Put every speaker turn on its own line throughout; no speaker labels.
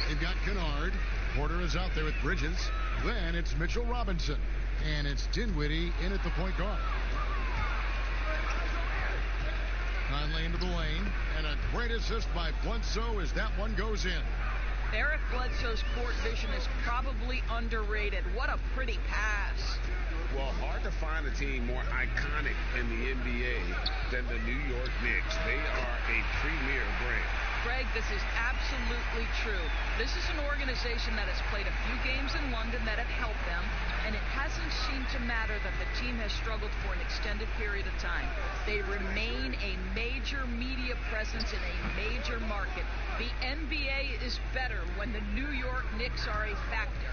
They've got Kennard. Porter is out there with Bridges. Then it's Mitchell Robinson. And it's Dinwiddie in at the point guard. Conley into the lane. And a great assist by Bledsoe as that one goes in.
Eric Bledsoe's court vision is probably underrated. What a pretty pass.
Well, hard to find a team more iconic in the NBA than the New York Knicks. They are a premier brand.
Greg, this is absolutely true. This is an organization that has played a few games in London that have helped them, and it hasn't seemed to matter that the team has struggled for an extended period of time. They remain a major media presence in a major market. The NBA is better when the New York Knicks are a factor.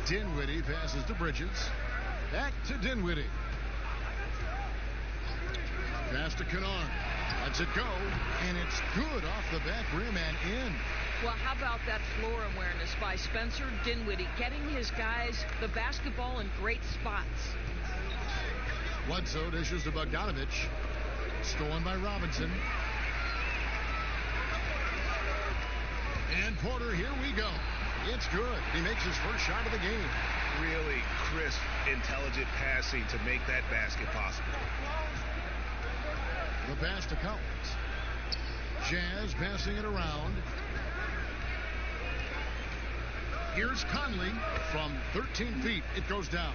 Dinwiddie passes to Bridges. Back to Dinwiddie. Pass to Kennard. Lets it go, and it's good off the back rim and in.
Well, how about that floor awareness by Spencer Dinwiddie, getting his guys the basketball in great spots.
Bledsoe dishes to Bogdanovich. Stolen by Robinson. And Porter, here we go. It's good. He makes his first shot of the game.
Really crisp, intelligent passing to make that basket possible.
The pass to Collins. Jazz passing it around. Here's Conley from 13 feet. It goes down.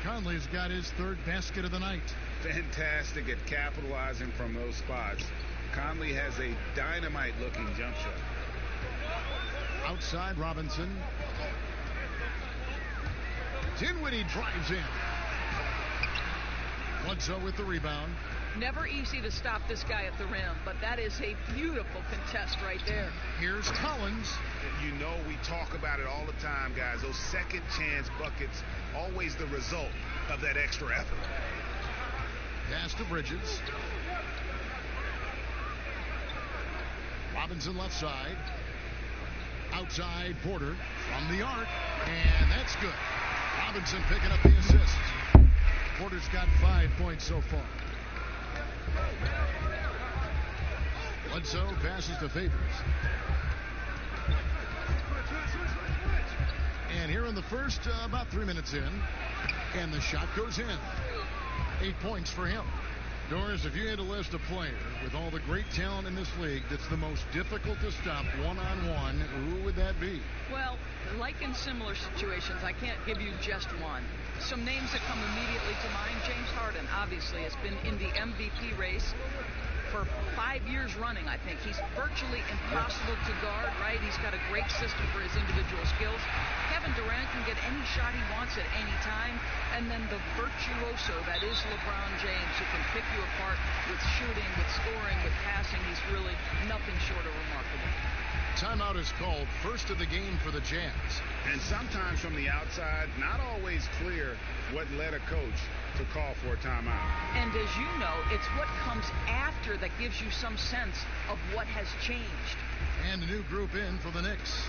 Conley's got his third basket of the night.
Fantastic at capitalizing from those spots. Conley has a dynamite-looking jump shot.
Outside Robinson. Dinwiddie drives in. Bledsoe with the rebound.
Never easy to stop this guy at the rim, but that is a beautiful contest right there.
Here's Collins.
You know, we talk about it all the time, guys. Those second chance buckets, always the result of that extra effort.
Pass to Bridges. Robinson left side. Outside Porter from the arc, and that's good. Robinson picking up the assist. Porter's got 5 points so far. Bledsoe passes to Favors. And here in the first, about 3 minutes in, and the shot goes in. 8 points for him. Doris, if you had to list a player with all the great talent in this league that's the most difficult to stop one-on-one, who would that be?
Well, like in similar situations, I can't give you just one. Some names that come immediately to mind. James Harden, obviously, has been in the MVP race for 5 years running, I think. He's virtually impossible to guard, right? He's got a great system for his individual skills. Kevin Durant can get any shot he wants at any time. And then the virtuoso that is LeBron James, who can pick you apart with shooting, with scoring, with passing. He's really nothing short of remarkable.
Timeout is called. First of the game for the Jazz.
And sometimes from the outside, not always clear what led a coach to call for a timeout.
And as you know, it's what comes after that gives you some sense of what has changed.
And a new group in for the Knicks.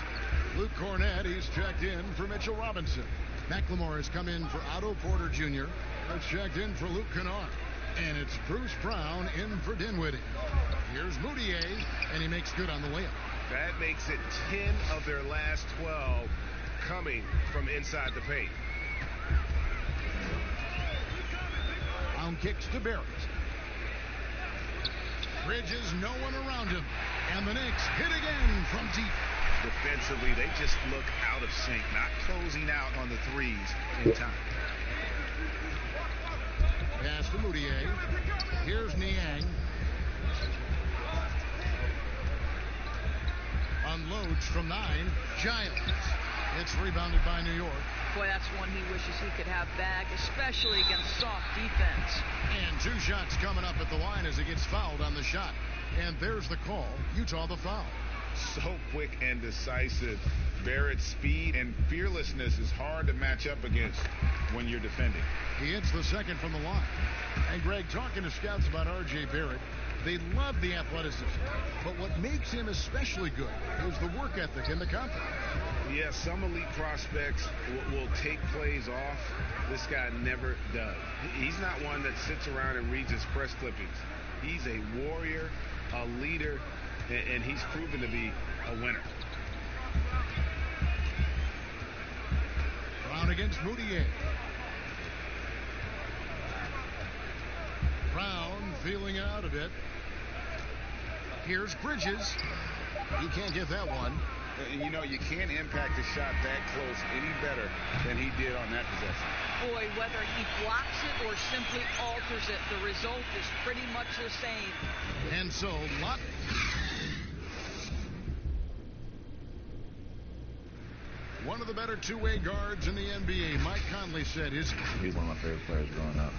Luke Cornett, he's checked in for Mitchell Robinson. McLemore has come in for Otto Porter Jr. Has checked in for Luke Kennard. And it's Bruce Brown in for Dinwiddie. Here's Moutier, and he makes good on the layup.
That makes it 10 of their last 12 coming from inside the paint.
Brown kicks to Barrett. Bridges, no one around him. And the Knicks hit again from deep.
Defensively, they just look out of sync, not closing out on the threes in time.
Pass to Moutier. Here's Niang. Unloads from 9. Giles. It's rebounded by New York.
Boy, that's one he wishes he could have back, especially against soft defense.
And 2 shots coming up at the line as he gets fouled on the shot. And there's the call. Utah the foul.
So quick and decisive. Barrett's speed and fearlessness is hard to match up against when you're defending.
He hits the second from the line. And Greg, talking to scouts about R.J. Barrett, they love the athleticism. But what makes him especially good is the work ethic and the confidence.
Yeah, some elite prospects will take plays off. This guy never does. He's not one that sits around and reads his press clippings. He's a warrior, a leader, and he's proven to be a winner.
Brown against Moutier. Brown feeling it out a bit. Here's Bridges. He can't get that one.
And you know, you can't impact a shot that close any better than he did on that possession.
Boy, whether he blocks it or simply alters it, the result is pretty much the same.
And so, one of the better two-way guards in the NBA, Mike Conley said
he's one of my favorite players growing up.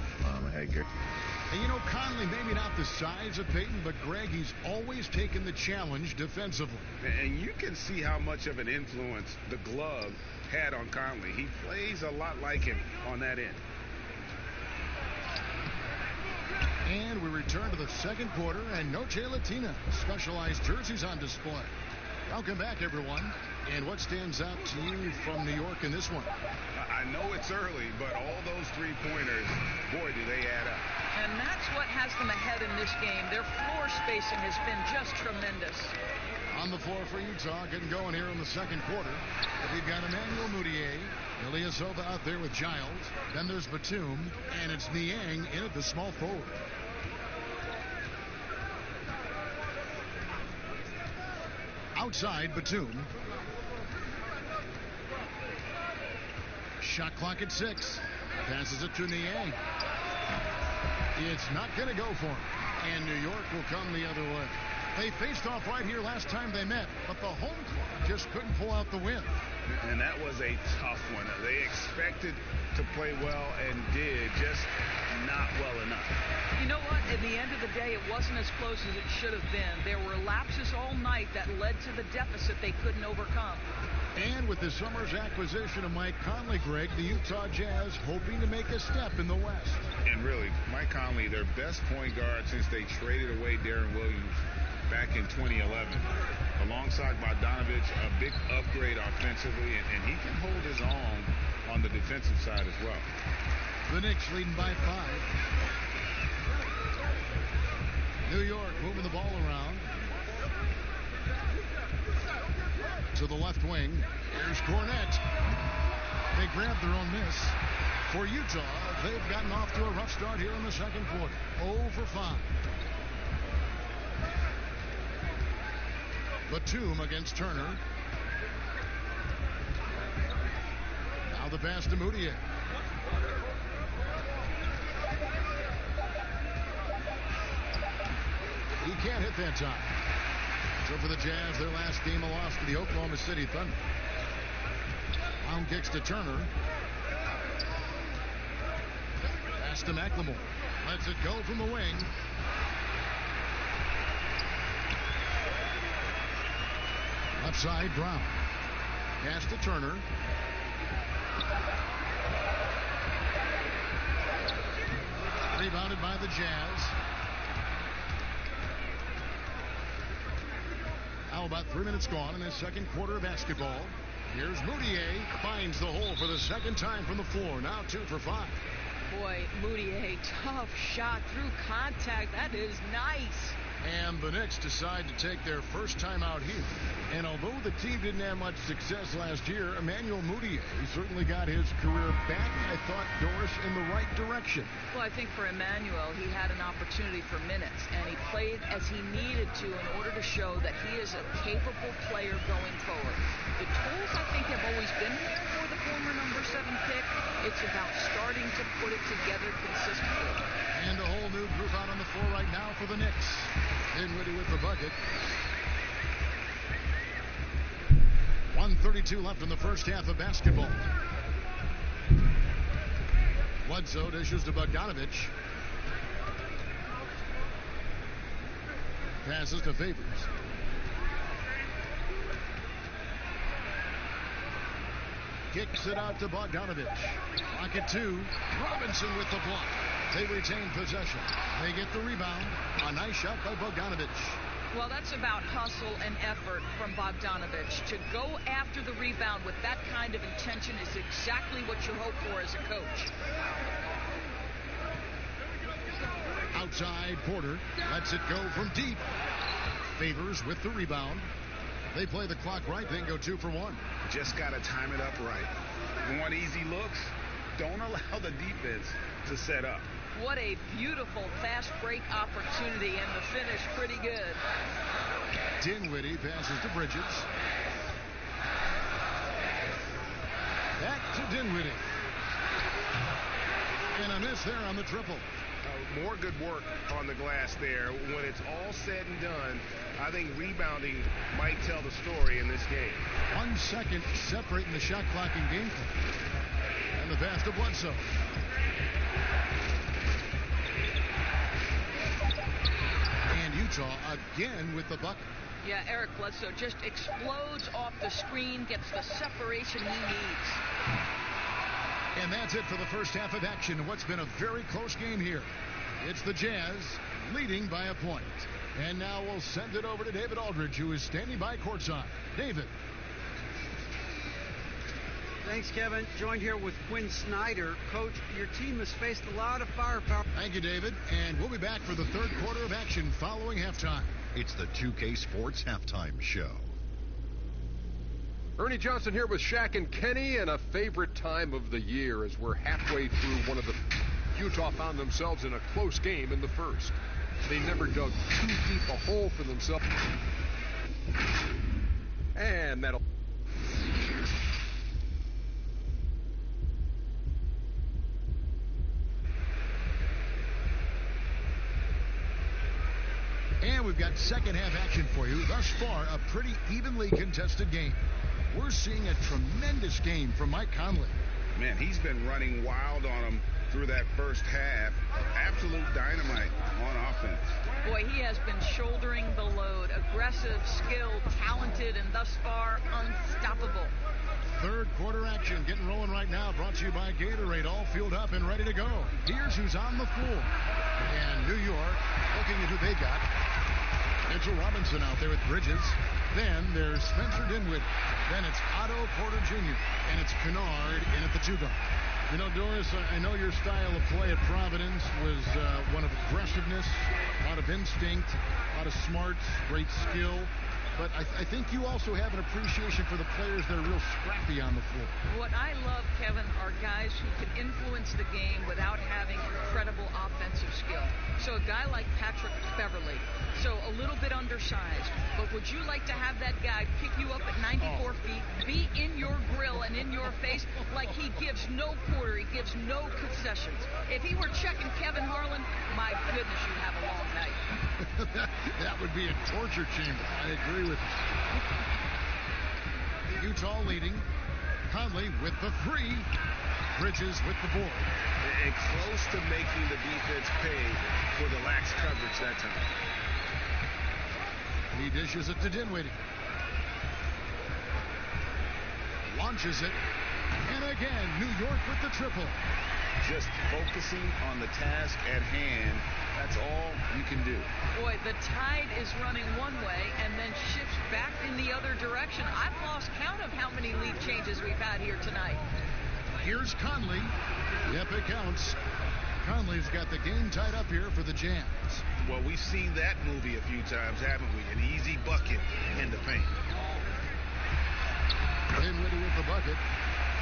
And you know, Conley, maybe not the size of Peyton, but Greg, he's always taken the challenge defensively.
And you can see how much of an influence the glove had on Conley. He plays a lot like him on that end.
And we return to the second quarter, and Noche Latina, specialized jerseys on display. Welcome back, everyone. And what stands out to you from New York in this one?
I know it's early, but all those three-pointers, boy, do they add up.
And that's what has them ahead in this game. Their floor spacing has been just tremendous.
On the floor for Utah, getting going here in the second quarter. We've got Emmanuel Moutier, Ilyasova out there with Giles. Then there's Batum, and it's Niang in at the small forward. Outside, Batum. Shot clock at 6. Passes it to Niang. It's not going to go for him. And New York will come the other way. They faced off right here last time they met, but the home club just couldn't pull out the win.
And that was a tough one. They expected to play well and did, just not well enough.
You know what? At the end of the day, it wasn't as close as it should have been. There were lapses all night that led to the deficit they couldn't overcome.
And with the summer's acquisition of Mike Conley, Greg, the Utah Jazz hoping to make a step in the West.
And really, Mike Conley, their best point guard since they traded away Darren Williams back in 2011. Alongside Bogdanovich, a big upgrade offensively, and he can hold his own on the defensive side as well.
The Knicks leading by 5. New York moving the ball around. To the left wing. Here's Cornette. They grabbed their own miss. For Utah, they've gotten off to a rough start here in the second quarter. 0 for 5. Batum against Turner. Now the pass to Moutier. He can't hit that time. So for the Jazz, their last game, a loss to the Oklahoma City Thunder. Brown kicks to Turner. Pass to McLemore. Lets it go from the wing. Left side, Brown. Pass to Turner. Rebounded by the Jazz. Now about 3 minutes gone in the second quarter of basketball. Here's Moutier. Finds the hole for the second time from the floor. Now 2 for 5.
Boy, Moutier, tough shot through contact. That is nice.
And the Knicks decide to take their first time out here. And although the team didn't have much success last year, Emmanuel Moutier certainly got his career back, I thought, Doris, in the right direction.
Well, I think for Emmanuel, he had an opportunity for minutes, and he played as he needed to in order to show that he is a capable player going forward. The tools, I think, have always been there for the former number 7 pick. It's about starting to put it together consistently.
And a whole new group out on the floor right now for the Knicks. Dinwiddie with the bucket. 1:32 left in the first half of basketball. Bledsoe dishes to Bogdanovich. Passes to Favors. Kicks it out to Bogdanovich. Pocket 2. Robinson with the block. They retain possession. They get the rebound. A nice shot by Bogdanovich.
Well, that's about hustle and effort from Bogdanovich. To go after the rebound with that kind of intention is exactly what you hope for as a coach.
Outside, Porter lets it go from deep. Favors with the rebound. They play the clock right, then go 2 for 1.
Just got to time it up right. You want easy looks? Don't allow the defense to set up.
What a beautiful fast break opportunity, and the finish pretty good.
Dinwiddie passes to Bridges. Back to Dinwiddie. And a miss there on the triple.
More good work on the glass there. When it's all said and done, I think rebounding might tell the story in this game.
1 second separating the shot clock and game clock. And the pass to Bledsoe. And Utah again with the bucket.
Yeah, Eric Bledsoe just explodes off the screen, gets the separation he needs.
And that's it for the first half of action in what's been a very close game here. It's the Jazz leading by a point. And now we'll send it over to David Aldridge, who is standing by courtside. David.
Thanks, Kevin. Joined here with Quinn Snyder. Coach, your team has faced a lot of firepower.
Thank you, David. And we'll be back for the third quarter of action following halftime.
It's the 2K Sports Halftime Show.
Ernie Johnson here with Shaq and Kenny, and a favorite time of the year as we're halfway through one of the... Utah found themselves in a close game in the first. They never dug too deep a hole for themselves. And that'll...
And we've got second half action for you. Thus far, a pretty evenly contested game. We're seeing a tremendous game from Mike Conley.
Man, he's been running wild on him through that first half. Absolute dynamite on offense.
Boy, he has been shouldering the load. Aggressive, skilled, talented, and thus far unstoppable.
Third quarter action getting rolling right now. Brought to you by Gatorade. All fueled up and ready to go. Here's who's on the floor. And New York looking at who they got. Mitchell Robinson out there with Bridges. Then there's Spencer Dinwiddie. Then it's Otto Porter Jr. And it's Kennard in at the 2 guard. You know, Doris, I know your style of play at Providence was one of aggressiveness, a lot of instinct, a lot of smarts, great skill. But I think you also have an appreciation for the players that are real scrappy on the floor.
What I love, Kevin, are guys who can influence the game without having incredible offensive skill. So a guy like Patrick Beverly, so a little bit undersized, but would you like to have that guy pick you up at 94 feet, be in your grill and in your face like he gives no quarter, he gives no concessions? If he were checking Kevin Harlan, my goodness, you'd have a long night.
That would be a torture chamber. I agree with you. Utah leading. Conley with the 3. Bridges with the board.
And close to making the defense pay for the lax coverage that time.
He dishes it to Dinwiddie. Launches it. And again, New York with the triple.
Just focusing on the task at hand. That's all you can do.
Boy, the tide is running one way and then shifts back in the other direction. I've lost count of how many lead changes we've had here tonight.
Here's Conley. Yep, it counts. Conley's got the game tied up here for the Jazz.
Well, we've seen that movie a few times, haven't we? An easy bucket in the paint.
Dinwiddie with the bucket.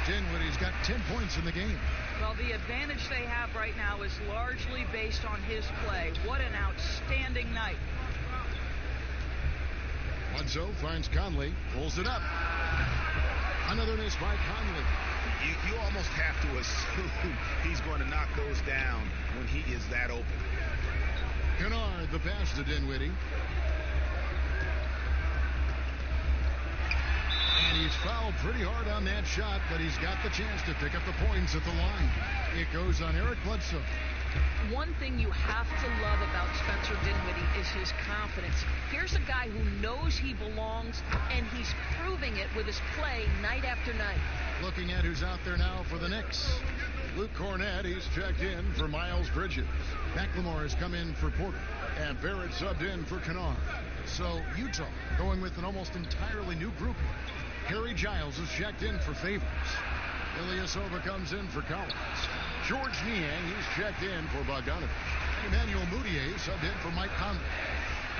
Dinwiddie's got 10 points in the game.
Well, the advantage they have right now is largely based on his play. What an outstanding night.
Bledsoe finds Conley, pulls it up. Another miss by Conley.
You almost have to assume he's going to knock those down when he is that open.
Kennard, the pass to Dinwiddie. And he's fouled pretty hard on that shot, but he's got the chance to pick up the points at the line. It goes on Eric Bledsoe.
One thing you have to love about Spencer Dinwiddie is his confidence. Here's a guy who knows he belongs, and he's proving it with his play night after night.
Looking at who's out there now for the Knicks. Luke Cornett, he's checked in for Miles Bridges. McLemore has come in for Porter. And Barrett subbed in for Kennard. So Utah going with an almost entirely new group. Harry Giles is checked in for Favors. Ilyasova comes in for Collins. George Niang, he's checked in for Bogdanovich. Emmanuel Mudiay subbed in for Mike Conley.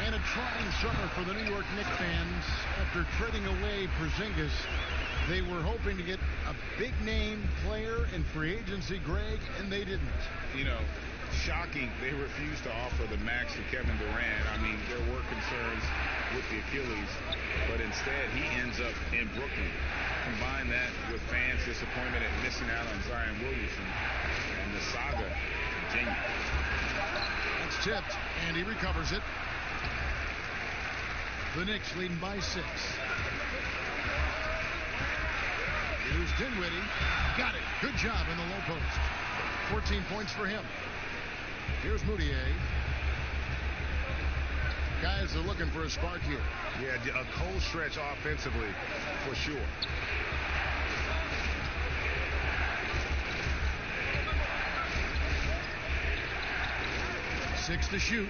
And a trying summer for the New York Knicks fans. After trading away Porzingis, they were hoping to get a big-name player in free agency, Greg, and they didn't.
You know, shocking they refused to offer the max to Kevin Durant. I mean, there were concerns with the Achilles, but instead he ends up in Brooklyn. Combine that with fans' disappointment at missing out on Zion Williamson, and the saga continues.
That's tipped, and he recovers it. The Knicks leading by 6. Here's Dinwiddie. Got it. Good job in the low post. 14 points for him. Here's Moutier. Guys are looking for a spark here.
Yeah, a cold stretch offensively for sure.
Six to shoot.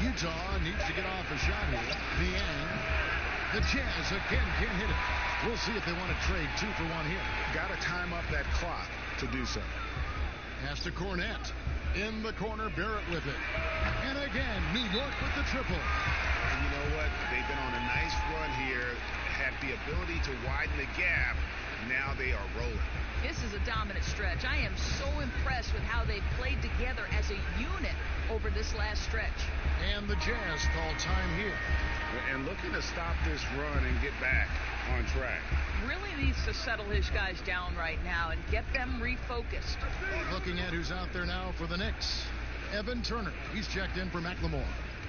Utah needs to get off a shot here. Niang. The Jazz again can't hit it. We'll see if they want to trade 2 for 1 here.
Got to time up that clock to do so.
Pass to Cornette. In the corner, Barrett with it. And again, New York with the triple.
And you know what? They've been on a nice run here. Had the ability to widen the gap. Now they are rolling.
This is a dominant stretch. I am so impressed with how they played together as a unit over this last stretch.
And the Jazz call time here.
And looking to stop this run and get back on track.
Really needs to settle his guys down right now and get them refocused.
Looking at who's out there now for the Knicks. Evan Turner. He's checked in for McLemore.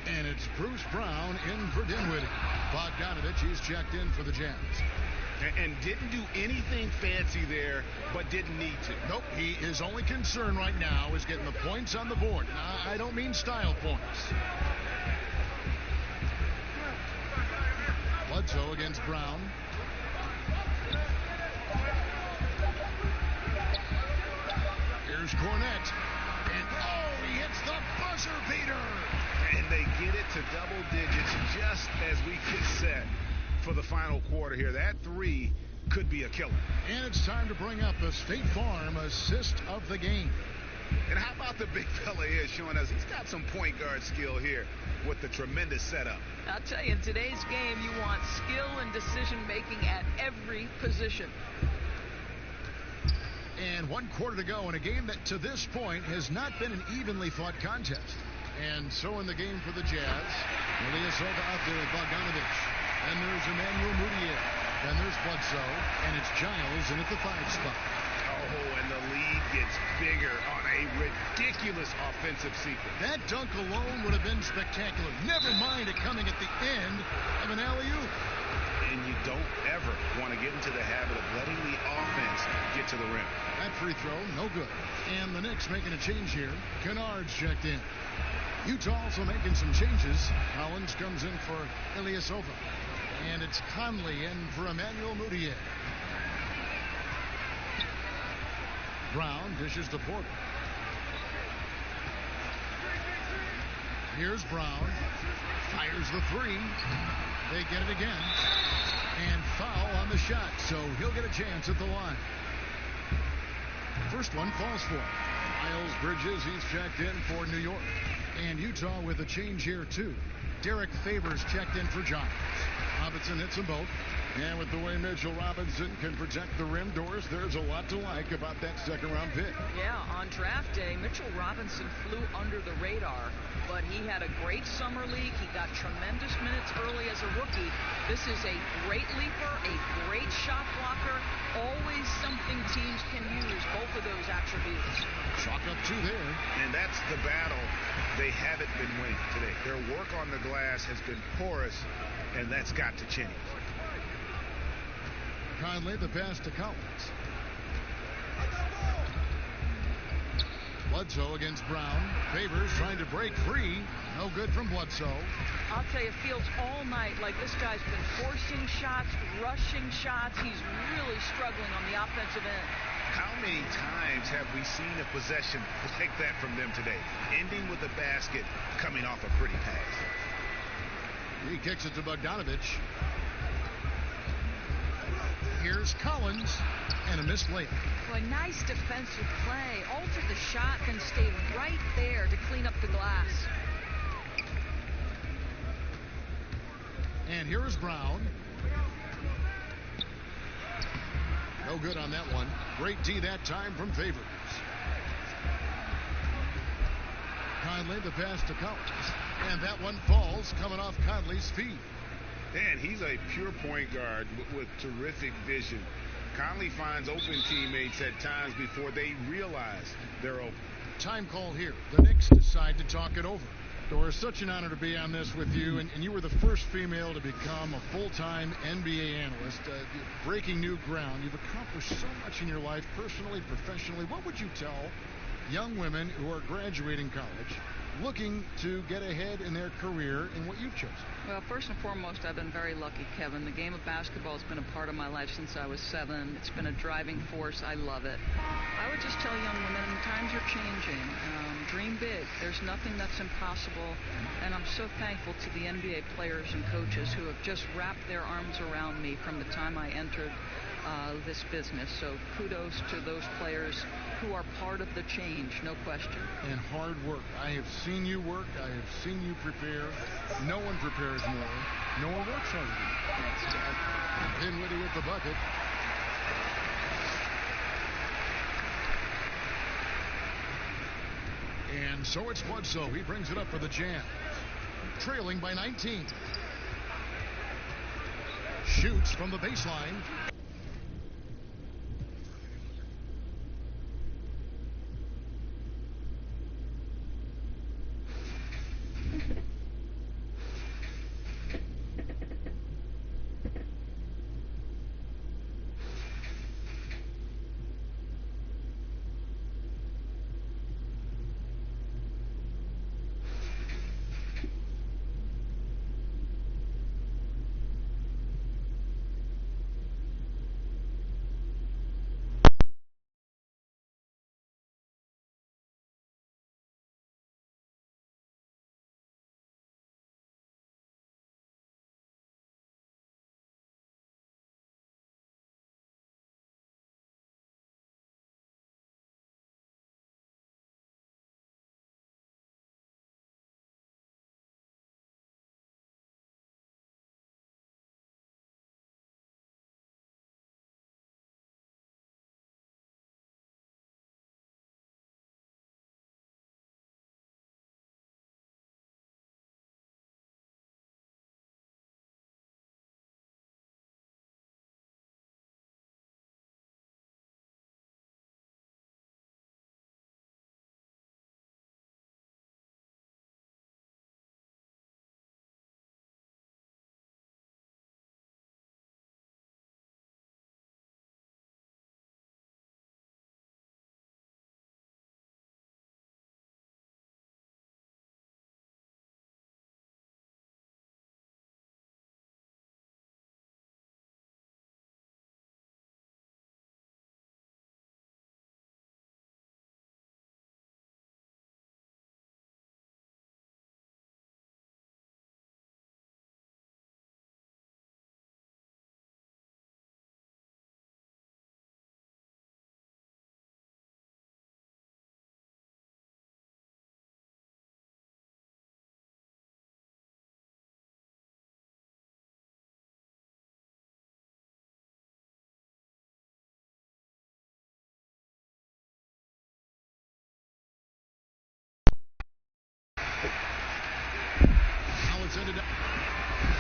And it's Bruce Brown in for Dinwiddie. Bogdanovich, he's checked in for the Jazz.
And didn't do anything fancy there, but didn't need to.
Nope, his only concern right now is getting the points on the board. I don't mean style points. Bledsoe against Brown. Here's Cornette. And he hits the buzzer beater.
And they get it to double digits just as we get set for the final quarter here. That 3 could be a killer.
And it's time to bring up the State Farm assist of the game.
And how about the big fella here showing us he's got some point guard skill here with the tremendous setup.
I'll tell you, in today's game, you want skill and decision-making at every position.
And 1 quarter to go in a game that to this point has not been an evenly fought contest. And so in the game for the Jazz, Ilyasova out there with Bogdanovich. And there's Emmanuel Moutier. Then there's Bledsoe. And it's Giles in at the 5 spot.
Oh, and the lead gets bigger on a ridiculous offensive sequence.
That dunk alone would have been spectacular. Never mind it coming at the end of an alley-oop.
And you don't ever want to get into the habit of letting the offense get to the rim.
That free throw, no good. And the Knicks making a change here. Kennard's checked in. Utah also making some changes. Collins comes in for Ilyasova. And it's Conley in for Emmanuel Moutier. Brown dishes to Porter. Here's Brown. Fires the 3. They get it again. And foul on the shot, so he'll get a chance at the line. First one falls for him. Miles Bridges, he's checked in for New York. And Utah with a change here, too. Derek Favors checked in for Giants. Robinson hits them both. And with the way Mitchell Robinson can protect the rim doors, there's a lot to like about that second-round pick.
Yeah, on draft day, Mitchell Robinson flew under the radar, but he had a great summer league. He got tremendous minutes early as a rookie. This is a great leaper, a great shot blocker, always something teams can use, both of those attributes.
Chalk up 2 there.
And that's the battle they haven't been winning today. Their work on the glass has been porous, and that's got to change.
Conley, the pass to Collins. Bledsoe against Brown. Favors trying to break free. No good from Bledsoe.
I'll tell you, it feels all night like this guy's been forcing shots, rushing shots. He's really struggling on the offensive end.
How many times have we seen a possession like that from them today? Ending with a basket, coming off a pretty pass.
He kicks it to Bogdanovich. Here's Collins, and a missed layup.
Boy, nice defensive play. Altered the shot, then stayed right there to clean up the glass.
And here is Brown. No good on that one. Great D that time from Favors. Conley, the pass to Collins. And that one falls coming off Conley's feet.
And he's a pure point guard with terrific vision. Conley finds open teammates at times before they realize they're open.
Time call here. The Knicks decide to talk it over. Doris, such an honor to be on this with you, and you were the first female to become a full-time NBA analyst, breaking new ground. You've accomplished so much in your life, personally, professionally. What would you tell young women who are graduating college, looking to get ahead in their career in what you've chosen?
Well, first and foremost, I've been very lucky, Kevin. The game of basketball has been a part of my life since I was 7. It's been a driving force. I love it. I would just tell young women, times are changing. Dream big. There's nothing that's impossible. And I'm so thankful to the NBA players and coaches who have just wrapped their arms around me from the time I entered this business. So kudos to those players who are part of the change, no question.
And hard work. I have seen you work. I have seen you prepare. No one prepares more. No one works harder than you.
Thanks, Dad.
Dinwiddie with the bucket. And so it's Bledsoe. He brings it up for the Jam. Trailing by 19. Shoots from the baseline.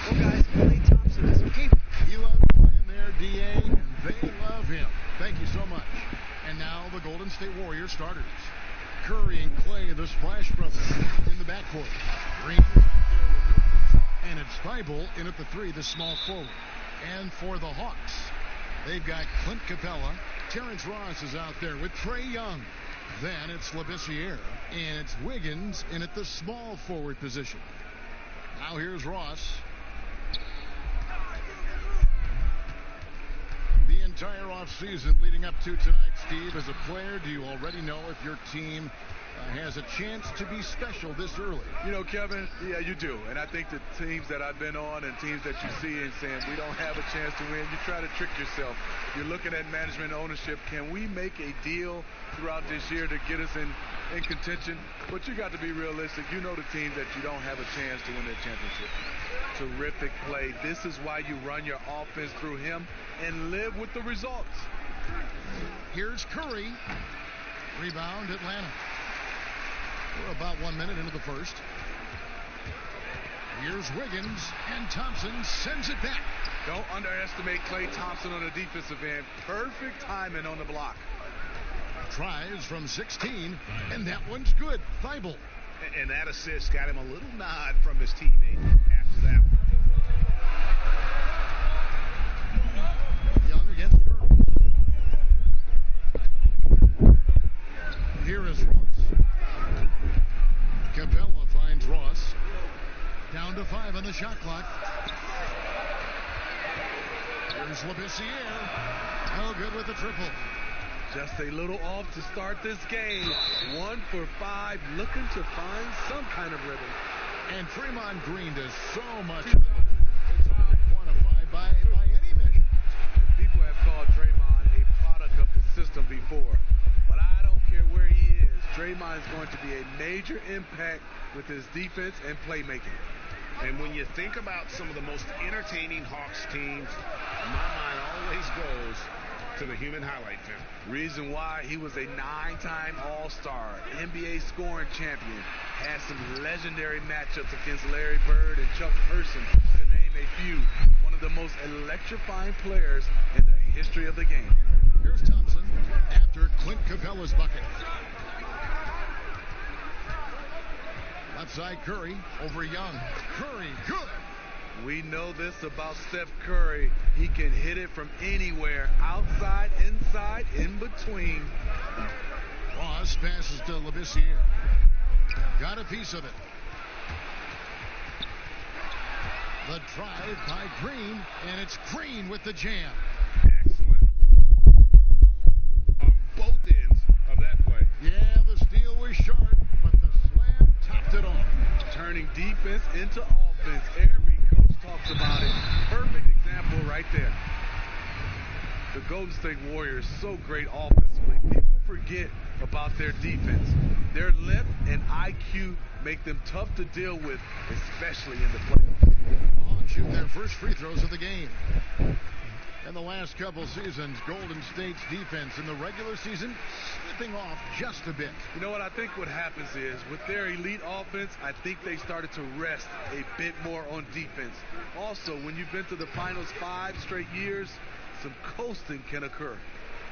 Well, guys, Clay Thompson is okay.
He loves playing there, DA, and they love him. Thank you so much. And now the Golden State Warriors starters. Curry and Clay, the Splash Brothers, in the backcourt. Green, and it's Thibault in at the 3, the small forward. And for the Hawks, they've got Clint Capella. Terrence Ross is out there with Trae Young. Then it's Labissiere, and it's Wiggins in at the small forward position. Now here's Ross. The entire offseason leading up to tonight, Steve, as a player, do you already know if your team has a chance to be special this early?
You know, Kevin, yeah, you do. And I think the teams that I've been on and teams that you see and saying we don't have a chance to win, you try to trick yourself. You're looking at management ownership. Can we make a deal throughout this year to get us in contention? But you got to be realistic. You know the teams that you don't have a chance to win their championship. terrific play. This is why you run your offense through him and live with the results.
Here's Curry. Rebound, Atlanta. We're about 1 minute into the first. Here's Wiggins, and Thompson sends it back.
Don't underestimate Klay Thompson on the defensive end. Perfect timing on the block.
Tries from 16, and that one's good. Thibault.
And that assist got him a little nod from his teammate after that.
Young against Curry. Here is Ross. Capella finds Ross. Down to 5 on the shot clock. Here's Labissiere. Oh, good with the triple.
Just a little off to start this game. 1 for 5, looking to find some kind of rhythm.
And Draymond Green does so much. It's hard to quantify by any measure.
People have called Draymond a product of the system before, but I don't care where he is. Draymond is going to be a major impact with his defense and playmaking.
And when you think about some of the most entertaining Hawks teams, my mind always goes to the human highlight film.
Reason why he was a 9-time All-Star, NBA scoring champion, had some legendary matchups against Larry Bird and Chuck Person, to name a few. One of the most electrifying players in the history of the game.
Here's Thompson after Clint Capella's bucket. Left side Curry over Young. Curry, good.
We know this about Steph Curry. He can hit it from anywhere, outside, inside, in between.
Ross passes to Labissiere. Got a piece of it. The drive by Green, and it's Green with the jam.
Excellent. On both ends of that play.
Yeah, the steal was short, but the slam topped it off.
Turning defense into offense. Every coach talks about it. Perfect example right there. The Golden State Warriors so great offensively. People forget about their defense. Their length and IQ make them tough to deal with, especially in the playoffs.
Hawks shoot their first free throws of the game. In the last couple seasons, Golden State's defense in the regular season slipping off just a bit.
You know what I think what happens is with their elite offense, I think they started to rest a bit more on defense. Also, when you've been to the finals 5 straight years, some coasting can occur.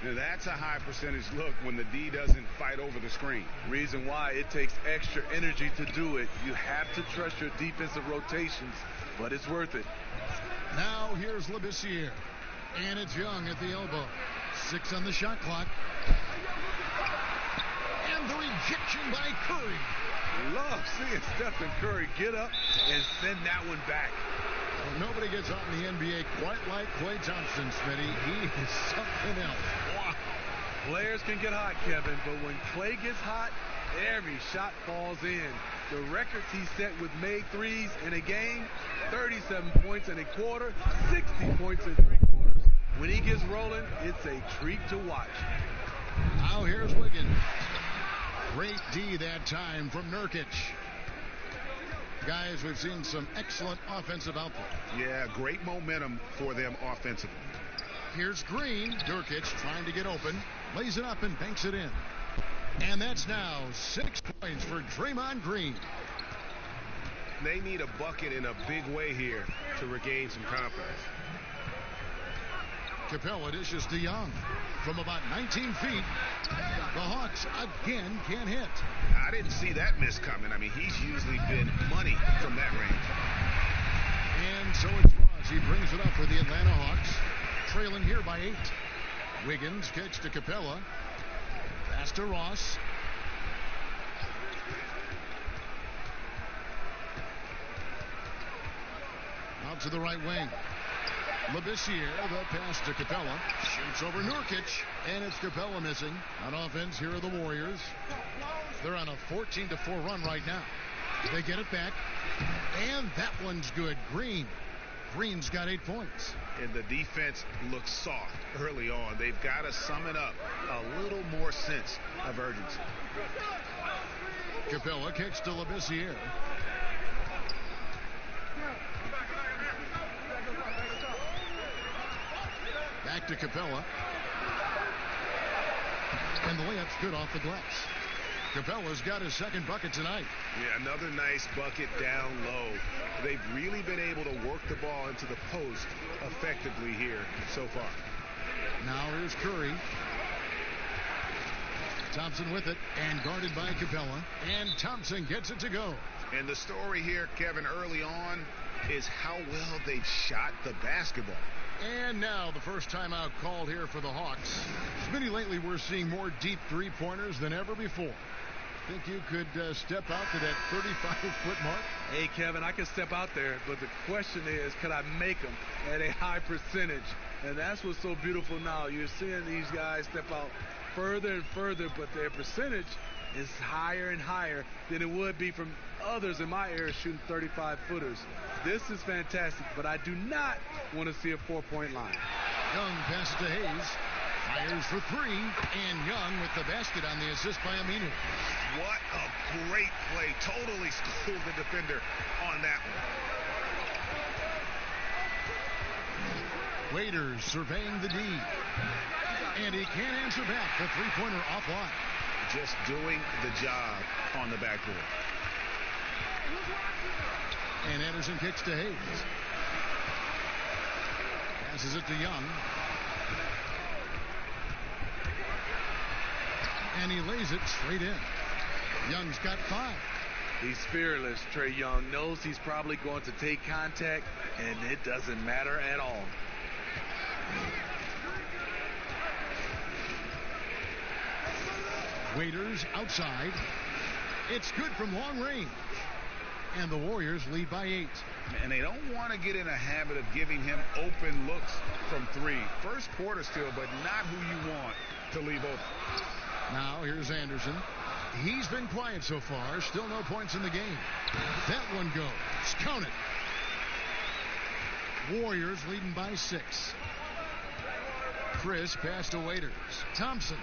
Now that's a high percentage look when the D doesn't fight over the screen.
Reason why it takes extra energy to do it. You have to trust your defensive rotations, but it's worth it.
Now here's Labissiere. And it's Young at the elbow. 6 on the shot clock. And the rejection by Curry.
Love seeing Stephen Curry get up and send that one back.
Well, nobody gets hot in the NBA quite like Klay Thompson, Smitty. He is something else. Wow.
Players can get hot, Kevin, but when Klay gets hot, every shot falls in. The records he set with made threes in a game, 37 points in a quarter, 60 points in 3 quarters. When he gets rolling, it's a treat to watch.
Now here's Wiggins. Great D that time from Nurkic. Guys, we've seen some excellent offensive output.
Yeah, great momentum for them offensively.
Here's Green. Nurkic trying to get open. Lays it up and banks it in. And that's now 6 points for Draymond Green.
They need a bucket in a big way here to regain some confidence.
Capella dishes to Young. From about 19 feet, the Hawks again can't hit.
I didn't see that miss coming. I mean, he's usually been money from that range.
And so it's Ross. He brings it up for the Atlanta Hawks, trailing here by 8. Wiggins kicks to Capella. Pass to Ross. Out to the right wing. Labissiere, the pass to Capella. Shoots over Nurkic, and it's Capella missing. On offense, here are the Warriors. They're on a 14-4 run right now. They get it back, and that one's good. Green's got 8 points.
And the defense looks soft early on. They've got to sum it up. A little more sense of urgency.
Capella kicks to Labissiere. Back to Capella. And the layup's good off the glass. Capella's got his second bucket tonight.
Yeah, another nice bucket down low. They've really been able to work the ball into the post effectively here so far.
Now here's Curry. Thompson with it and guarded by Capella. And Thompson gets it to go.
And the story here, Kevin, early on is how well they've shot the basketball.
And now the first timeout called here for the Hawks. Smitty, lately we're seeing more deep three-pointers than ever before. Think you could step out to that 35-foot mark?
Hey, Kevin, I can step out there, but the question is, could I make them at a high percentage? And that's what's so beautiful now. You're seeing these guys step out further and further, but their percentage is higher and higher than it would be from others in my area shooting 35-footers. This is fantastic, but I do not want to see a four-point line.
Young passes to Hayes. Fires for three, and Young with the basket on the assist by Aminu.
What a great play. Totally schooled the defender on that one.
Waiters surveying the D. And he can't answer back. The three-pointer offline.
Just doing the job on the backboard.
And Anderson kicks to Hayes. Passes it to Young. And he lays it straight in. Young's got 5.
He's fearless. Trae Young knows he's probably going to take contact, and it doesn't matter at all.
Waiters outside. It's good from long range. And the Warriors lead by 8.
And they don't want to get in a habit of giving him open looks from 3. First quarter still, but not who you want to leave open.
Now here's Anderson. He's been quiet so far. Still no points in the game. That one goes. Count it. Warriors leading by 6. Chris passed to Waiters. Thompson.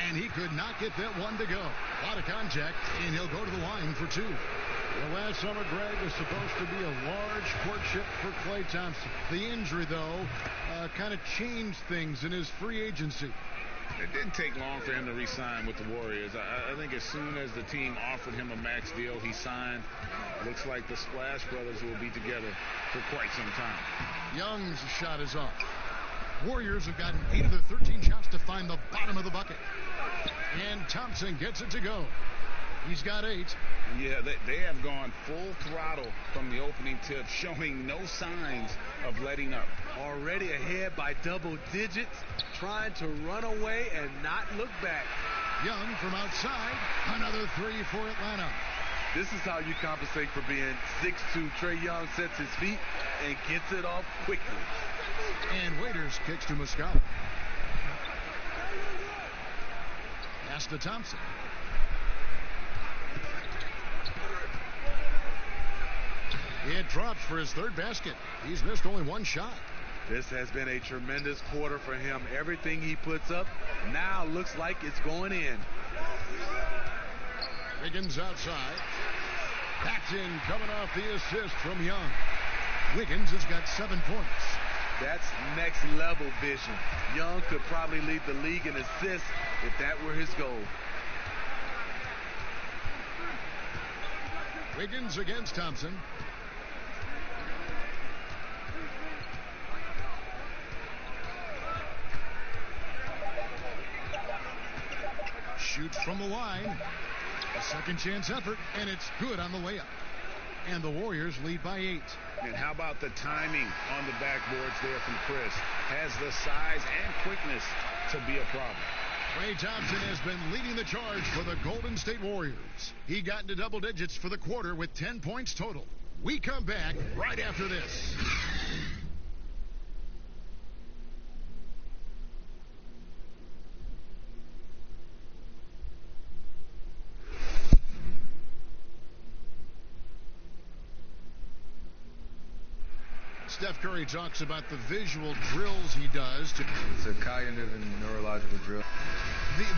And he could not get that one to go. A lot of contact, and he'll go to the line for 2. Well, last summer, Greg, was supposed to be a large courtship for Klay Thompson. The injury, though, kind of changed things in his free agency.
It didn't take long for him to re-sign with the Warriors. I think as soon as the team offered him a max deal, he signed. Looks like the Splash Brothers will be together for quite some time.
Young's shot is off. Warriors have gotten 8 of their 13 shots to find the bottom of the bucket. And Thompson gets it to go. He's got 8.
Yeah, they have gone full throttle from the opening tip, showing no signs of letting up.
Already ahead by double digits, trying to run away and not look back.
Young from outside, another 3 for Atlanta.
This is how you compensate for being 6'2". Trae Young sets his feet and gets it off quickly.
And Waiters kicks to Muscala. Pass to Thompson. It drops for his 3rd basket. He's missed only 1 shot.
This has been a tremendous quarter for him. Everything he puts up now looks like it's going in.
Wiggins outside. Paxton coming off the assist from Young. Wiggins has got 7 points.
That's next level vision. Young could probably lead the league in assists if that were his goal.
Wiggins against Thompson. Shoots from the line. A second chance effort, and it's good on the layup. And the Warriors lead by 8.
And how about the timing on the backboards there from Chris? Has the size and quickness to be a problem.
Klay Thompson has been leading the charge for the Golden State Warriors. He got into double digits for the quarter with 10 points total. We come back right after this. Steph Curry talks about the visual drills he does.
It's a cognitive and neurological drill.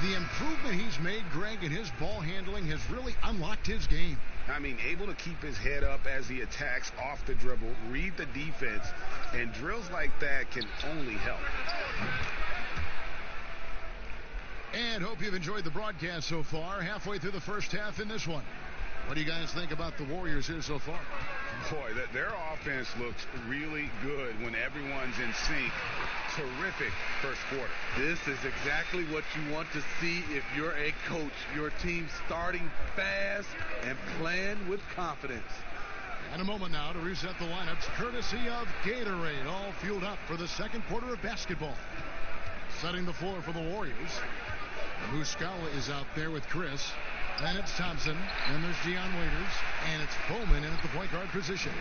The improvement he's made, Greg, in his ball handling has really unlocked his game.
I mean, able to keep his head up as he attacks off the dribble, read the defense, and drills like that can only help.
And hope you've enjoyed the broadcast so far. Halfway through the first half in this one. What do you guys think about the Warriors here so far?
Boy, their offense looks really good when everyone's in sync. Terrific first quarter.
This is exactly what you want to see if you're a coach. Your team starting fast and playing with confidence.
And a moment now to reset the lineups, courtesy of Gatorade, all fueled up for the second quarter of basketball. Setting the floor for the Warriors. Muscala is out there with Chris. Then it's Thompson. Then there's Dion Waiters. And it's Bowman in at the point guard position.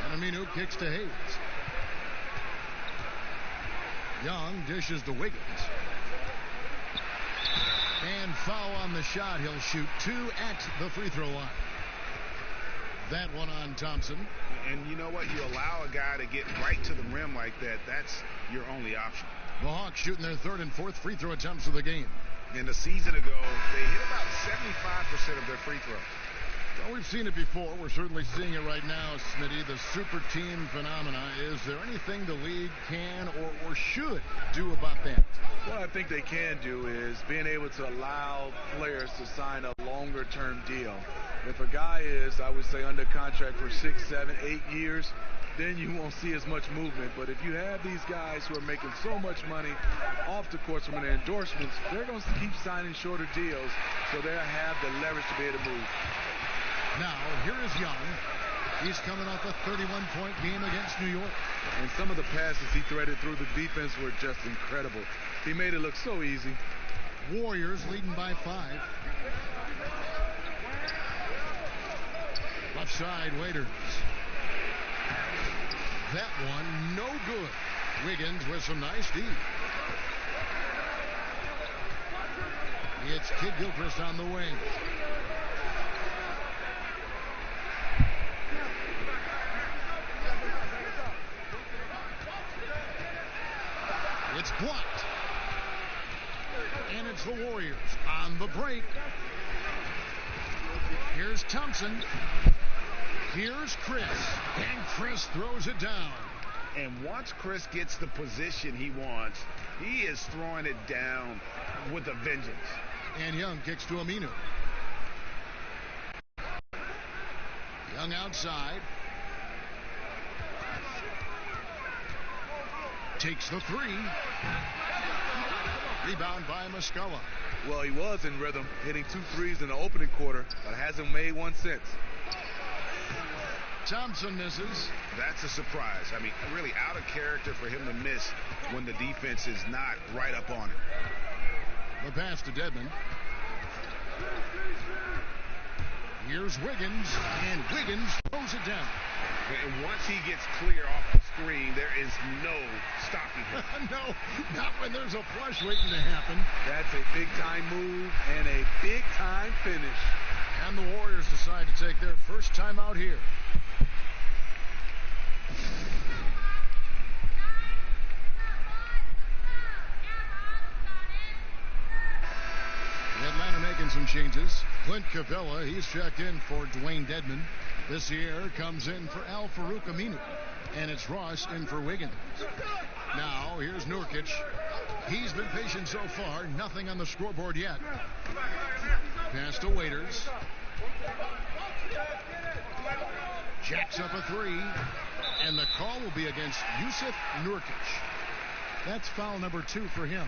And Aminu kicks to Hayes. Young dishes to Wiggins. And foul on the shot. He'll shoot 2 at the free throw line. That one on Thompson.
And you know what? You allow a guy to get right to the rim like that. That's your only option.
The Hawks shooting their third and fourth free throw attempts of the game.
And a season ago, they hit about 75% of their free throws.
Well, we've seen it before. We're certainly seeing it right now, Smitty. The super team phenomena. Is there anything the league can or should do about that?
What I think they can do is being able to allow players to sign a longer-term deal. If a guy is, I would say, under contract for 6, 7, 8 years, then you won't see as much movement. But if you have these guys who are making so much money off the course from their endorsements, they're going to keep signing shorter deals, so they'll have the leverage to be able to move.
Now, here is Young. He's coming off a 31-point game against New York.
And some of the passes he threaded through the defense were just incredible. He made it look so easy.
Warriors leading by 5. Left side, Waiters. That one, no good. Wiggins with some nice D. It's Kid Gilchrist on the wing. It's blocked. And it's the Warriors on the break. Here's Thompson. Here's Chris. And Chris throws it down.
And once Chris gets the position he wants, he is throwing it down with a vengeance.
And Young kicks to Aminu. Young outside. Takes the 3. Rebound by Muscala.
Well, he was in rhythm, hitting 2 threes in the opening quarter, but hasn't made one since.
Thompson misses.
That's a surprise. I mean, really out of character for him to miss when the defense is not right up on him.
The pass to Dedmon. Here's Wiggins, and Wiggins throws it down.
And once he gets clear off the screen, there is no stopping him.
No, not when there's a flush waiting to happen.
That's a big-time move and a big-time finish.
And the Warriors decide to take their first time out here. Atlanta making some changes. Clint Capella, he's checked in for Dwayne Dedmon. This year comes in for Al Farouk Aminu. And it's Ross in for Wiggins. Now, here's Nurkic. He's been patient so far. Nothing on the scoreboard yet. Pass to Waiters. Jacks up a 3. And the call will be against Yusuf Nurkic. That's foul number 2 for him.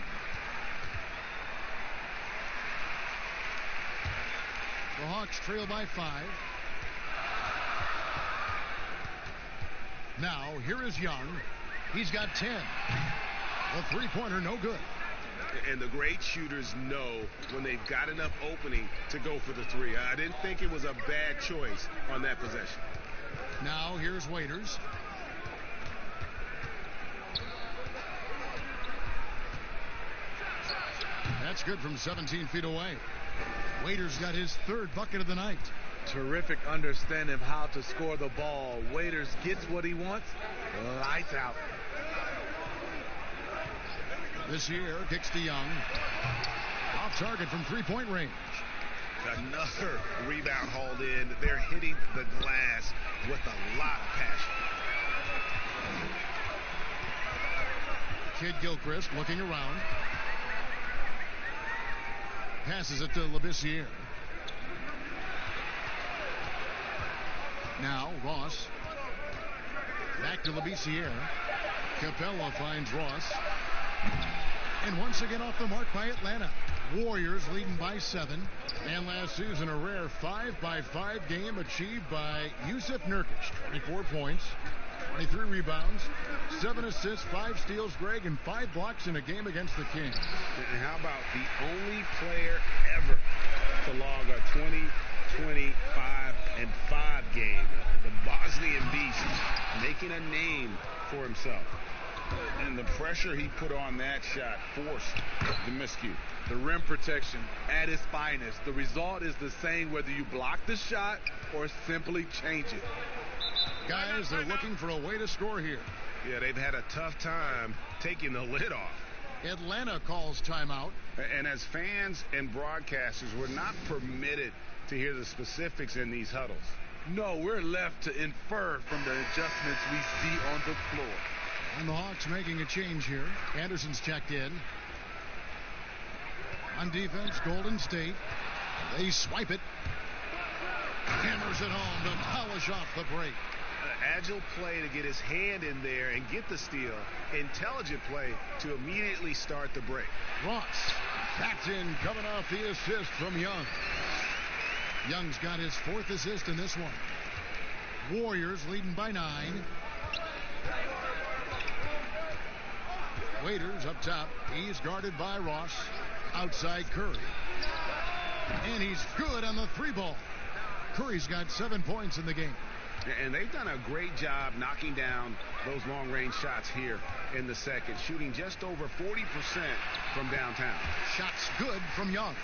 The Hawks trail by 5. Now, here is Young. He's got 10. The three-pointer, no good.
And the great shooters know when they've got enough opening to go for the 3. I didn't think it was a bad choice on that possession.
Now, here's Waiters. That's good from 17 feet away. Waiters got his 3rd bucket of the night.
Terrific understanding of how to score the ball. Waiters gets what he wants. Lights out.
This year, kicks to Young. Off target from three-point range.
Another rebound hauled in. They're hitting the glass with a lot of passion.
Kid Gilchrist looking around. Passes it to Labissiere. Now Ross. Back to Labissiere. Capella finds Ross. And once again off the mark by Atlanta. Warriors leading by 7. And last season, a rare 5-by-5 game achieved by Yusuf Nurkic. 24 points, 23 rebounds, 7 assists, 5 steals, Greg, and 5 blocks in a game against the Kings.
And how about the only player ever to log a 20, 25, and 5 game? The Bosnian Beast making a name for himself. And the pressure he put on that shot forced the miscue.
The rim protection at its finest. The result is the same whether you block the shot or simply change it.
Guys, they're looking for a way to score here.
Yeah, they've had a tough time taking the lid off.
Atlanta calls timeout.
And as fans and broadcasters, we're not permitted to hear the specifics in these huddles.
No, we're left to infer from the adjustments we see on the floor.
And the Hawks making a change here. Anderson's checked in. On defense, Golden State. They swipe it. Hammers it home to polish off the break.
Agile play to get his hand in there and get the steal. Intelligent play to immediately start the break.
Ross backs in, coming off the assist from Young. Young's got his 4th assist in this one. Warriors leading by 9. Waiters up top. He's guarded by Ross. Outside Curry. And he's good on the 3-ball. Curry's got 7 points in the game.
And they've done a great job knocking down those long-range shots here in the second, shooting just over 40% from downtown.
Shots good from Young.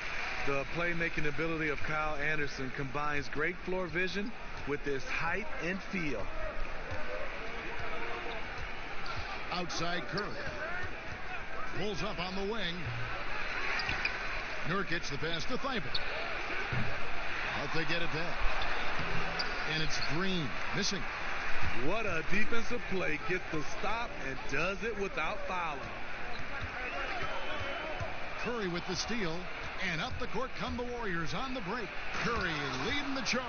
The playmaking ability of Kyle Anderson combines great floor vision with his height and feel.
Outside Curry. Pulls up on the wing. Nurkic, the pass to Thibault. But they get it back. And it's Green missing.
What a defensive play. Gets the stop and does it without fouling.
Curry with the steal. And up the court come the Warriors on the break. Curry leading the charge.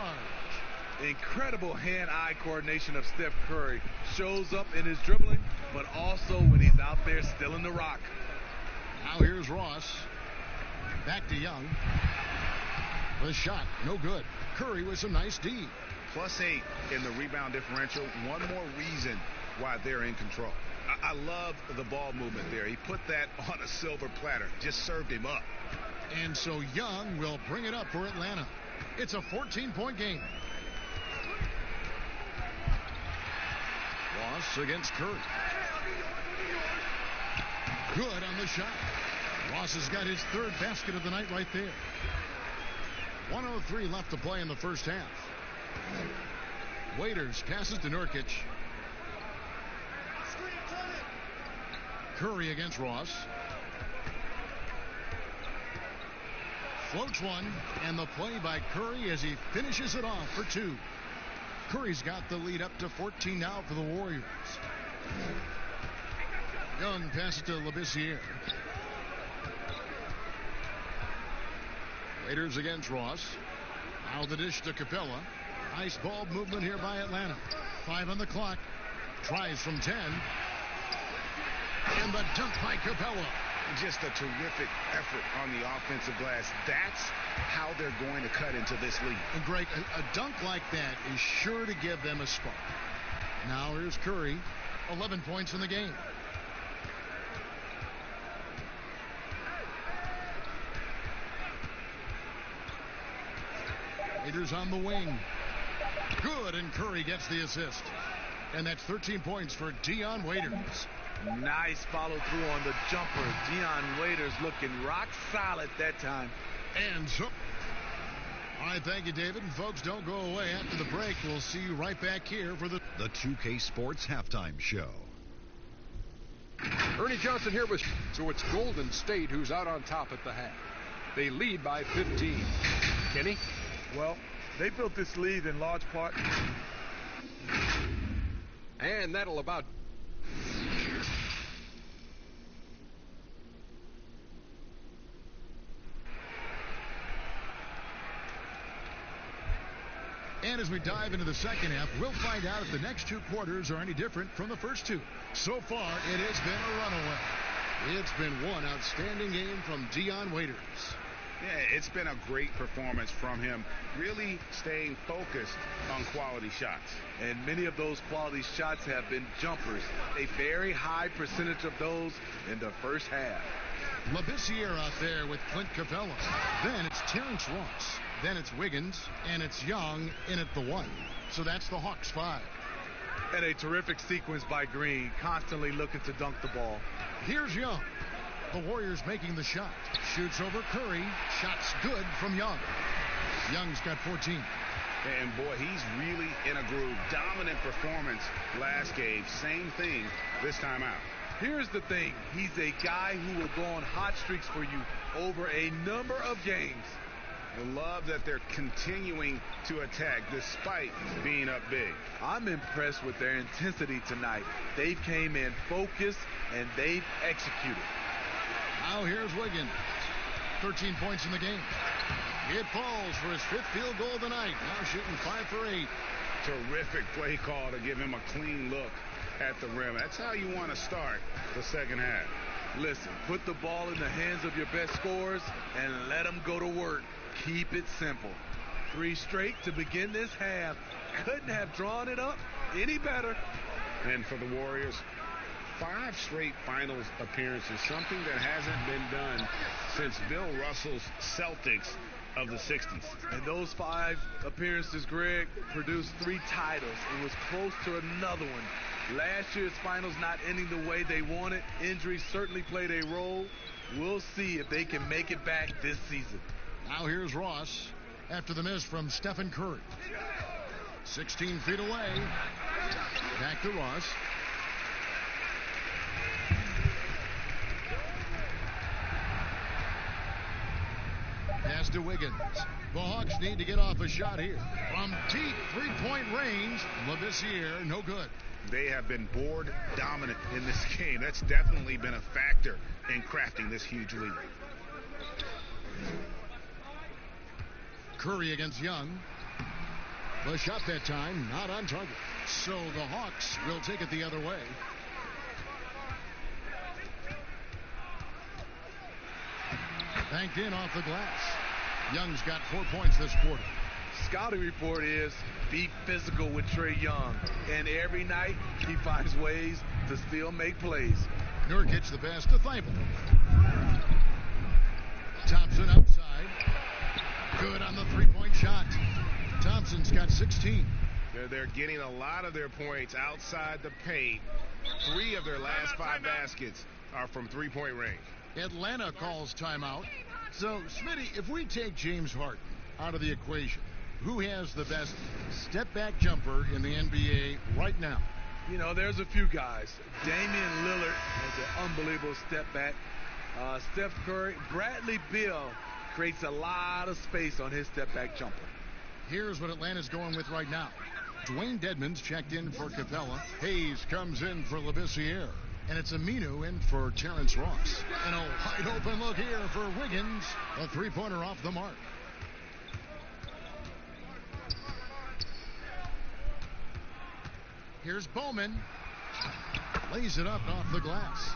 Incredible hand-eye coordination of Steph Curry. Shows up in his dribbling, but also when he's out there stealing the rock.
Now here's Ross. Back to Young. The shot, no good. Curry with some nice D.
+8 in the rebound differential. One more reason why they're in control.
I love the ball movement there. He put that on a silver platter. Just served him up.
And so Young will bring it up for Atlanta. It's a 14-point game. Ross against Curry. Good on the shot. Ross has got his 3rd basket of the night right there. 1:03 left to play in the first half. Waiters passes to Nurkic. Curry against Ross. Floats one, and the play by Curry as he finishes it off for 2. Curry's got the lead up to 14 now for the Warriors. Young passes to Labissiere. Waiters against Ross. Now the dish to Capella. Nice ball movement here by Atlanta. 5 on the clock. Tries from 10. And the dunk by Capella.
Just a terrific effort on the offensive glass. That's how they're going to cut into this league.
And Greg, a dunk like that is sure to give them a spark. Now here's Curry. 11 points in the game. Waiters on the wing. Good, and Curry gets the assist. And that's 13 points for Dion Waiters.
Nice follow through on the jumper. Dion Waiters looking rock solid that time.
And so All right, thank you, David. And folks, don't go away after the break. We'll see you right back here for the
2K Sports Halftime Show.
Ernie Johnson here with, so it's Golden State who's out on top at the half. They lead by 15. Kenny?
Well, they built this lead in large part.
And that'll about...
And as we dive into the second half, we'll find out if the next two quarters are any different from the first two. So far, it has been a runaway. It's been one outstanding game from Dion Waiters.
Yeah, it's been a great performance from him, really staying focused on quality shots.
And many of those quality shots have been jumpers. A very high percentage of those in the first half.
Labissiere out there with Clint Capella. Then it's Terrence Ross. Then it's Wiggins, and it's Young in at the 1. So that's the Hawks 5.
And a terrific sequence by Green, constantly looking to dunk the ball.
Here's Young. The Warriors making the shot. Shoots over Curry. Shot's good from Young. Young's got 14.
And boy, he's really in a groove. Dominant performance last game. Same thing this time out.
Here's the thing. He's a guy who will go on hot streaks for you over a number of games.
I love that they're continuing to attack despite being up big.
I'm impressed with their intensity tonight. They came in focused and they've executed.
Now here's Wiggins. 13 points in the game. It falls for his 5th field goal tonight. Now shooting 5 for 8.
Terrific play call to give him a clean look at the rim. That's how you want to start the second half.
Listen, put the ball in the hands of your best scorers and let them go to work. Keep it simple. 3 straight to begin this half. Couldn't have drawn it up any better.
And for the Warriors, 5 straight finals appearances, something that hasn't been done since Bill Russell's Celtics of the 60s.
And those 5 appearances, Greg, produced 3 titles. It was close to another one. Last year's finals not ending the way they wanted. Injuries certainly played a role. We'll see if they can make it back this season.
Now here's Ross after the miss from Stephen Curry. 16 feet away. Back to Ross. Pass to Wiggins. The Hawks need to get off a shot here. From deep three-point range, Labissiere, no good.
They have been board dominant in this game. That's definitely been a factor in crafting this huge lead.
Curry against Young. The shot that time not on target. So the Hawks will take it the other way. Banked in off the glass. Young's got 4 points this quarter.
Scouting report is be physical with Trae Young. And every night he finds ways to still make plays.
Nurkic the pass to Thibault. Thompson outside. Good on the three-point shot. Thompson's got 16.
They're getting a lot of their points outside the paint. 3 of their last 5 baskets are from three-point range.
Atlanta calls timeout. So, Smitty, if we take James Harden out of the equation, who has the best step-back jumper in the NBA right now?
You know, there's a few guys. Damian Lillard has an unbelievable step-back. Steph Curry, Bradley Beal creates a lot of space on his step-back jumper.
Here's what Atlanta's going with right now. Dwayne Dedmon's checked in for Capella. Hayes comes in for Labissiere. And it's Aminu in for Terrence Ross. And a wide open look here for Wiggins. A three-pointer off the mark. Here's Bowman. Lays it up off the glass.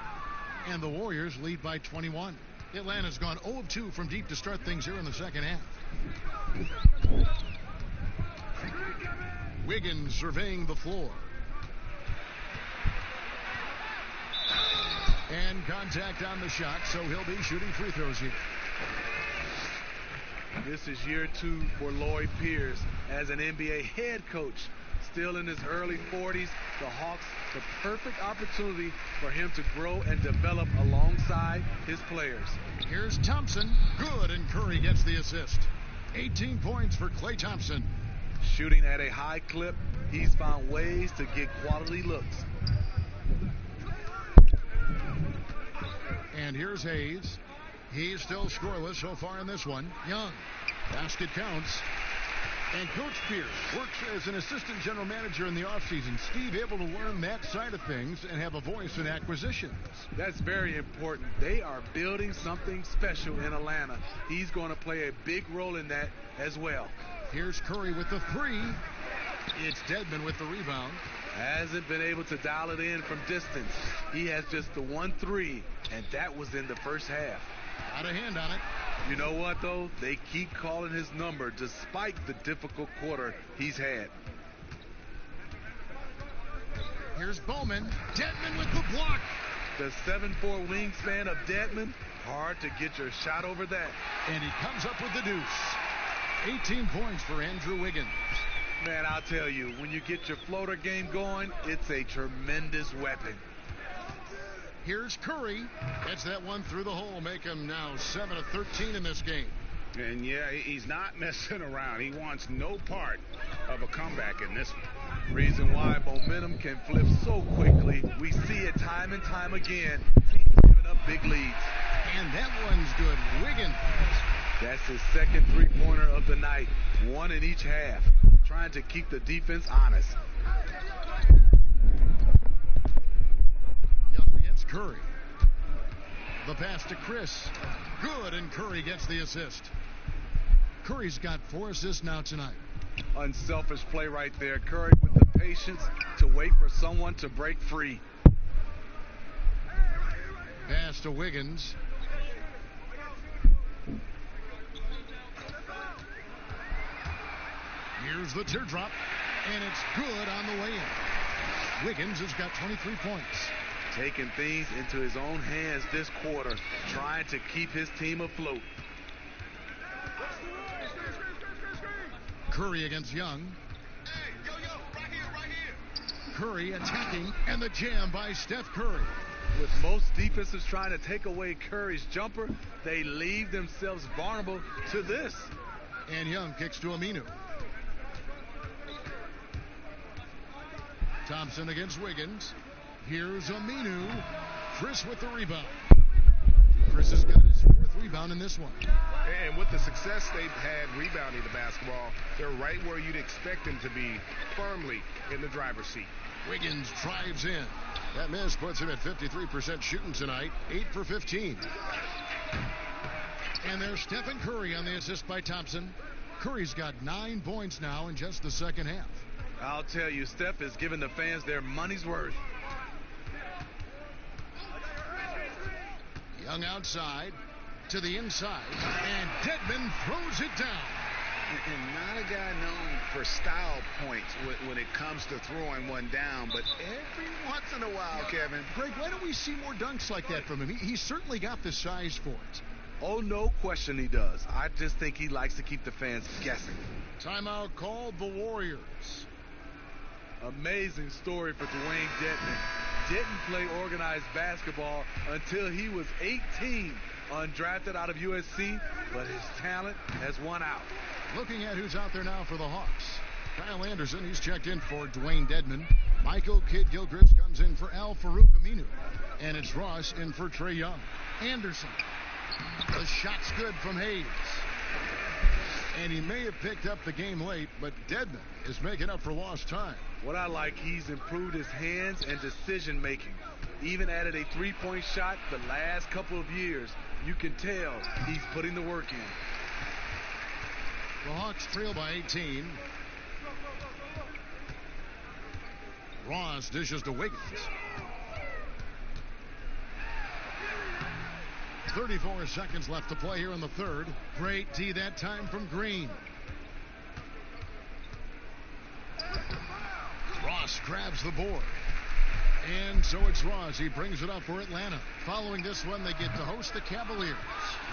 And the Warriors lead by 21. Atlanta's gone 0 of 2 from deep to start things here in the second half. Wiggins surveying the floor. And contact on the shot, so he'll be shooting free throws here.
This is year 2 for Lloyd Pierce as an NBA head coach. Still in his early 40s, the Hawks, the perfect opportunity for him to grow and develop alongside his players.
Here's Thompson. Good, and Curry gets the assist. 18 points for Klay Thompson.
Shooting at a high clip, he's found ways to get quality looks.
And here's Hayes. He's still scoreless so far in this one. Young. Basket counts. And Coach Pierce works as an assistant general manager in the offseason. Steve able to learn that side of things and have a voice in acquisitions.
That's very important. They are building something special in Atlanta. He's going to play a big role in that as well.
Here's Curry with the three. It's Dedmon with the rebound.
Hasn't been able to dial it in from distance. He has just the 1-3, and that was in the first half.
Out of hand on it.
You know what, though? They keep calling his number despite the difficult quarter he's had.
Here's Bowman. Dedmon with the block.
The 7'4" wingspan of Dedmon, hard to get your shot over that.
And he comes up with the deuce. 18 points for Andrew Wiggins.
Man, I'll tell you, when you get your floater game going, it's a tremendous weapon.
Here's Curry. Gets that one through the hole. Make him now 7 of 13 in this game.
And yeah, he's not messing around. He wants no part of a comeback in this one.
Reason why momentum can flip so quickly. We see it time and time again. Teams giving up big leads.
And that one's good. Wiggins.
That's his second three-pointer of the night. One in each half. Trying to keep the defense honest.
Young against Curry. The pass to Chris. Good, and Curry gets the assist. Curry's got 4 assists now tonight.
Unselfish play right there. Curry with the patience to wait for someone to break free.
Pass to Wiggins. Here's the teardrop, and it's good on the way in. Wiggins has got 23 points.
Taking things into his own hands this quarter, trying to keep his team afloat.
Curry against Young. Curry attacking, and the jam by Steph Curry.
With most defenses trying to take away Curry's jumper, they leave themselves vulnerable to this.
And Young kicks to Aminu. Thompson against Wiggins. Here's Aminu. Chris with the rebound. Chris has got his 4th rebound in this one.
And with the success they've had rebounding the basketball, they're right where you'd expect them to be, firmly in the driver's seat.
Wiggins drives in. That miss puts him at 53% shooting tonight, 8 for 15. And there's Stephen Curry on the assist by Thompson. Curry's got 9 points now in just the second half.
I'll tell you, Steph is giving the fans their money's worth.
Young outside to the inside, and Dedmon throws it down.
And not a guy known for style points when it comes to throwing one down, but every once in a while, Kevin.
Greg, why don't we see more dunks like that from him? He's certainly got the size for it.
Oh, no question he does. I just think he likes to keep the fans guessing.
Timeout called the Warriors.
Amazing story for Dwayne Dedmon. Didn't play organized basketball until he was 18, undrafted out of USC, but his talent has won out.
Looking at who's out there now for the Hawks. Kyle Anderson, he's checked in for Dwayne Dedmon. Michael Kidd-Gilchrist comes in for Al Farouk Aminu. And it's Ross in for Trae Young. Anderson. The shot's good from Hayes. And he may have picked up the game late, but Dedmon is making up for lost time.
What I like, he's improved his hands and decision making. Even added a three-point shot the last couple of years. You can tell he's putting the work in.
The Hawks trail by 18. Ross dishes to Wiggins. 34 seconds left to play here in the third. Great D that time from Green. Ross grabs the board. And so it's Ross. He brings it up for Atlanta. Following this one, they get to host the Cavaliers.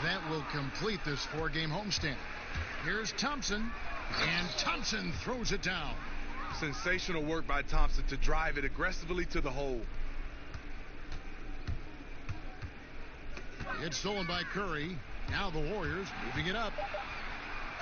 That will complete this four-game homestand. Here's Thompson. And Thompson throws it down.
Sensational work by Thompson to drive it aggressively to the hole.
It's stolen by Curry. Now the Warriors moving it up.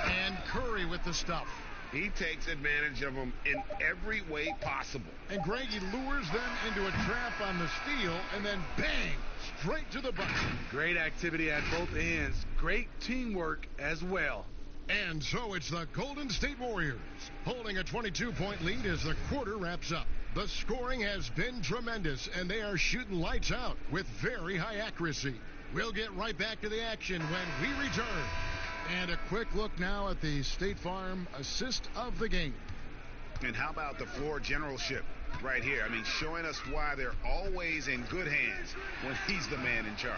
And Curry with the stuff.
He takes advantage of them in every way possible.
And Greg, he lures them into a trap on the steal, and then bang, straight to the bucket.
Great activity at both ends. Great teamwork as well.
And so it's the Golden State Warriors holding a 22-point lead as the quarter wraps up. The scoring has been tremendous, and they are shooting lights out with very high accuracy. We'll get right back to the action when we return. And a quick look now at the State Farm assist of the game.
And how about the floor generalship right here? I mean, showing us why they're always in good hands when he's the man in charge.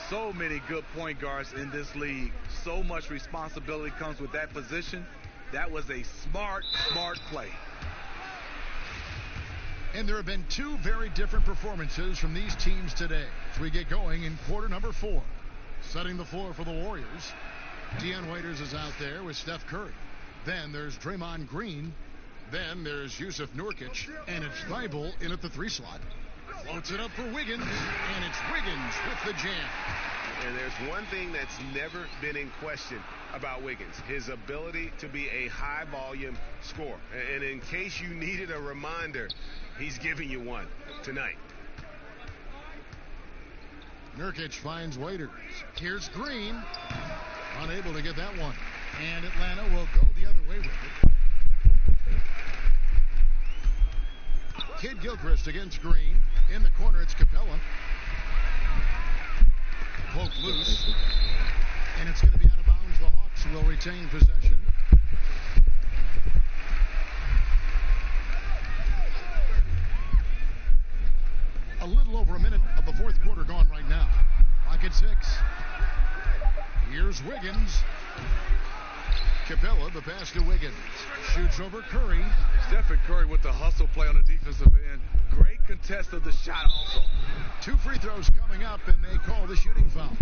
So many good point guards in this league. So much responsibility comes with that position. That was a smart play.
And there have been two very different performances from these teams today as we get going in quarter number 4. Setting the floor for the Warriors, Dion Waiters is out there with Steph Curry. Then there's Draymond Green. Then there's Yusuf Nurkic. And it's Thibault in at the 3 slot. Floats it up for Wiggins. And it's Wiggins with the jam.
And there's one thing that's never been in question about Wiggins, his ability to be a high-volume scorer. And in case you needed a reminder, he's giving you one tonight.
Nurkic finds Waiters. Here's Green. Unable to get that one. And Atlanta will go the other way with it. Kid Gilchrist against Green. In the corner, it's Capella. Poke loose. And it's going to be out of bounds. The Hawks will retain possession. A little over a minute of the fourth quarter gone right now. Clock at 6. Here's Wiggins. Capella, the pass to Wiggins. Shoots over Curry.
Stephen Curry with the hustle play on the defensive end. Great contest of the shot also.
2 free throws coming up, and they call the shooting foul.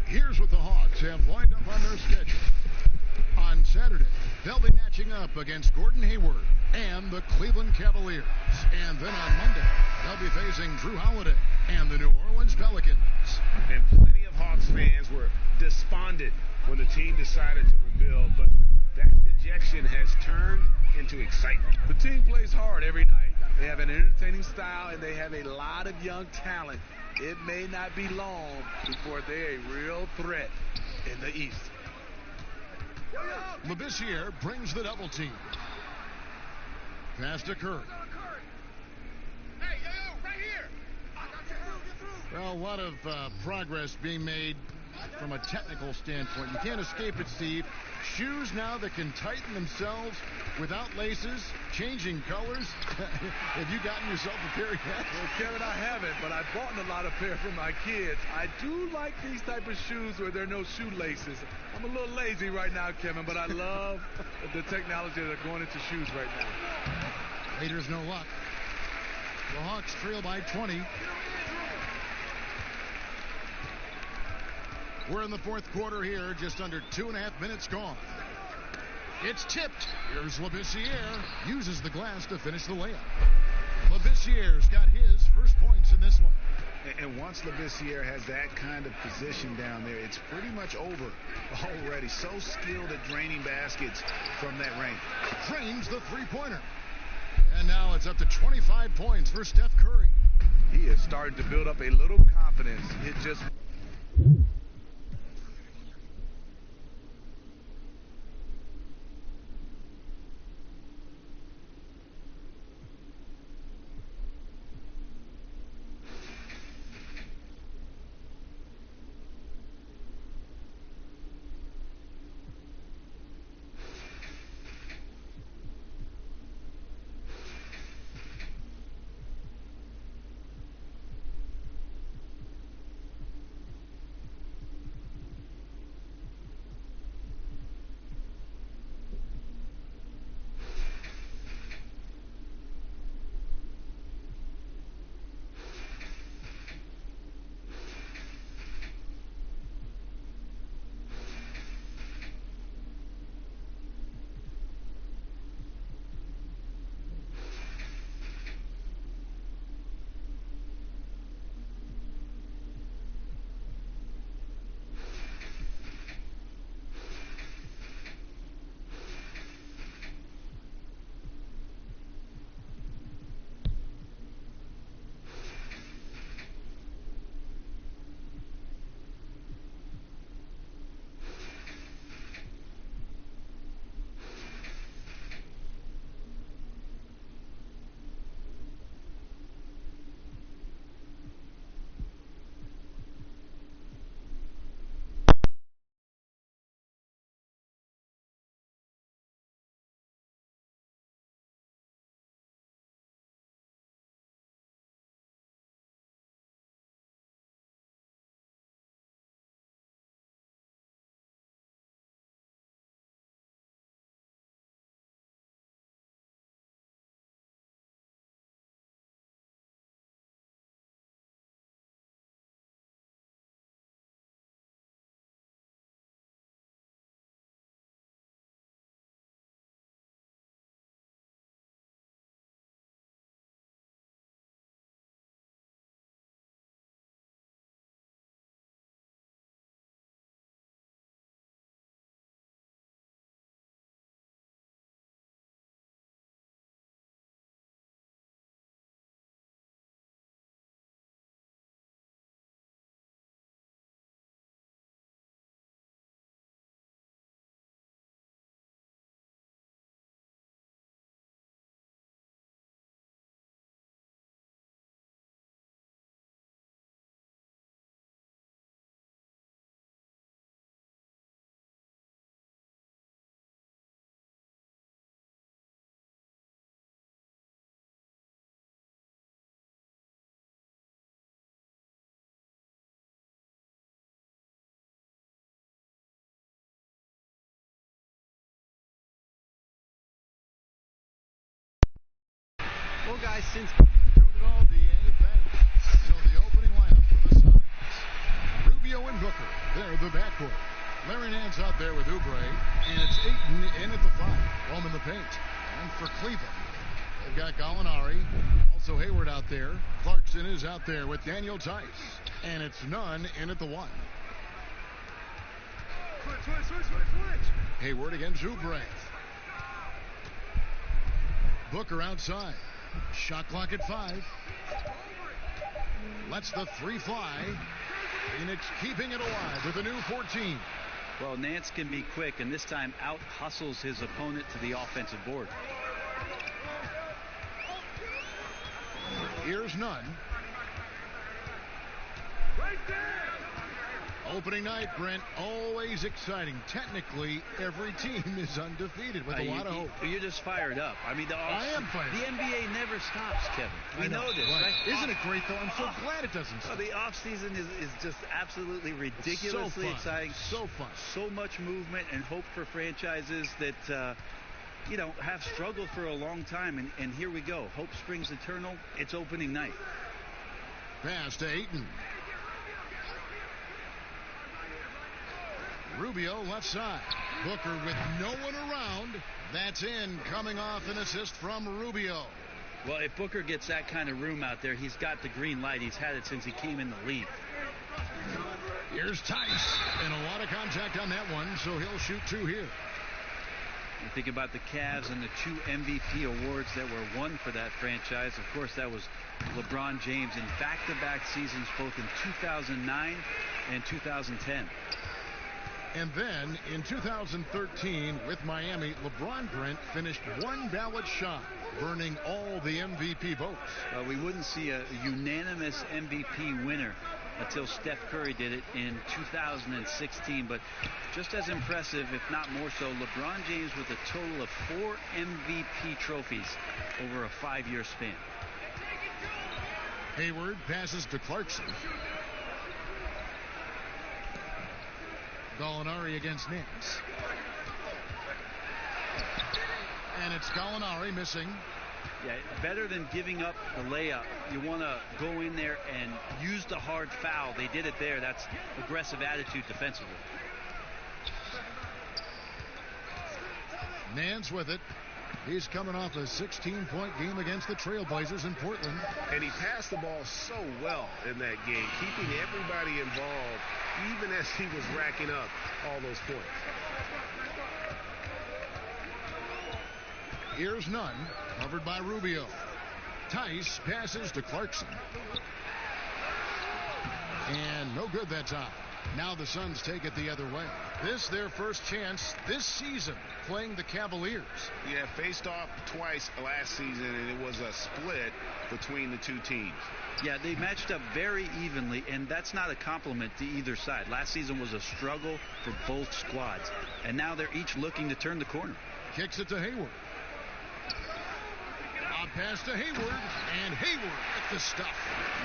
Here's what the Hawks have lined up on their schedule. On Saturday, they'll be matching up against Gordon Hayward and the Cleveland Cavaliers. And then on Monday, they'll be facing Drew Holiday and the New Orleans Pelicans.
And plenty of Hawks fans were despondent when the team decided to rebuild, but that dejection has turned into excitement.
The team plays hard every night. They have an entertaining style, and they have a lot of young talent. It may not be long before they're a real threat in the East.
Labissiere brings the double team. Pass to Curry. Well, a lot of progress being made from a technical standpoint. You can't escape it, Steve. Shoes now that can tighten themselves without laces, changing colors. Have you gotten yourself a pair yet?
Well, Kevin, I haven't, but I bought a lot of pair for my kids. I do like these type of shoes where there are no shoelaces. I'm a little lazy right now, Kevin, but I love the technology that are going into shoes right now.
Raiders no luck. The Hawks trail by 20. We're in the fourth quarter here, just under 2.5 minutes gone. It's tipped. Here's Labissiere. Uses the glass to finish the layup. Labissiere's got his first points in this one.
And once Labissiere has that kind of position down there, it's pretty much over already. So skilled at draining baskets from that range.
Drains the three-pointer. And now it's up to 25 points for Steph Curry.
He is starting to build up a little confidence. It just...
Well, guys, since
Doing it all, DA. Thanks. So the opening lineup for the Suns. Rubio and Booker. They're the backcourt. Larry Nance out there with Oubre. And it's Ayton in at the 5. Home in the paint. And for Cleveland, they've got Gallinari. Also Hayward out there. Clarkson is out there with Daniel Tice. And it's Nunn in at the 1.
switch.
Hayward against Oubre. Booker outside. Shot clock at 5. Lets the 3 fly. Phoenix keeping it alive with a new 14.
Well, Nance can be quick, and this time out-hustles his opponent to the offensive board.
Here's Nunn.
Right there.
Opening night, Brent, always exciting. Technically, every team is undefeated with a lot of hope.
You're just fired up. I mean,
I am fired up.
The NBA never stops, Kevin. We know this, right?
Isn't it great, though? I'm so glad it doesn't stop.
Well, the offseason is just absolutely ridiculously exciting.
So fun.
So much movement and hope for franchises that, have struggled for a long time. And here we go. Hope springs eternal. It's opening night.
Pass to Ayton. Rubio left side. Booker with no one around. That's in, coming off an assist from Rubio.
Well, if Booker gets that kind of room out there, he's got the green light. He's had it since he came in the league.
Here's Tice. And a lot of contact on that one, so he'll shoot 2 here.
You think about the Cavs and the 2 MVP awards that were won for that franchise. Of course, that was LeBron James in back-to-back seasons, both in 2009 and 2010.
And then in 2013 with Miami, LeBron Brent finished 1 ballot shy, burning all the MVP votes.
Well, we wouldn't see a unanimous MVP winner until Steph Curry did it in 2016. But just as impressive, if not more so, LeBron James with a total of 4 MVP trophies over a 5-year span.
Hayward passes to Clarkson. Gallinari against Nance. And it's Gallinari missing.
Yeah, better than giving up the layup. You want to go in there and use the hard foul. They did it there. That's aggressive attitude defensively.
Nance with it. He's coming off a 16-point game against the Trailblazers in Portland.
And he passed the ball so well in that game, keeping everybody involved, even as he was racking up all those points.
Here's Nunn, covered by Rubio. Tice passes to Clarkson. And no good that time. Now the Suns take it the other way. This their first chance this season playing the Cavaliers.
Yeah, faced off twice last season, and it was a split between the 2 teams.
Yeah, they matched up very evenly, and that's not a compliment to either side. Last season was a struggle for both squads, and now they're each looking to turn the corner.
Kicks it to Hayward. Pass to Hayward, and Hayward with the stuff.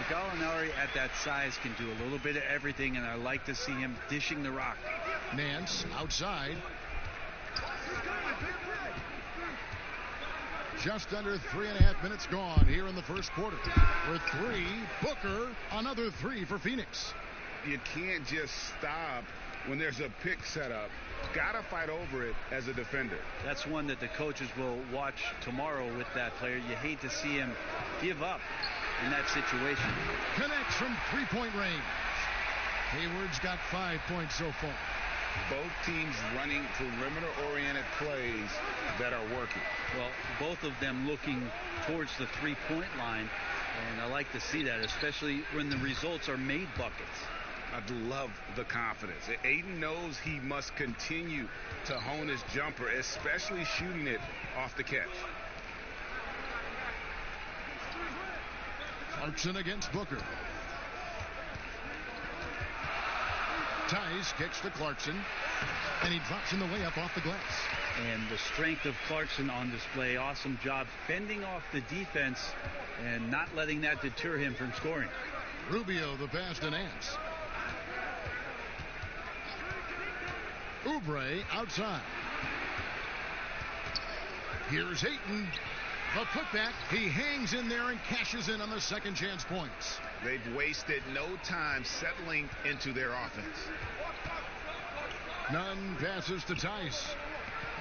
Gallinari at that size can do a little bit of everything, and I like to see him dishing the rock.
Nance outside. Just under 3.5 minutes gone here in the first quarter. For 3, Booker, another 3 for Phoenix.
You can't just stop when there's a pick set up. Gotta fight over it as a defender.
That's one that the coaches will watch tomorrow with that player. You hate to see him give up in that situation.
Connects from 3-point range. Hayward's got 5 points so far.
Both teams running perimeter-oriented plays that are working.
Well, both of them looking towards the 3-point line, and I like to see that, especially when the results are made buckets.
I do love the confidence. Ayton knows he must continue to hone his jumper, especially shooting it off the catch.
Clarkson against Booker. Tice kicks to Clarkson, and he drops in the layup off the glass.
And the strength of Clarkson on display. Awesome job fending off the defense and not letting that deter him from scoring.
Rubio the pass to Nance. Oubre outside. Here's Ayton. A putback. He hangs in there and cashes in on the second chance points.
They've wasted no time settling into their offense.
Nunn passes to Tice.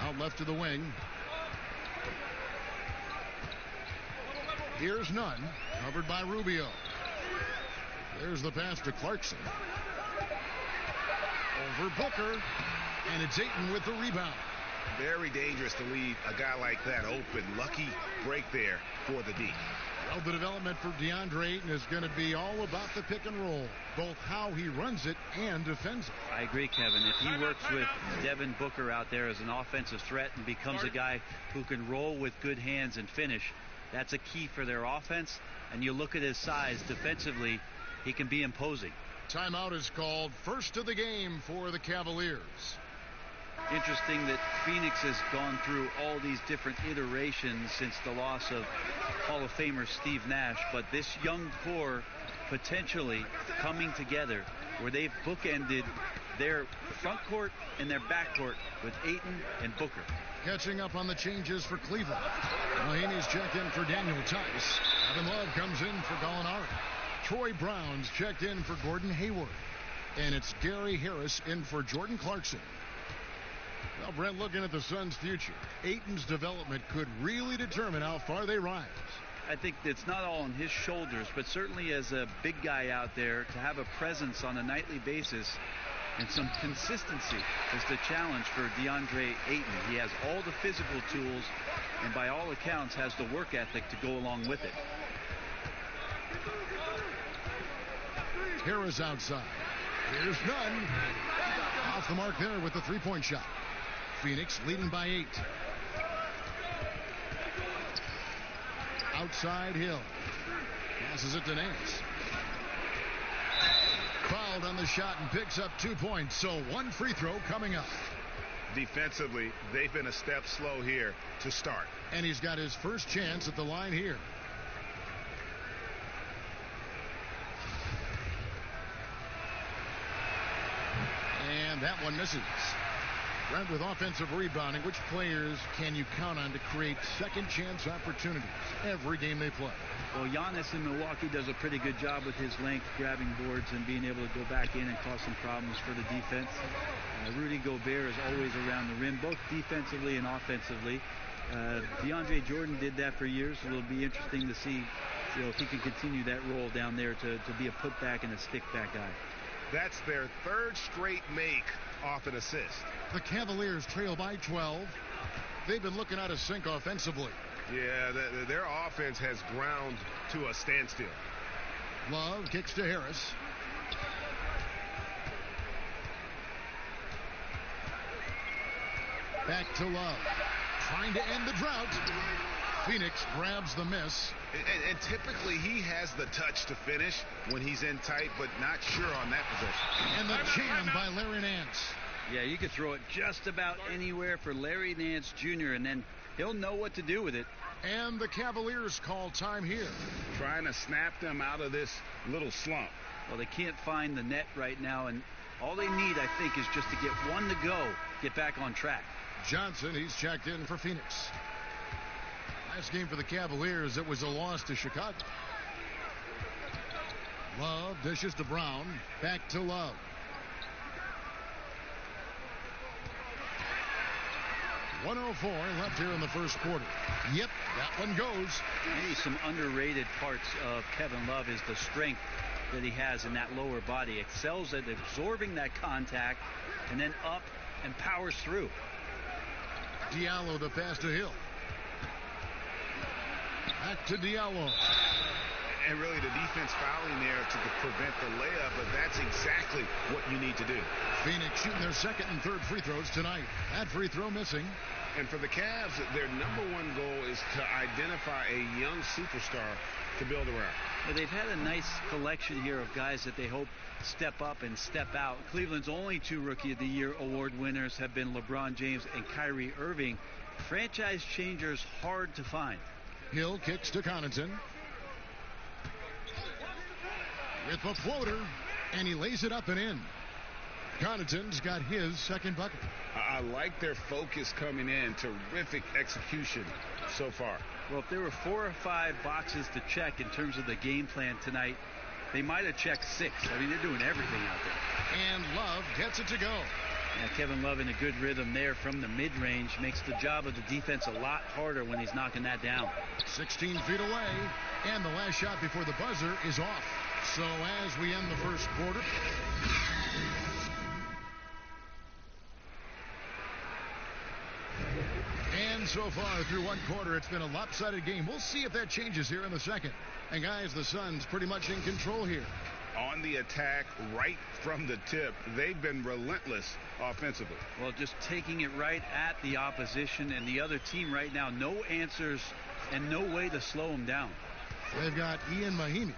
Out left to the wing. Here's Nunn, covered by Rubio. There's the pass to Clarkson. Over Booker, and it's Ayton with the rebound.
Very dangerous to leave a guy like that open. Lucky break there for the D.
Well, the development for DeAndre Ayton is going to be all about the pick and roll, both how he runs it and defends it.
I agree, Kevin. If he works with Devin Booker out there as an offensive threat and becomes a guy who can roll with good hands and finish, that's a key for their offense. And you look at his size defensively, he can be imposing.
Timeout is called. First of the game for the Cavaliers.
Interesting that Phoenix has gone through all these different iterations since the loss of Hall of Famer Steve Nash, but this young core potentially coming together where they've bookended their front court and their back court with Ayton and Booker.
Catching up on the changes for Cleveland. Mahaney's checked in for Daniel Tice. Kevin Love comes in for Gallinari. Troy Brown's checked in for Gordon Hayward. And it's Gary Harris in for Jordan Clarkson. Well, Brent, looking at the Suns' future, Ayton's development could really determine how far they rise.
I think it's not all on his shoulders, but certainly as a big guy out there, to have a presence on a nightly basis and some consistency is the challenge for DeAndre Ayton. He has all the physical tools and by all accounts has the work ethic to go along with it.
Harris outside. Here's Nunn. Off the mark there with the three-point shot. Phoenix leading by 8. Outside Hill. Passes it to Nance. Fouled on the shot and picks up 2 points. So one free throw coming up.
Defensively, they've been a step slow here to start.
And he's got his first chance at the line here. And that one misses. Brent, with offensive rebounding, which players can you count on to create second chance opportunities every game they play?
Well, Giannis in Milwaukee does a pretty good job with his length, grabbing boards and being able to go back in and cause some problems for the defense. Rudy Gobert is always around the rim, both defensively and offensively. DeAndre Jordan did that for years. It'll be interesting to see, if he can continue that role down there to be a putback and a stick-back guy.
That's their third straight make off an assist.
The Cavaliers trail by 12. They've been looking out of sync offensively.
Yeah, their offense has ground to a standstill.
Love kicks to Harris. Back to Love. Trying to end the drought. Phoenix grabs the miss.
And typically he has the touch to finish when he's in tight, but not sure on that possession.
And the jam by Larry Nance.
Yeah, you could throw it just about anywhere for Larry Nance Jr., and then he'll know what to do with it.
And the Cavaliers call time here.
Trying to snap them out of this little slump.
Well, they can't find the net right now, and all they need, I think, is just to get one to go, get back on track.
Johnson, he's checked in for Phoenix. Last game for the Cavaliers, it was a loss to Chicago. Love dishes to Brown. Back to Love. .104 left here in the first quarter. Yep, that one goes.
Maybe some underrated parts of Kevin Love is the strength that he has in that lower body. Excels at absorbing that contact and then up and powers through.
Diallo the pass to Hill. Back to Diallo.
And really the defense fouling there to prevent the layup, but that's exactly what you need to do.
Phoenix shooting their second and third free throws tonight. That free throw missing.
And for the Cavs, their number one goal is to identify a young superstar to build around.
But they've had a nice collection here of guys that they hope step up and step out. Cleveland's only 2 Rookie of the Year award winners have been LeBron James and Kyrie Irving. Franchise changers hard to find.
Hill kicks to Connaughton. With the floater, and he lays it up and in. Connaughton's got his second bucket.
I like their focus coming in. Terrific execution so far.
Well, if there were 4 or 5 boxes to check in terms of the game plan tonight, they might have checked 6. I mean, they're doing everything out there.
And Love gets it to go.
Yeah, Kevin Love in a good rhythm there from the mid-range makes the job of the defense a lot harder when he's knocking that down.
16 feet away, and the last shot before the buzzer is off. So as we end the first quarter, and so far through one quarter, it's been a lopsided game. We'll see if that changes here in the second. And guys, the Suns pretty much in control here.
On the attack right from the tip, they've been relentless offensively.
Well, just taking it right at the opposition and the other team right now. No answers and no way to slow them down.
They've got Ian Mahinmi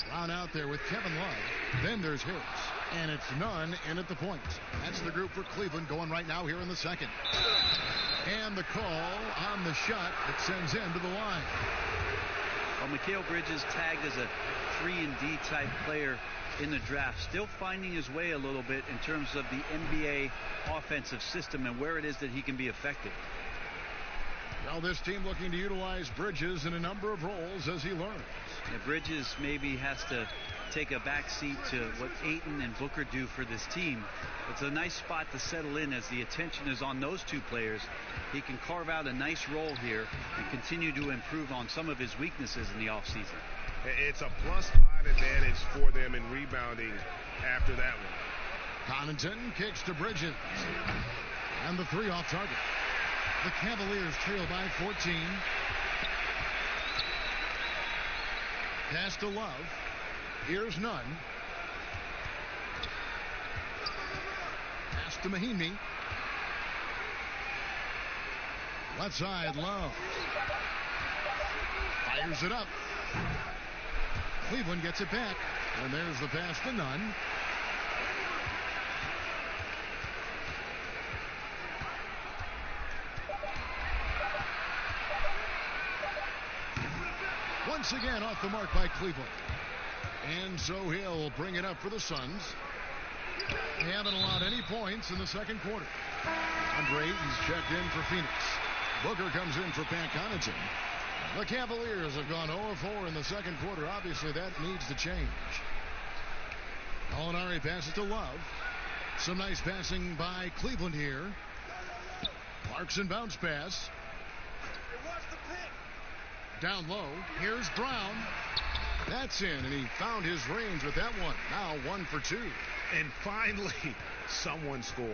down out there with Kevin Love. Then there's Harris. And it's Nunn in at the point. That's the group for Cleveland going right now here in the second. And the call on the shot that sends him to the line.
Well, Mikal Bridges tagged as a 3-and-D type player in the draft, still finding his way a little bit in terms of the NBA offensive system and where it is that he can be effective.
Well, this team looking to utilize Bridges in a number of roles as he learns.
Yeah, Bridges maybe has to take a back seat to what Ayton and Booker do for this team. It's a nice spot to settle in as the attention is on those two players. He can carve out a nice role here and continue to improve on some of his weaknesses in the offseason.
It's a +5 advantage for them in rebounding after that one.
Connaughton kicks to Bridges. And the 3 off target. The Cavaliers trail by 14. Pass to Love. Here's Nunn. Pass to Mahinmi. Left side, Love. Fires it up. Cleveland gets it back. And there's the pass to Nunn. Once again off the mark by Cleveland. And so he'll bring it up for the Suns. They haven't allowed any points in the second quarter. Andre Ayton's checked in for Phoenix. Booker comes in for Pat Connaughton. The Cavaliers have gone 0-4 in the second quarter. Obviously, that needs to change. Gallinari passes to Love. Some nice passing by Cleveland here. Clarkson bounce pass. Down low. Here's Brown. That's in, and he found his range with that one. Now 1 for 2.
And finally, someone scores.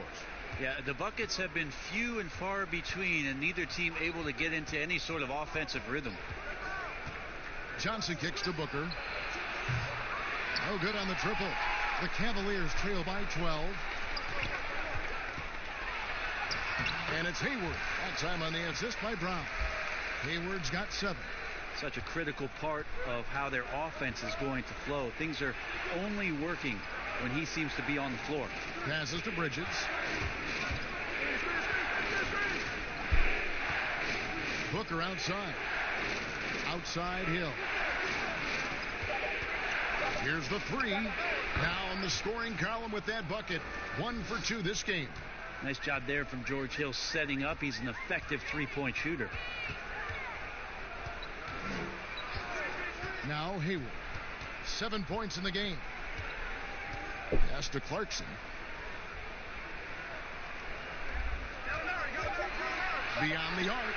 Yeah, the buckets have been few and far between, and neither team able to get into any sort of offensive rhythm.
Johnson kicks to Booker. No good on the triple. The Cavaliers trail by 12. And it's Hayward. That time on the assist by Brown. Hayward's got 7.
Such a critical part of how their offense is going to flow. Things are only working when he seems to be on the floor.
Passes to Bridges. Booker outside. Outside Hill. Here's the 3. Now on the scoring column with that bucket. 1 for 2 this game.
Nice job there from George Hill setting up. He's an effective three-point shooter.
Now Hayward. 7 points in the game. Pass to Clarkson. Beyond the arc.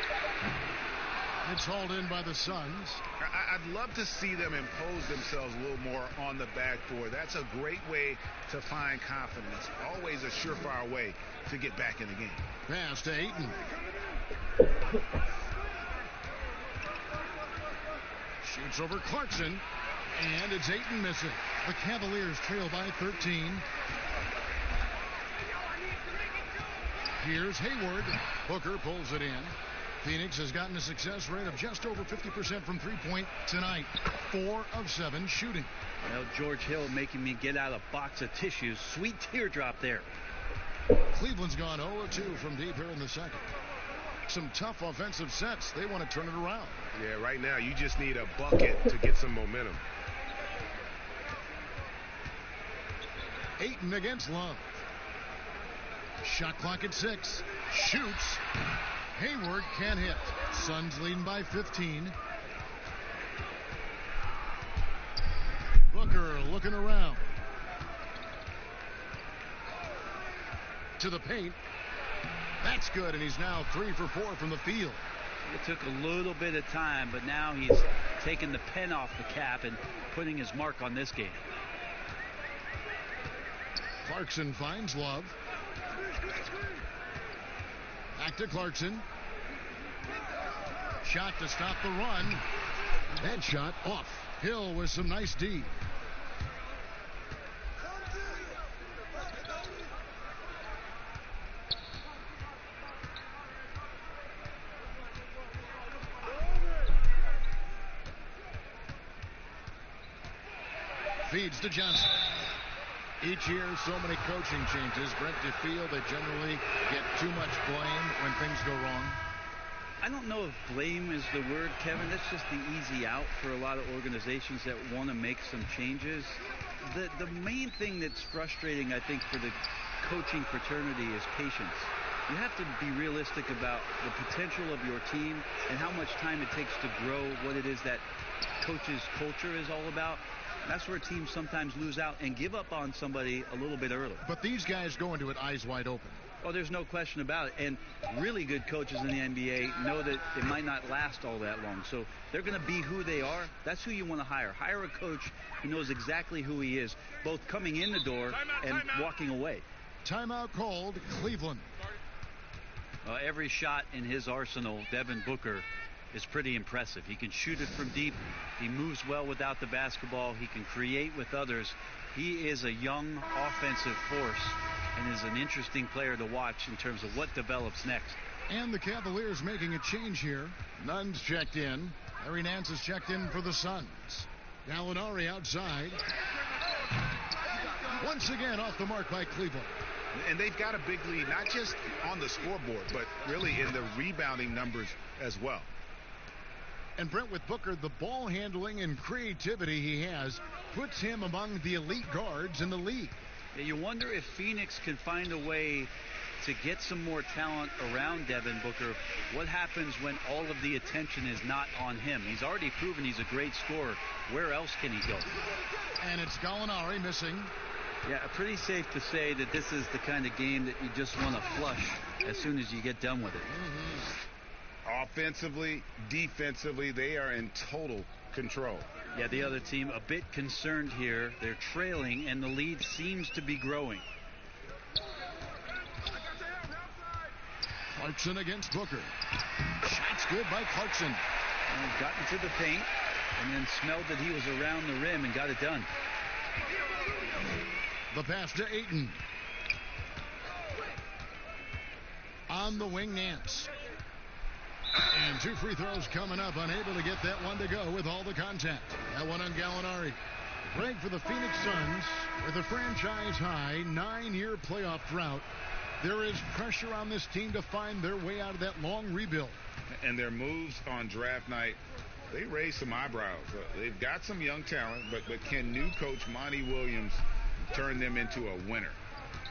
It's hauled in by the Suns.
I'd love to see them impose themselves a little more on the backboard. That's a great way to find confidence. Always a surefire way to get back in the game.
Pass to Ayton. Shoots over Clarkson. And it's Ayton missing. The Cavaliers trail by 13. Here's Hayward. Booker pulls it in. Phoenix has gotten a success rate of just over 50% from three-point tonight. 4 of 7 shooting.
Well, George Hill making me get out a box of tissues. Sweet teardrop there.
Cleveland's gone 0-2 from deep here in the second. Some tough offensive sets. They want to turn it around.
Yeah, right now you just need a bucket to get some momentum.
Ayton against Love. Shot clock at 6. Shoots. Hayward can't hit. Suns leading by 15. Booker looking around. To the paint. That's good, and he's now 3 for 4 from the field.
It took a little bit of time, but now he's taking the pen off the cap and putting his mark on this game.
Clarkson finds Love. Back to Clarkson. Shot to stop the run. That shot off. Hill with some nice D. Feeds to Johnson. Each year, so many coaching changes. Brent, do you feel they generally get too much blame when things go wrong?
I don't know if blame is the word, Kevin. That's just the easy out for a lot of organizations that want to make some changes. The main thing that's frustrating, I think, for the coaching fraternity is patience. You have to be realistic about the potential of your team and how much time it takes to grow what it is that coach's culture is all about. That's where teams sometimes lose out and give up on somebody a little bit early.
But these guys go into it eyes wide open.
Oh, there's no question about it. And really good coaches in the NBA know that it might not last all that long. So they're going to be who they are. That's who you want to hire. Hire a coach who knows exactly who he is, both coming in the door and walking away.
Timeout called. Cleveland.
Every shot in his arsenal, Devin Booker, is pretty impressive. He can shoot it from deep. He moves well without the basketball. He can create with others. He is a young offensive force and is an interesting player to watch in terms of what develops next.
And the Cavaliers making a change here. Nunn's checked in. Larry Nance is checked in for the Suns. Gallinari outside. Once again off the mark by Cleveland.
And they've got a big lead, not just on the scoreboard, but really in the rebounding numbers as well.
And Brent, with Booker, the ball handling and creativity he has puts him among the elite guards in the league.
Yeah, you wonder if Phoenix can find a way to get some more talent around Devin Booker. What happens when all of the attention is not on him? He's already proven he's a great scorer. Where else can he go?
And it's Gallinari missing.
Yeah, pretty safe to say that this is the kind of game that you just want to flush as soon as you get done with it.
Offensively, defensively, they are in total control.
Yeah, the other team a bit concerned here. They're trailing, and the lead seems to be growing.
Clarkson against Booker. Shot's good by Clarkson.
And got into the paint, and then smelled that he was around the rim and got it done.
The pass to Ayton. On the wing, Nance. And 2 free throws coming up. Unable to get that one to go with all the contact. That one on Gallinari. Break for the Phoenix Suns with a franchise-high 9-year playoff drought. There is pressure on this team to find their way out of that long rebuild.
And their moves on draft night, they raise some eyebrows. They've got some young talent, but can new coach Monty Williams turn them into a winner?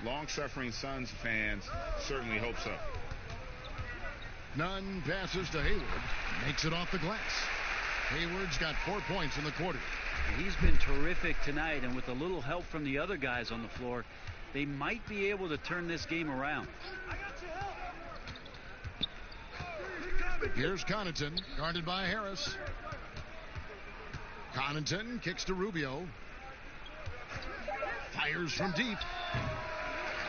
Long-suffering Suns fans certainly hope so.
Nunn passes to Hayward. Makes it off the glass. Hayward's got 4 points in the quarter.
He's been terrific tonight, and with a little help from the other guys on the floor, they might be able to turn this game around.
Here's Connaughton, guarded by Harris. Connaughton kicks to Rubio. Fires from deep.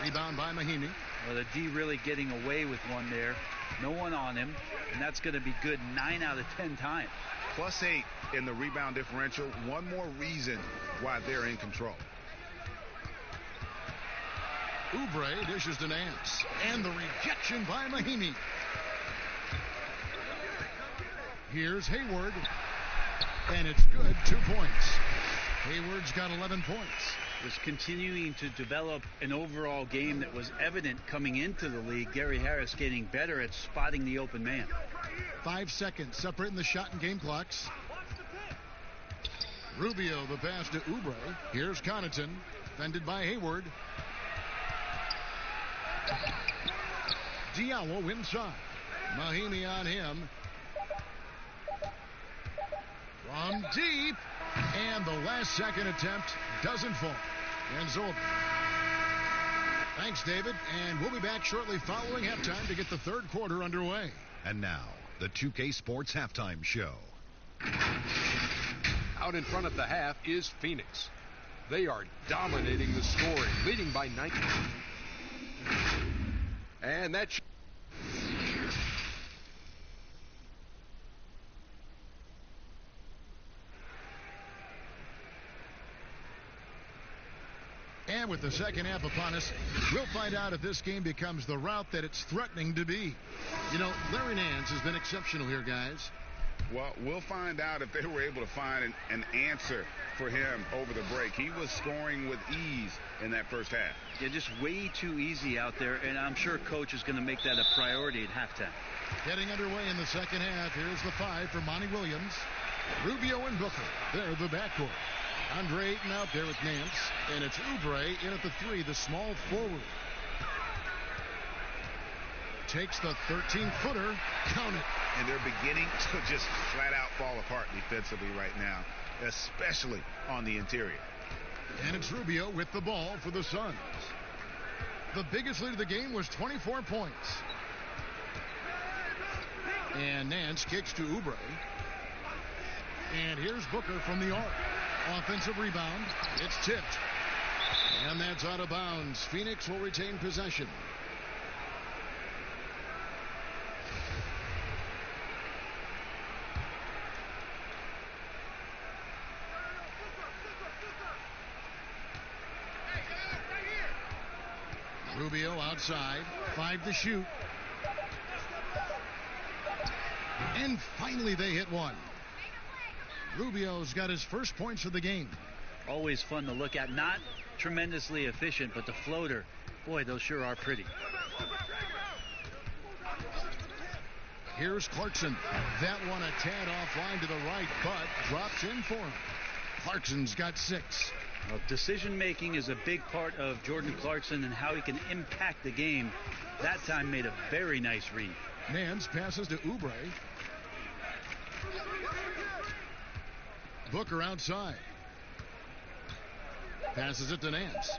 Rebound by Mahinmi.
Well, the D really getting away with one there. No one on him, and that's going to be good 9 out of 10 times.
+8 in the rebound differential. One more reason why they're in control.
Oubre dishes to Nance. And the rejection by Mahinmi. Here's Hayward. And it's good. 2 points. Hayward's got 11 points.
Was continuing to develop an overall game that was evident coming into the league. Gary Harris getting better at spotting the open man.
5 seconds separating the shot and game clocks. Rubio the pass to Oubre. Here's Connaughton, defended by Hayward. Diallo inside. Mahimi on him. From deep. And the last second attempt doesn't fall. Ends over. Thanks, David. And we'll be back shortly following halftime to get the third quarter underway.
And now, the 2K Sports Halftime Show.
Out in front of the half is Phoenix. They are dominating the scoring, leading by 19. And that's...
And with the second half upon us, we'll find out if this game becomes the route that it's threatening to be. You know, Larry Nance has been exceptional here, guys.
Well, we'll find out if they were able to find an answer for him over the break. He was scoring with ease in that first half.
Yeah, just way too easy out there, and I'm sure Coach is going to make that a priority at halftime.
Getting underway in the second half. Here's the 5 for Monty Williams. Rubio and Booker. They're the backcourt. Andre Ayton out there with Nance, and it's Oubre in at the 3, the small forward. Takes the 13-footer, count it.
And they're beginning to just flat out fall apart defensively right now, especially on the interior.
And it's Rubio with the ball for the Suns. The biggest lead of the game was 24 points. And Nance kicks to Oubre. And here's Booker from the arc. Offensive rebound. It's tipped. And that's out of bounds. Phoenix will retain possession. Rubio outside. 5 to shoot. And finally they hit one. Rubio's got his first points of the game.
Always fun to look at. Not tremendously efficient, but the floater, boy, those sure are pretty.
Here's Clarkson. That one a tad offline to the right, but drops in for him. Clarkson's got 6.
Well, decision-making is a big part of Jordan Clarkson and how he can impact the game. That time made a very nice read.
Nance passes to Oubre. Booker outside. Passes it to Nance.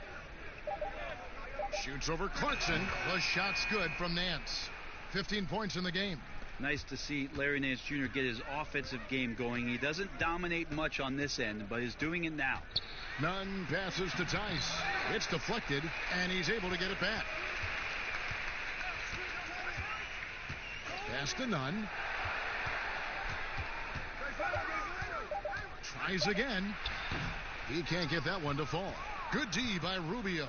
Shoots over Clarkson. The shot's good from Nance. 15 points in the game.
Nice to see Larry Nance Jr. get his offensive game going. He doesn't dominate much on this end, but is doing it now.
Nunn passes to Tice. It's deflected, and he's able to get it back. Pass to Nunn. Tries again. He can't get that one to fall. Good D by Rubio.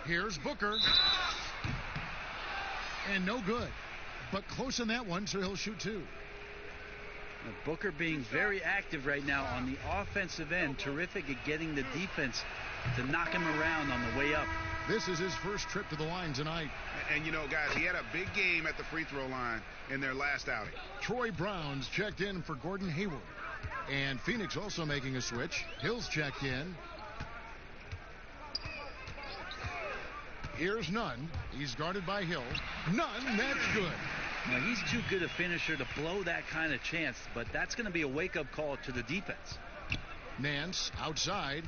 Here's Booker. And no good. But close on that one, so he'll shoot 2.
Booker being very active right now on the offensive end. Terrific at getting the defense to knock him around on the way up.
This is his first trip to the line tonight.
And, you know, guys, he had a big game at the free throw line in their last outing.
Troy Brown's checked in for Gordon Hayward. And Phoenix also making a switch. Hill's checked in. Here's Nunn. He's guarded by Hill. Nunn, that's good.
Now, he's too good a finisher to blow that kind of chance, but that's going to be a wake-up call to the defense.
Nance outside.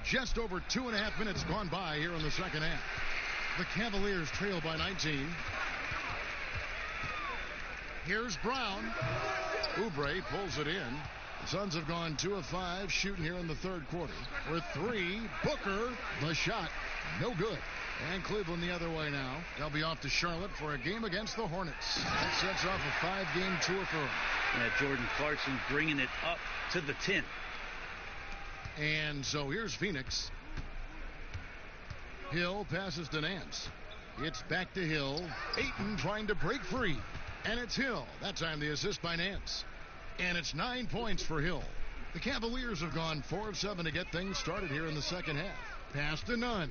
Just over 2.5 minutes gone by here in the second half. The Cavaliers trail by 19. Here's Brown. Oubre pulls it in. The Suns have gone 2 of 5 shooting here in the third quarter. With 3, Booker, the shot, no good. And Cleveland the other way now. They'll be off to Charlotte for a game against the Hornets. That sets off a 5-game tour for them.
Yeah, Jordan Clarkson bringing it up to the 10.
And so here's Phoenix. Hill passes to Nance. It's back to Hill. Ayton trying to break free. And it's Hill. That time the assist by Nance. And it's 9 points for Hill. The Cavaliers have gone 4 of 7 to get things started here in the second half. Pass to Nunn.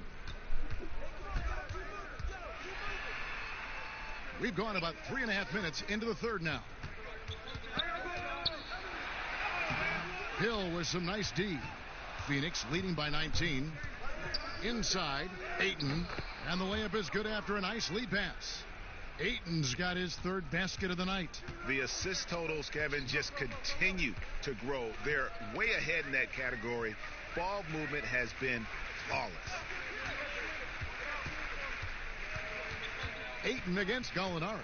We've gone about 3.5 minutes into the third now. Hill with some nice D. Phoenix leading by 19. Inside, Ayton. And the layup is good after a nice lead pass. Ayton's got his third basket of the night.
The assist totals, Kevin, just continue to grow. They're way ahead in that category. Ball movement has been flawless.
Ayton against Gallinari.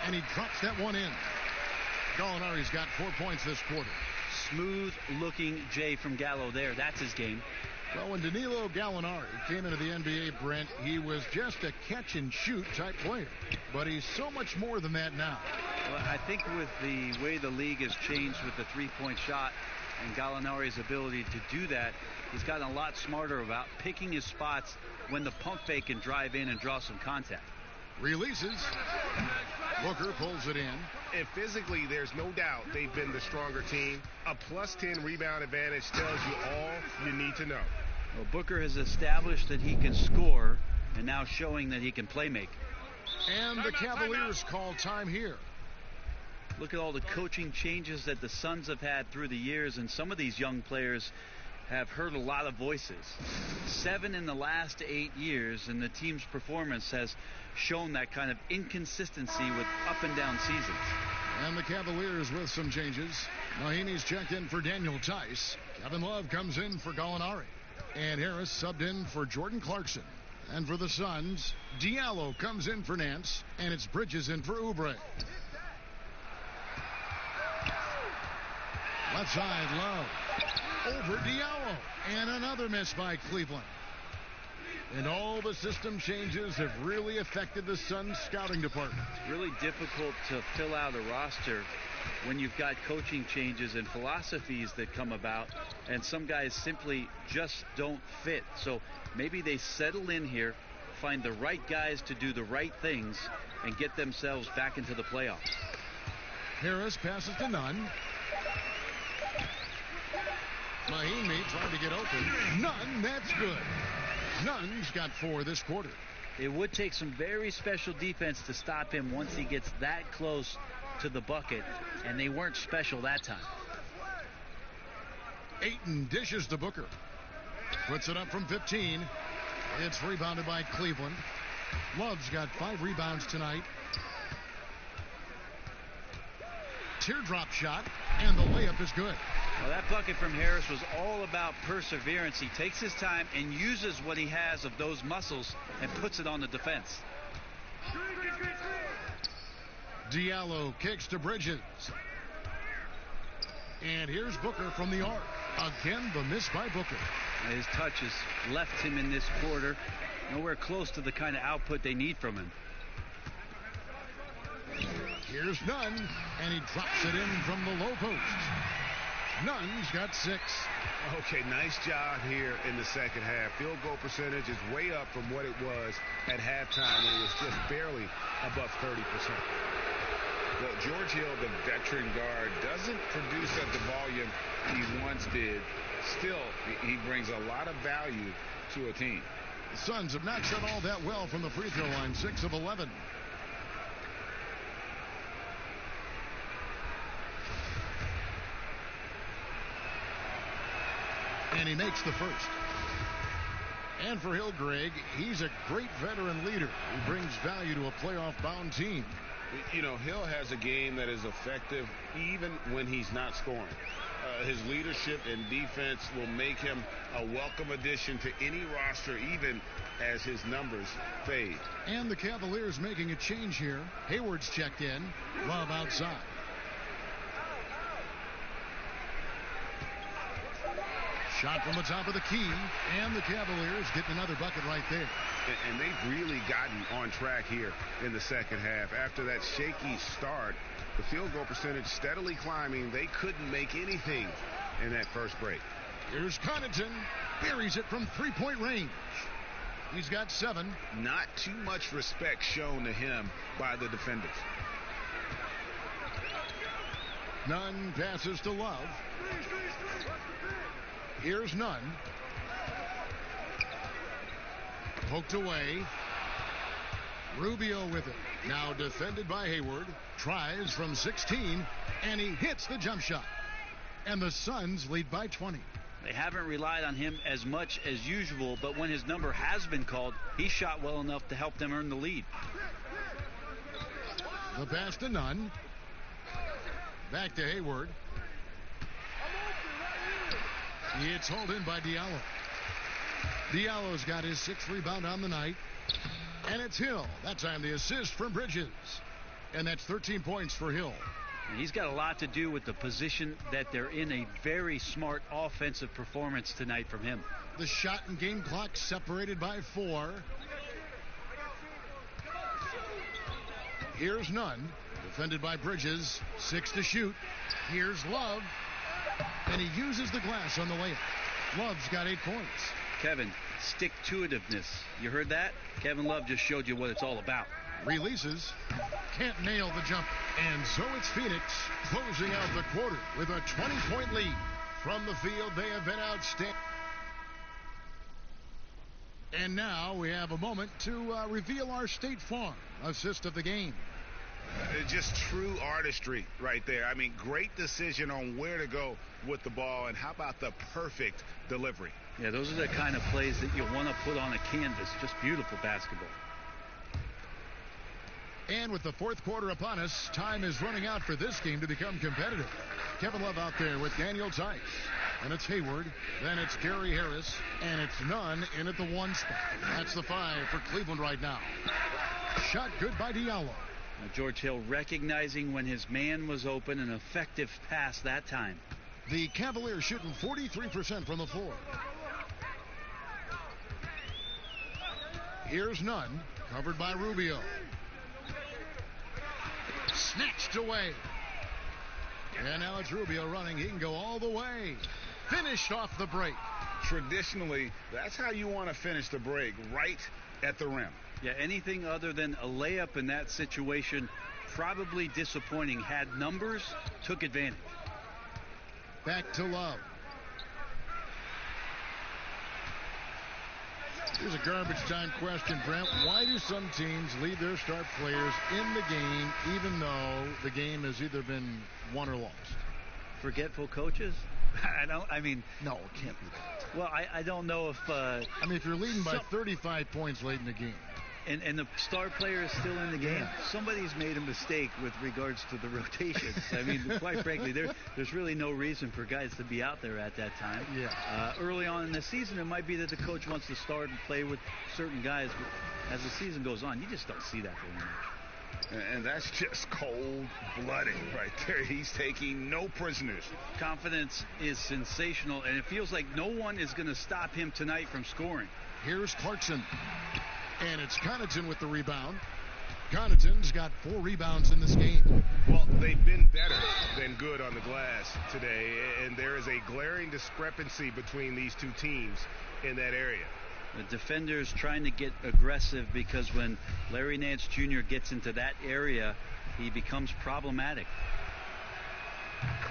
And he drops that one in. Gallinari's got 4 points this quarter.
Smooth looking Jay from Gallo there. That's his game.
Well, when Danilo Gallinari came into the NBA, Brent, he was just a catch-and-shoot type player. But he's so much more than that now.
Well, I think with the way the league has changed with the three-point shot and Gallinari's ability to do that, he's gotten a lot smarter about picking his spots when the pump fake can drive in and draw some contact.
Releases. Booker pulls it in.
And physically, there's no doubt they've been the stronger team. A plus 10 rebound advantage tells you all you need to know.
Well, Booker has established that he can score and now showing that he can play make.
And the Cavaliers call time here.
Look at all the coaching changes that the Suns have had through the years, and some of these young players have heard a lot of voices. 7 in the last 8 years, and the team's performance has shown that kind of inconsistency with up and down seasons.
And the Cavaliers with some changes. Mahinmi's checked in for Daniel Tice. Kevin Love comes in for Gallinari. And Harris subbed in for Jordan Clarkson. And for the Suns, Diallo comes in for Nance, and it's Bridges in for Oubre. Left side, Love. Over Diallo. And another miss by Cleveland. And all the system changes have really affected the Suns scouting department.
It's really difficult to fill out a roster when you've got coaching changes and philosophies that come about, and some guys simply just don't fit. So maybe they settle in here, find the right guys to do the right things, and get themselves back into the playoffs.
Harris passes to Nunn. Mahinmi trying to get open. Nunn, that's good. Nunn's got 4 this quarter.
It would take some very special defense to stop him once he gets that close to the bucket, and they weren't special that time.
Ayton dishes to Booker. Puts it up from 15. It's rebounded by Cleveland. Love's got 5 rebounds tonight. Teardrop shot, and the layup is good.
Well, that bucket from Harris was all about perseverance. He takes his time and uses what he has of those muscles and puts it on the defense.
Diallo kicks to Bridges. And here's Booker from the arc. Again, the miss by Booker.
His touch has left him in this quarter. Nowhere close to the kind of output they need from him.
Here's Nunn, and he drops it in from the low post. Nunn's got 6.
Okay, nice job here in the second half. Field goal percentage is way up from what it was at halftime when it was just barely above 30%. Well, George Hill, the veteran guard, doesn't produce at the volume he once did. Still, he brings a lot of value to a team.
The Suns have not shot all that well from the free throw line, 6 of 11. And he makes the first. And for Hill, Greg, he's a great veteran leader who brings value to a playoff-bound team.
You know, Hill has a game that is effective even when he's not scoring. His leadership and defense will make him a welcome addition to any roster, even as his numbers fade.
And the Cavaliers making a change here. Hayward's checked in. Love outside. Shot from the top of the key, and the Cavaliers getting another bucket right there.
And they've really gotten on track here in the second half. After that shaky start, the field goal percentage steadily climbing. They couldn't make anything in that first break.
Here's Connaughton. Buries it from three-point range. He's got 7.
Not too much respect shown to him by the defenders.
Nunn passes to Love. Here's Nunn. Poked away. Rubio with it. Now defended by Hayward. Tries from 16, and he hits the jump shot. And the Suns lead by 20.
They haven't relied on him as much as usual, but when his number has been called, he shot well enough to help them earn the lead.
The pass to Nunn. Back to Hayward. It's hauled in by Diallo. Diallo's got his 6th rebound on the night. And it's Hill. That time the assist from Bridges. And that's 13 points for Hill.
And he's got a lot to do with the position that they're in. A very smart offensive performance tonight from him.
The shot and game clock separated by 4. Here's Nunn. Defended by Bridges. 6 to shoot. Here's Love. And he uses the glass on the layup. Love's got 8 points.
Kevin, stick-to-itiveness. You heard that? Kevin Love just showed you what it's all about.
Releases. Can't nail the jump. And so it's Phoenix closing out the quarter with a 20-point lead. From the field, they have been outstanding. And now we have a moment to reveal our State Farm assist of the game.
Just true artistry right there. I mean, great decision on where to go with the ball, and how about the perfect delivery?
Yeah, those are the kind of plays that you want to put on a canvas. Just beautiful basketball.
And with the 4th quarter upon us, time is running out for this game to become competitive. Kevin Love out there with Daniel Tice. And it's Hayward. Then it's Gary Harris. And it's Nunn in at the 1 spot. That's the 5 for Cleveland right now. Shot good by Diallo.
Now George Hill recognizing when his man was open. An effective pass that time.
The Cavaliers shooting 43% from the floor. Here's Nunn. Covered by Rubio. Snatched away. And now it's Rubio running. He can go all the way. Finished off the break.
Traditionally, that's how you want to finish the break, right at the rim.
Yeah, anything other than a layup in that situation, probably disappointing. Had numbers, took advantage.
Back to Love. Here's a garbage time question, Brent. Why do some teams leave their star players in the game even though the game has either been won or lost?
Forgetful coaches? No,
it can't be that.
Well, I don't know if...
if you're leading by 35 points late in the game.
And the star player is still in the game,
yeah.
Somebody's made a mistake with regards to the rotations. Quite frankly, there's really no reason for guys to be out there at that time.
Yeah.
Early on in the season, it might be that the coach wants to start and play with certain guys, but as the season goes on, you just don't see that very much.
And that's just cold-blooded right there. He's taking no prisoners.
Confidence is sensational, and it feels like no one is going to stop him tonight from scoring.
Here's Clarkson. And it's Connaughton with the rebound. Connaughton's got 4 rebounds in this game.
Well, they've been better than good on the glass today, and there is a glaring discrepancy between these two teams in that area.
The defenders trying to get aggressive because when Larry Nance Jr. gets into that area, he becomes problematic.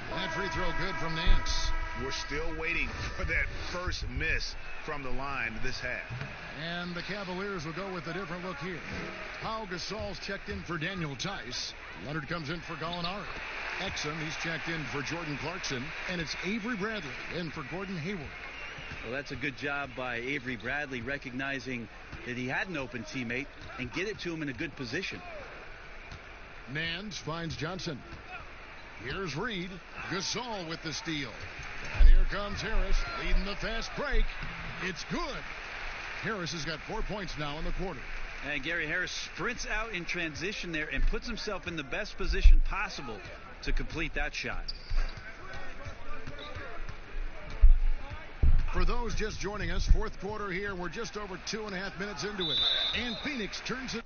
That free throw good from Nance.
We're still waiting for that first miss from the line this half.
And the Cavaliers will go with a different look here. Pau Gasol's checked in for Daniel Tice. Leonard comes in for Gallinari. Exum, he's checked in for Jordan Clarkson. And it's Avery Bradley in for Gordon Hayward.
Well, that's a good job by Avery Bradley, recognizing that he had an open teammate and get it to him in a good position.
Nance finds Johnson. Here's Reed. Gasol with the steal. And here comes Harris leading the fast break. It's good. Harris has got 4 points now in the quarter.
And Gary Harris sprints out in transition there and puts himself in the best position possible to complete that shot.
For those just joining us, 4th quarter here. We're just over 2.5 minutes into it. And Phoenix turns it.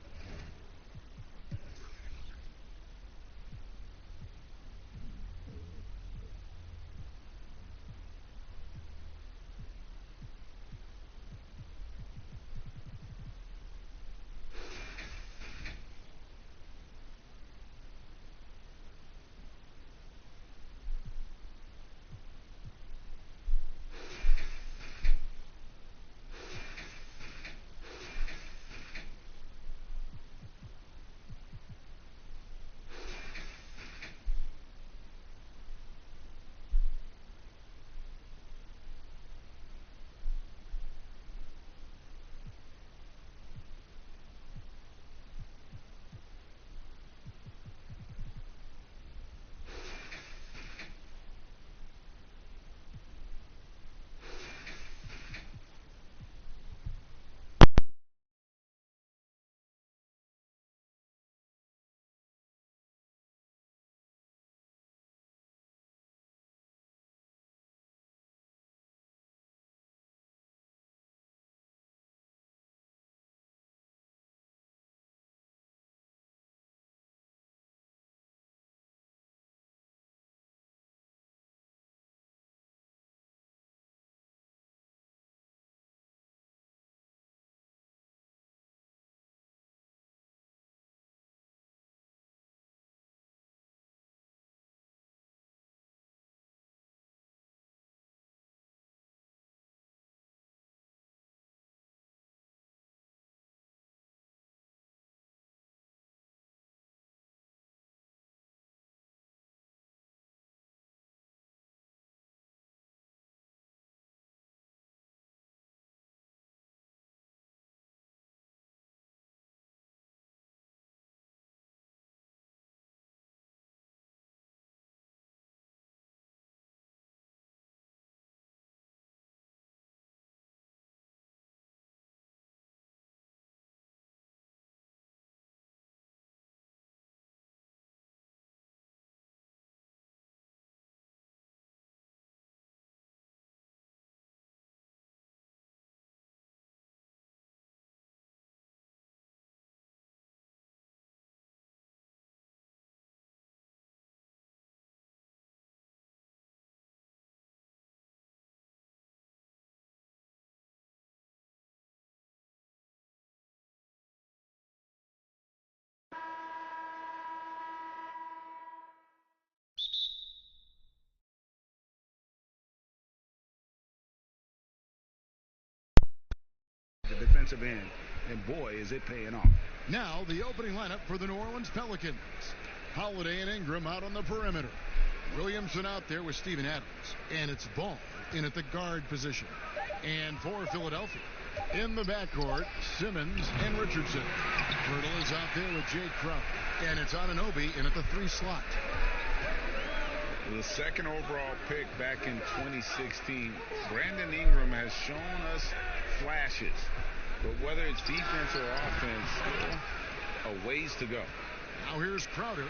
defensive end, and boy, is it paying off.
Now the opening lineup for the New Orleans Pelicans. Holiday and Ingram out on the perimeter. Williamson out there with Steven Adams. And it's Ball in at the guard position. And for Philadelphia, in the backcourt, Simmons and Richardson. Pirtle is out there with Jay Crowder. And it's Anunoby in at the 3 slot.
The second overall pick back in 2016. Brandon Ingram has shown us flashes. But whether it's defense or offense, still a ways to go.
Now here's Crowder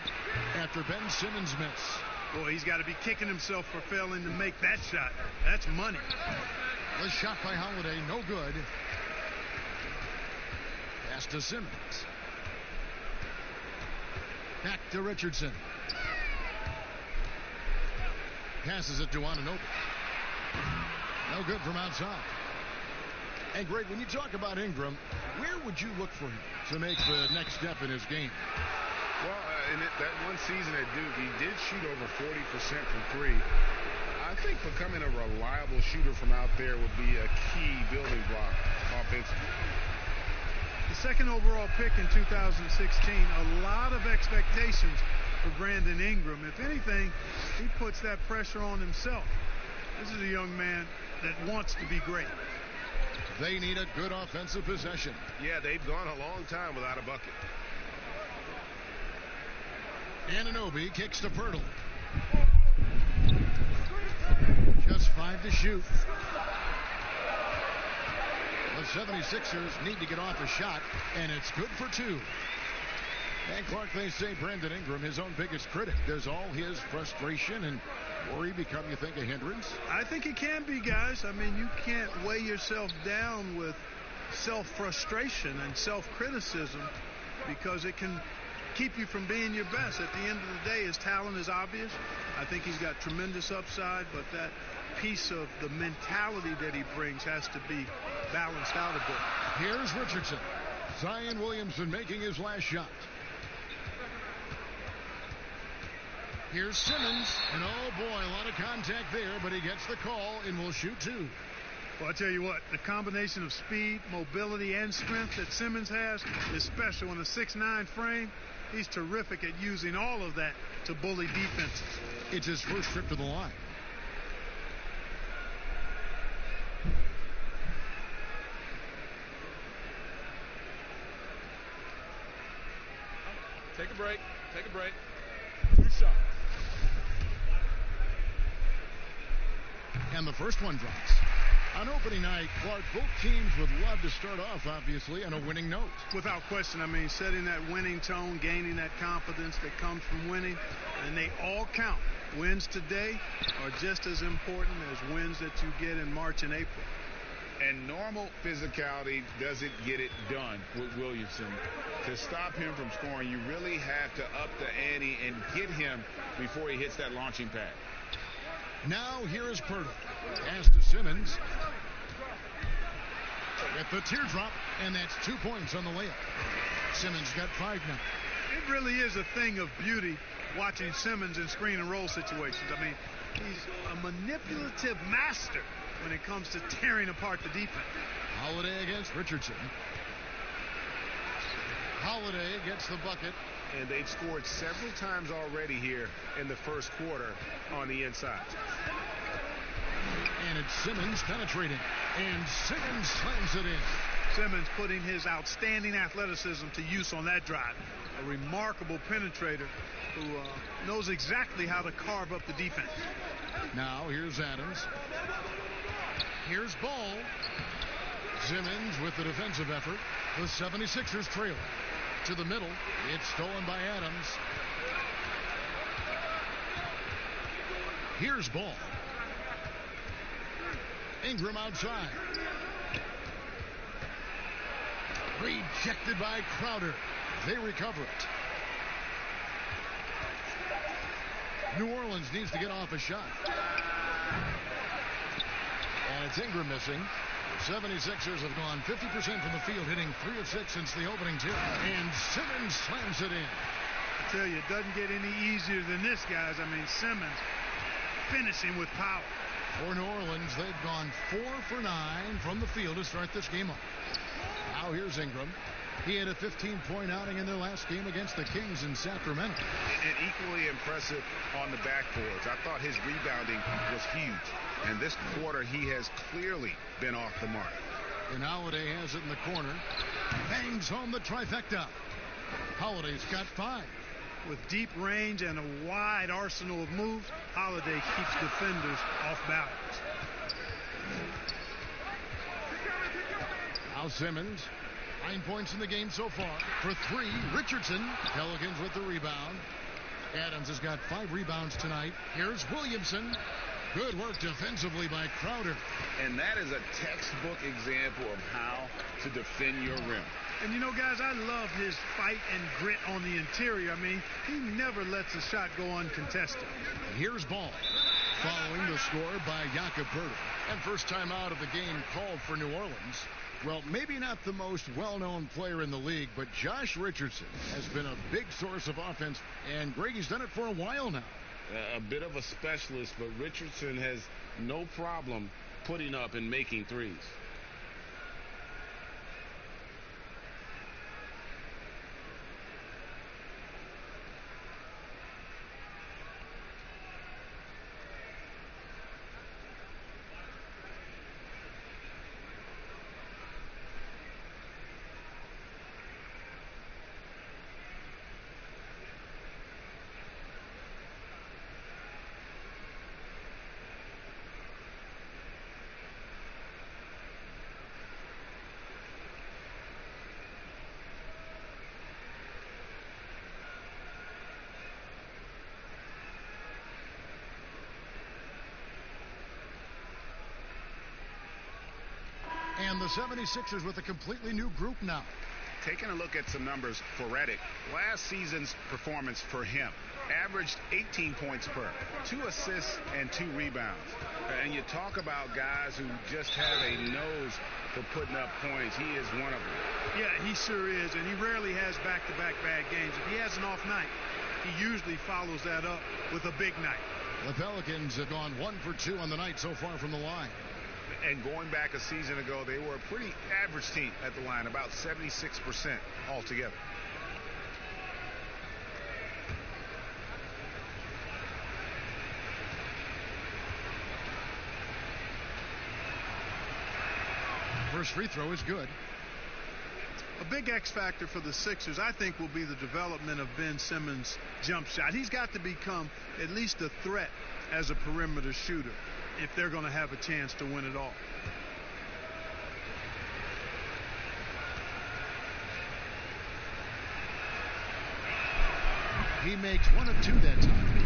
after Ben Simmons' miss.
Boy, he's got to be kicking himself for failing to make that shot. That's money.
The shot by Holiday, no good. Pass to Simmons. Back to Richardson. Passes it to Anunoby. No good from outside. And Greg, when you talk about Ingram, where would you look for him to make the next step in his game?
Well, in that one season at Duke, he did shoot over 40% from 3. I think becoming a reliable shooter from out there would be a key building block offensively.
The second overall pick in 2016, a lot of expectations for Brandon Ingram. If anything, he puts that pressure on himself. This is a young man that wants to be great.
They need a good offensive possession.
Yeah, they've gone a long time without a bucket.
Anunoby kicks to Pirtle. Just 5 to shoot. The 76ers need to get off a shot, and it's good for 2. And Clark, they say Brandon Ingram, his own biggest critic. Does all his frustration and worry become, you think, a hindrance?
I think it can be, guys. I mean, you can't weigh yourself down with self-frustration and self-criticism because it can keep you from being your best. At the end of the day, his talent is obvious. I think he's got tremendous upside, but that piece of the mentality that he brings has to be balanced out a bit.
Here's Richardson. Zion Williamson making his last shot. Here's Simmons, and oh boy, a lot of contact there, but he gets the call and will shoot 2.
Well, I tell you what, the combination of speed, mobility, and strength that Simmons has is special in a 6'9" frame. He's terrific at using all of that to bully defenses.
It's his first trip to the line.
Take a break. Take a break. 2 shots.
And the first one drops. On opening night, Clark, both teams would love to start off, obviously, on a winning note.
Without question. I mean, setting that winning tone, gaining that confidence that comes from winning, and they all count. Wins today are just as important as wins that you get in March and April.
And normal physicality doesn't get it done with Williamson. To stop him from scoring, you really have to up the ante and get him before he hits that launching pad.
Now here is Pirtle. Pass to Simmons. With the teardrop, and that's 2 points on the layup. Simmons got 5 now.
It really is a thing of beauty watching Simmons in screen and roll situations. I mean, he's a manipulative master when it comes to tearing apart the defense.
Holiday against Richardson. Holiday gets the bucket.
And they've scored several times already here in the first quarter on the inside.
And it's Simmons penetrating. And Simmons slams it in.
Simmons putting his outstanding athleticism to use on that drive. A remarkable penetrator who knows exactly how to carve up the defense.
Now here's Adams. Here's Ball. Simmons with the defensive effort. The 76ers trail. To the middle. It's stolen by Adams. Here's Ball. Ingram outside. Rejected by Crowder. They recover it. New Orleans needs to get off a shot. And it's Ingram missing. 76ers have gone 50% from the field, hitting 3 of 6 since the opening tip. And Simmons slams it in.
I tell you, it doesn't get any easier than this, guys. I mean, Simmons finishing with power.
For New Orleans, they've gone 4 for 9 from the field to start this game off. Now here's Ingram. He had a 15-point outing in their last game against the Kings in Sacramento.
And equally impressive on the backboards. I thought his rebounding was huge. And this quarter, he has clearly been off the mark.
And Holiday has it in the corner. Bangs home the trifecta. Holiday's got 5.
With deep range and a wide arsenal of moves, Holiday keeps defenders off balance.
Now Simmons. 9 points in the game so far. For 3, Richardson. Pelicans with the rebound. Adams has got 5 rebounds tonight. Here's Williamson. Good work defensively by Crowder.
And that is a textbook example of how to defend your rim.
And you know, guys, I love his fight and grit on the interior. I mean, he never lets a shot go uncontested.
Here's Ball. Following the score by Jakob Poeltl. And first time out of the game called for New Orleans. Well, maybe not the most well-known player in the league, but Josh Richardson has been a big source of offense, and Grady's done it for a while now.
A bit of a specialist, but Richardson has no problem putting up and making threes.
And the 76ers with a completely new group now.
Taking a look at some numbers for Redick, last season's performance for him averaged 18 points per, 2 assists and 2 rebounds. And you talk about guys who just have a nose for putting up points. He is one of them.
Yeah, he sure is, and he rarely has back-to-back bad games. If he has an off night, he usually follows that up with a big night.
The Pelicans have gone 1 for 2 on the night so far from the line.
And going back a season ago, they were a pretty average team at the line, about 76% altogether.
First free throw is good.
A big X factor for the Sixers, I think, will be the development of Ben Simmons' jump shot. He's got to become at least a threat as a perimeter shooter if they're going to have a chance to win it all.
He makes 1 of 2 that time.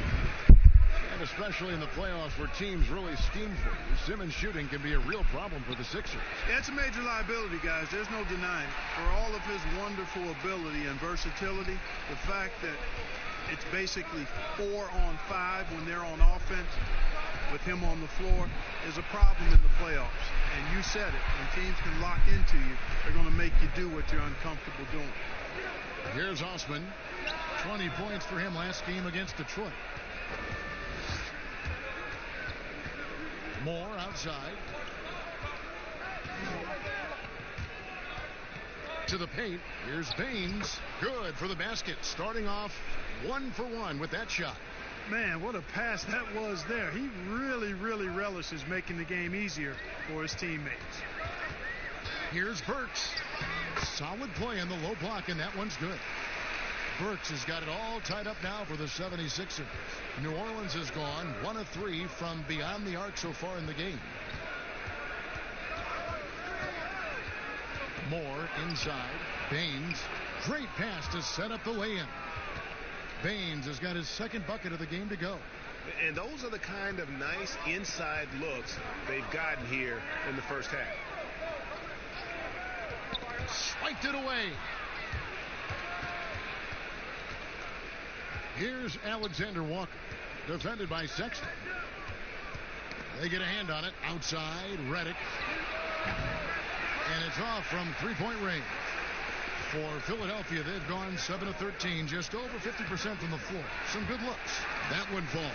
And especially in the playoffs where teams really scheme for you, Simmons shooting can be a real problem for the Sixers.
Yeah, it's a major liability, guys. There's no denying it. For all of his wonderful ability and versatility, the fact that it's basically 4 on 5 when they're on offense with him on the floor is a problem in the playoffs. And you said it. When teams can lock into you, they're going to make you do what you're uncomfortable doing.
Here's Osman. 20 points for him last game against Detroit. Moore outside. To the paint. Here's Baines. Good for the basket. Starting off 1 for 1 with that shot.
Man, what a pass that was there. He really, really relishes making the game easier for his teammates.
Here's Burks. Solid play on the low block, and that one's good. Burks has got it all tied up now for the 76ers. New Orleans has gone 1 of 3 from beyond the arc so far in the game. Moore inside. Baines. Great pass to set up the lay-in. Baines has got his second bucket of the game to go.
And those are the kind of nice inside looks they've gotten here in the first half.
Spiked it away. Here's Alexander Walker, defended by Sexton. They get a hand on it. Outside, Redick. And it's off from 3-point range. For Philadelphia, they've gone 7 of 13, just over 50% from the floor. Some good looks. That one falls.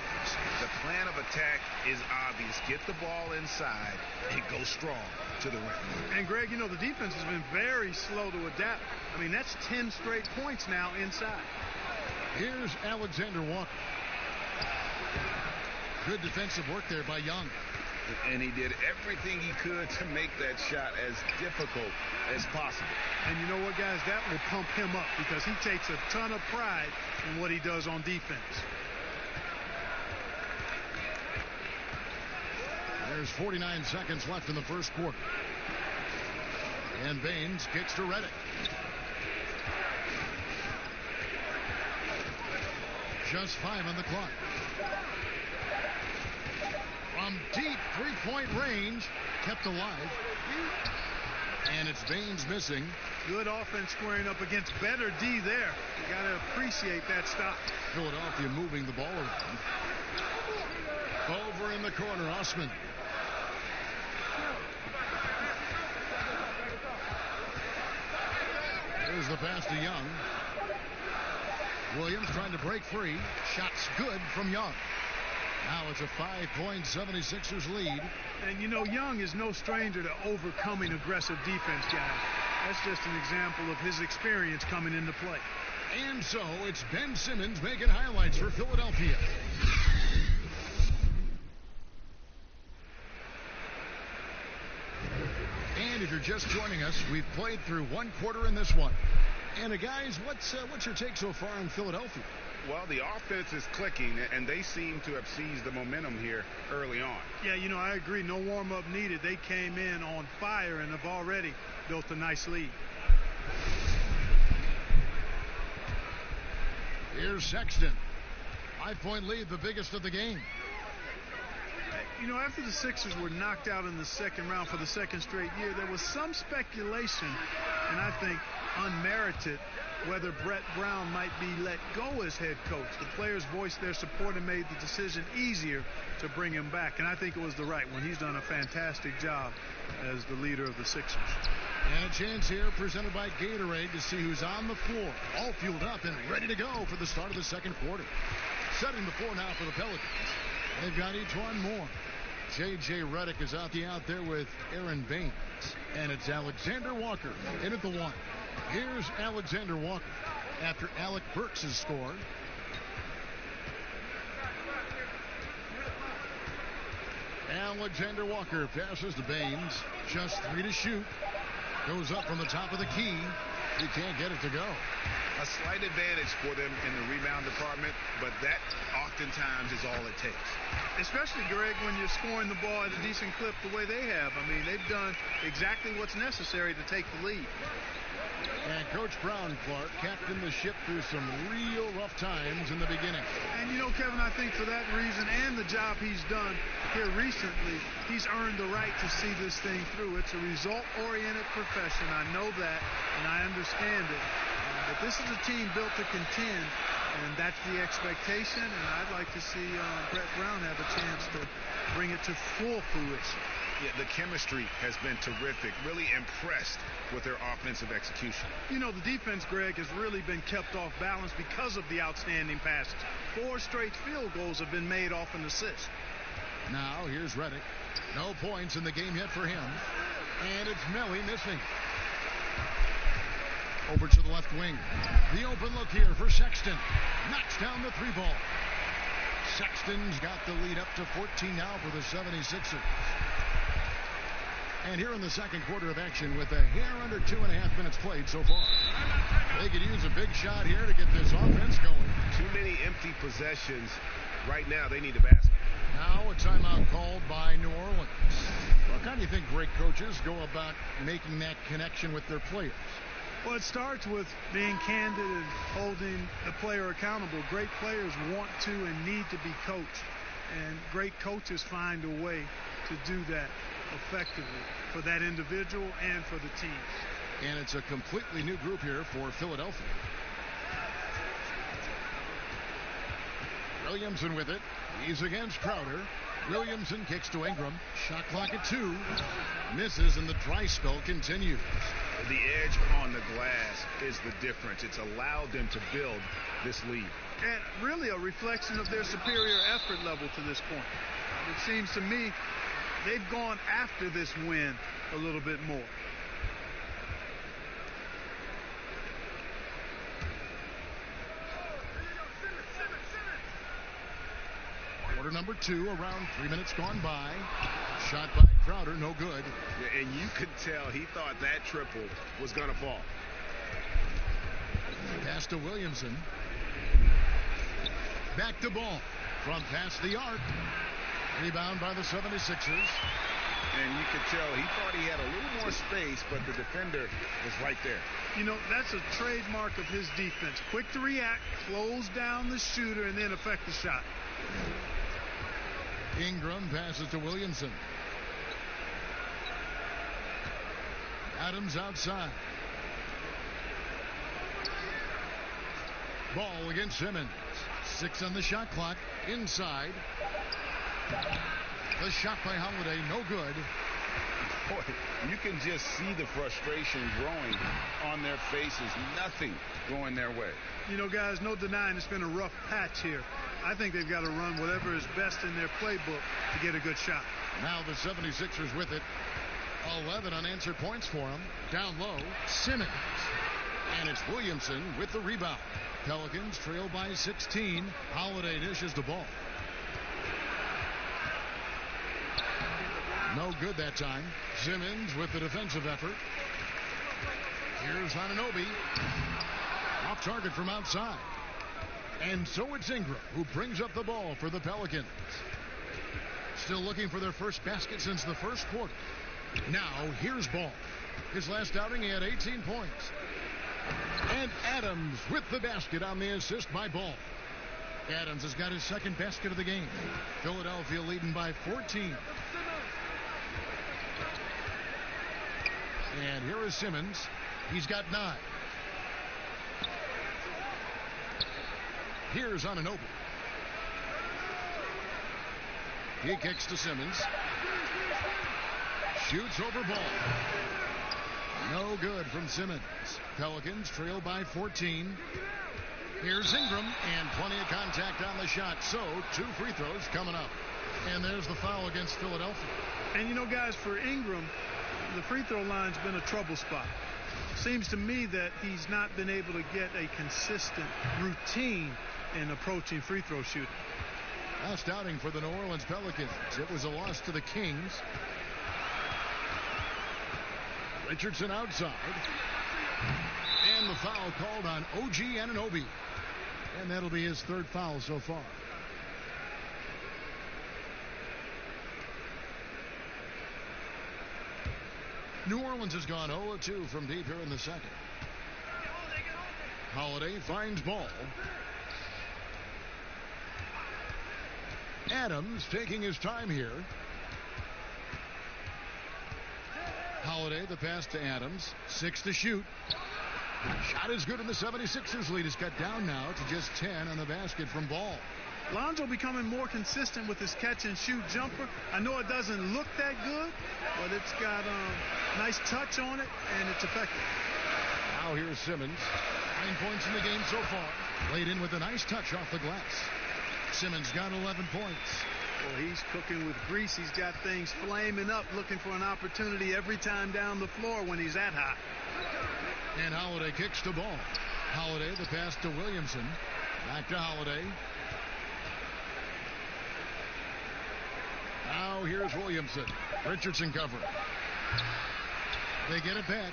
The plan of attack is obvious. Get the ball inside and go strong to the rim.
And, Greg, you know, the defense has been very slow to adapt. I mean, that's 10 straight points now inside.
Here's Alexander Walker. Good defensive work there by Young.
And he did everything he could to make that shot as difficult as possible.
And you know what, guys? That will pump him up because he takes a ton of pride in what he does on defense.
There's 49 seconds left in the first quarter. And Baines kicks to Reddick. Just 5 on the clock. From deep three-point range, kept alive. And it's Baines missing.
Good offense squaring up against better D there. You got to appreciate that stop.
Philadelphia moving the ball around. Over in the corner, Osman. Here's the pass to Young. Williams trying to break free. Shot's good from Young. Now it's a 5-point 76ers lead.
And, you know, Young is no stranger to overcoming aggressive defense, guys. That's just an example of his experience coming into play.
And so it's Ben Simmons making highlights for Philadelphia. And if you're just joining us, we've played through one quarter in this one. And guys, what's your take so far in Philadelphia?
Well, the offense is clicking, and they seem to have seized the momentum here early on.
Yeah, you know, I agree. No warm-up needed. They came in on fire and have already built a nice lead.
Here's Sexton. 5-point lead, the biggest of the game.
You know, after the Sixers were knocked out in the second round for the second straight year, there was some speculation, and I think unmerited, whether Brett Brown might be let go as head coach. The players voiced their support and made the decision easier to bring him back, and I think it was the right one. He's done a fantastic job as the leader of the Sixers.
And a chance here presented by Gatorade to see who's on the floor, all fueled up and ready to go for the start of the second quarter. Setting the floor now for the Pelicans. They've got each one more. J.J. Redick is out there with Aaron Baines. And it's Alexander Walker in at the 1. Here's Alexander Walker after Alec Burks has scored. Alexander Walker passes to Baines. Just 3 to shoot. Goes up from the top of the key. He can't get it to go.
A slight advantage for them in the rebound department, but that oftentimes is all it takes.
Especially, Greg, when you're scoring the ball at a decent clip the way they have. I mean, they've done exactly what's necessary to take the lead.
And Coach Brown, Clark, captained the ship through some real rough times in the beginning.
And, you know, Kevin, I think for that reason and the job he's done here recently, he's earned the right to see this thing through. It's a result-oriented profession. I know that, and I understand it. But this is a team built to contend, and that's the expectation. And I'd like to see Brett Brown have a chance to bring it to full fruition.
Yeah, the chemistry has been terrific. Really impressed with their offensive execution.
You know, the defense, Greg, has really been kept off balance because of the outstanding passes. 4 straight field goals have been made off an assist.
Now, here's Redick. No points in the game yet for him. And it's Melly missing. Over to the left wing. The open look here for Sexton. Knocks down the 3 ball. Sexton's got the lead up to 14 now for the 76ers. And here in the second quarter of action with a hair under 2.5 minutes played so far. They could use a big shot here to get this offense going.
Too many empty possessions. Right now, they need a basket.
Now a timeout called by New Orleans. Well, how do you think great coaches go about making that connection with their players?
Well, it starts with being candid and holding the player accountable. Great players want to and need to be coached. And great coaches find a way to do that effectively for that individual and for the team.
And it's a completely new group here for Philadelphia. Williamson with it. He's against Crowder. Williamson kicks to Ingram. Shot clock at 2. Misses, and the dry spell continues.
The edge on the glass is the difference. It's allowed them to build this lead.
And really a reflection of their superior effort level to this point. It seems to me they've gone after this win a little bit more.
Quarter number 2, around 3 minutes gone by. Shot by Crowder, no good.
Yeah, and you could tell he thought that triple was going to fall.
Pass to Williamson. Back to Ball. From past the arc. Rebound by the 76ers.
And you could tell he thought he had a little more space, but the defender was right there.
You know, that's a trademark of his defense. Quick to react, close down the shooter, and then affect the shot.
Ingram passes to Williamson. Adams outside. Ball against Simmons. 6 on the shot clock. Inside. The shot by Holiday, no good.
Boy, you can just see the frustration growing on their faces. Nothing going their way.
You know, guys, no denying it's been a rough patch here. I think they've got to run whatever is best in their playbook to get a good shot.
Now the 76ers with it. 11 unanswered points for them. Down low, Simmons. And it's Williamson with the rebound. Pelicans trail by 16. Holiday dishes the ball. No good that time. Simmons with the defensive effort. Here's Anunoby. Off target from outside. And so it's Ingram who brings up the ball for the Pelicans. Still looking for their first basket since the first quarter. Now here's Ball. His last outing he had 18 points. And Adams with the basket on the assist by Ball. Adams has got his second basket of the game. Philadelphia leading by 14. And here is Simmons. He's got 9. Here's Anunoby. He kicks to Simmons. Shoots over Ball. No good from Simmons. Pelicans trail by 14. Here's Ingram, and plenty of contact on the shot. So 2 free throws coming up. And there's the foul against Philadelphia.
And you know, guys, for Ingram, the free throw line's been a trouble spot. Seems to me that he's not been able to get a consistent routine in approaching free throw shooting.
Last outing for the New Orleans Pelicans. It was a loss to the Kings. Richardson outside. And the foul called on OG Anunoby. And that'll be his 3rd foul so far. New Orleans has gone 0-2 from deep here in the second. Holiday finds Ball. Adams taking his time here. Holiday, the pass to Adams. 6 to shoot. Shot is good, and the 76ers lead is cut down now to just 10 on the basket from Ball.
Lonzo becoming more consistent with his catch-and-shoot jumper. I know it doesn't look that good, but it's got a nice touch on it, and it's effective.
Now here's Simmons. 9 points in the game so far. Laid in with a nice touch off the glass. Simmons got 11 points.
Well, he's cooking with grease. He's got things flaming up, looking for an opportunity every time down the floor when he's that hot.
And Holiday kicks to Ball. Holiday, the pass to Williamson. Back to Holiday. Now here's Williamson. Richardson covering. They get it back.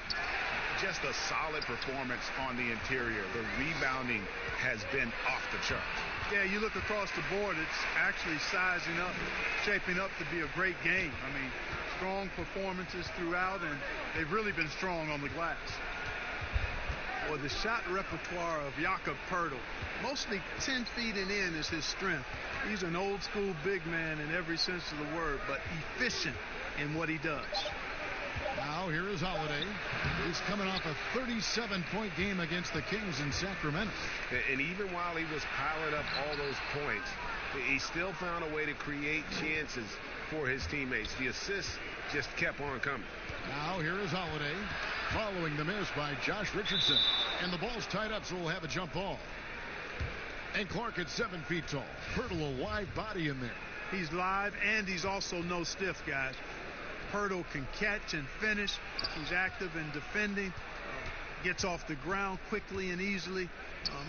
Just a solid performance on the interior. The rebounding has been off the chart.
Yeah, you look across the board, it's actually sizing up, shaping up to be a great game. I mean, strong performances throughout, and they've really been strong on the glass. Well, the shot repertoire of Jakob Poeltl, mostly 10 feet and in is his strength. He's an old school big man in every sense of the word, but efficient in what he does.
Now here is Holiday. He's coming off a 37-point game against the Kings in Sacramento.
And even while he was piling up all those points,
he still found a way to create chances for his teammates. The assists just kept on coming.
Now here is Holiday following the miss by Josh Richardson. And the ball's tied up, so we'll have a jump ball. And Clark at 7 feet tall. Pirtle a live body in there.
He's live, and he's also no stiff, guys. Pirtle can catch and finish. He's active in defending. Gets off the ground quickly and easily.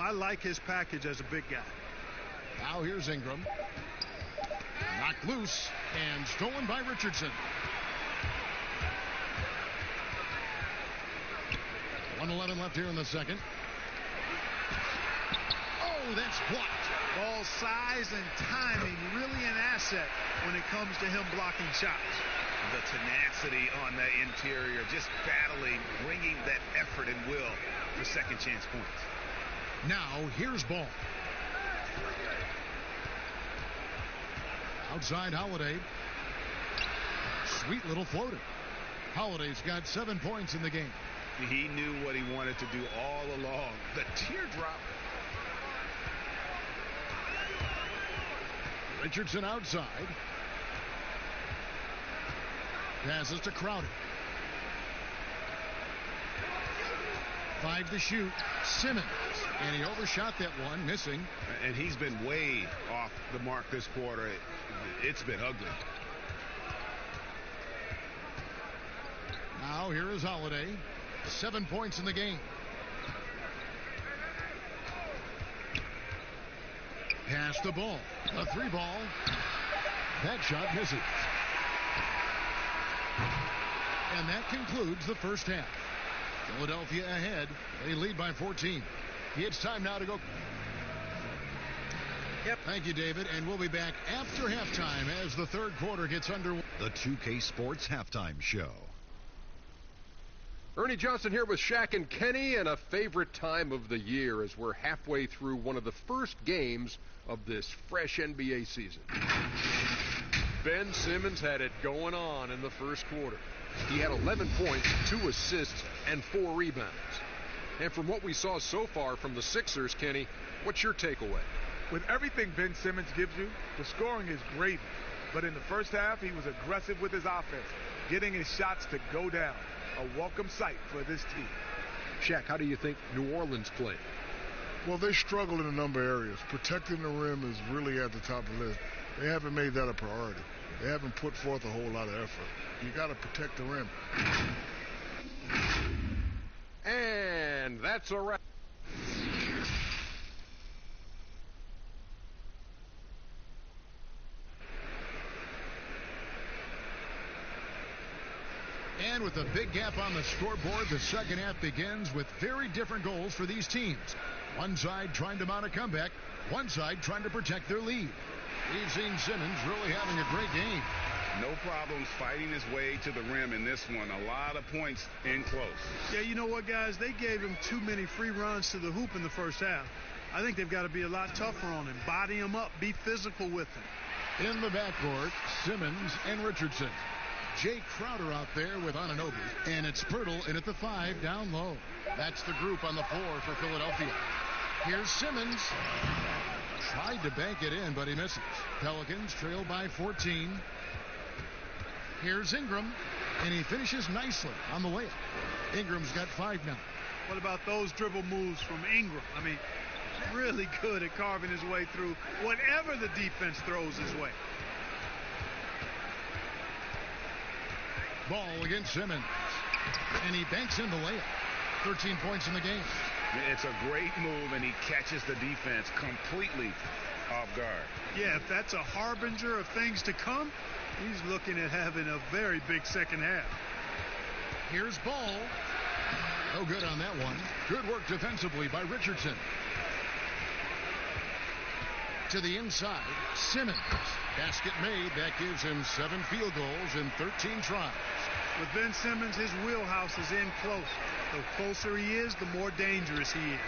I like his package as a big guy.
Now here's Ingram. Knocked loose and stolen by Richardson. 1:11 left here in the second. Oh, that's blocked.
Ball size and timing, really an asset when it comes to him blocking shots.
The tenacity on the interior, just battling, bringing that effort and will for second chance points.
Now here's Ball. Outside Holiday. Sweet little floater. Holiday's got 7 points in the game.
He knew what he wanted to do all along. The teardrop.
Richardson outside. Passes to Crowder. 5 to shoot. Simmons. And he overshot that one, missing.
And he's been way off the mark this quarter. It's been ugly.
Now here is Holiday. 7 points in the game. Pass the ball. A 3 ball. That shot misses. And that concludes the first half. Philadelphia ahead. They lead by 14. It's time now to go.
Yep.
Thank you, David. And we'll be back after halftime as the third quarter gets underway.
The 2K Sports Halftime Show.
Ernie Johnson here with Shaq and Kenny, and a favorite time of the year as we're halfway through one of the first games of this fresh NBA season. Ben Simmons had it going on in the first quarter. He had 11 points, 2 assists, and 4 rebounds. And from what we saw so far from the Sixers, Kenny, what's your takeaway?
With everything Ben Simmons gives you, the scoring is gravy. But in the first half, he was aggressive with his offense, getting his shots to go down. A welcome sight for this team.
Shaq, how do you think New Orleans played?
Well, they struggled in a number of areas. Protecting the rim is really at the top of the list. They haven't made that a priority. They haven't put forth a whole lot of effort. You got to protect the rim.
And that's a wrap.
And with a big gap on the scoreboard, the second half begins with very different goals for these teams. One side trying to mount a comeback, one side trying to protect their lead. We've seen Simmons really having a great game.
No problems fighting his way to the rim in this one. A lot of points in close.
Yeah, you know what, guys? They gave him too many free runs to the hoop in the first half. I think they've got to be a lot tougher on him. Body him up. Be physical with him.
In the backcourt, Simmons and Richardson. Jay Crowder out there with Anunoby. And it's Pirtle in at the 5 down low. That's the group on the floor for Philadelphia. Here's Simmons. Tried to bank it in, but he misses. Pelicans trail by 14. Here's Ingram, and he finishes nicely on the layup. Ingram's got 5 now.
What about those dribble moves from Ingram? I mean, really good at carving his way through whatever the defense throws his way.
Ball against Simmons, and he banks in the layup. 13 points in the game.
It's a great move, and he catches the defense completely off guard.
Yeah, if that's a harbinger of things to come, he's looking at having a very big second half.
Here's Ball. No good on that one. Good work defensively by Richardson. To the inside, Simmons. Basket made. That gives him 7 field goals in 13 tries.
With Ben Simmons, his wheelhouse is in close. The closer he is, the more dangerous he is.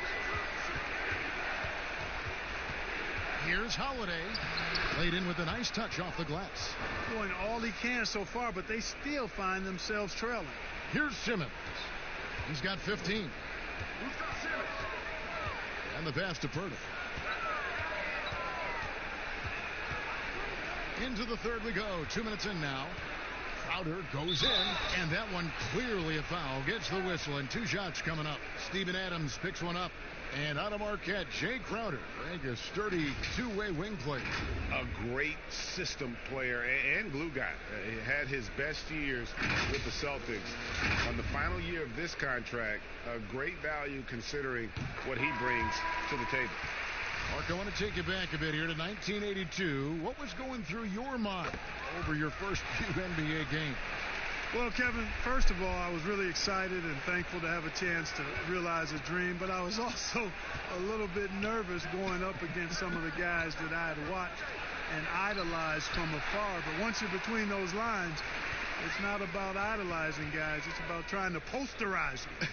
Here's Holiday. Laid in with a nice touch off the glass.
Doing all he can so far, but they still find themselves trailing.
Here's Simmons. He's got 15. And the pass to Pirtle. Into the third we go. 2 minutes in now. Crowder goes in, and that one clearly a foul. Gets the whistle, and 2 shots coming up. Steven Adams picks one up. And out of Marquette, Jay Crowder, a sturdy two-way wing player.
A great system player and glue guy. He had his best years with the Celtics. On the final year of this contract, a great value considering what he brings to the table.
Mark, I want to take you back a bit here to 1982. What was going through your mind over your first few NBA games?
Well, Kevin, first of all, I was really excited and thankful to have a chance to realize a dream, but I was also a little bit nervous going up against some of the guys that I had watched and idolized from afar. But once you're between those lines, it's not about idolizing guys. It's about trying to posterize them.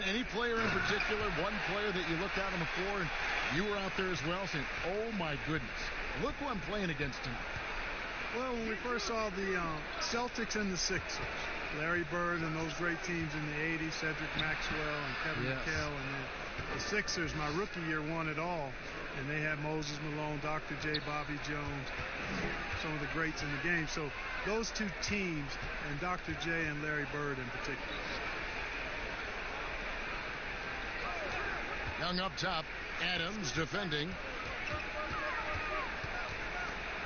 Any player in particular, one player that you looked at on the floor and you were out there as well saying, oh, my goodness, look who I'm playing against tonight.
Well, when we first saw the Celtics and the Sixers, Larry Bird and those great teams in the 80s, Cedric Maxwell and Kevin McHale, and then the Sixers, my rookie year, won it all. And they had Moses Malone, Dr. J, Bobby Jones, some of the greats in the game. So those two teams, and Dr. J and Larry Bird in particular.
Young up top, Adams defending.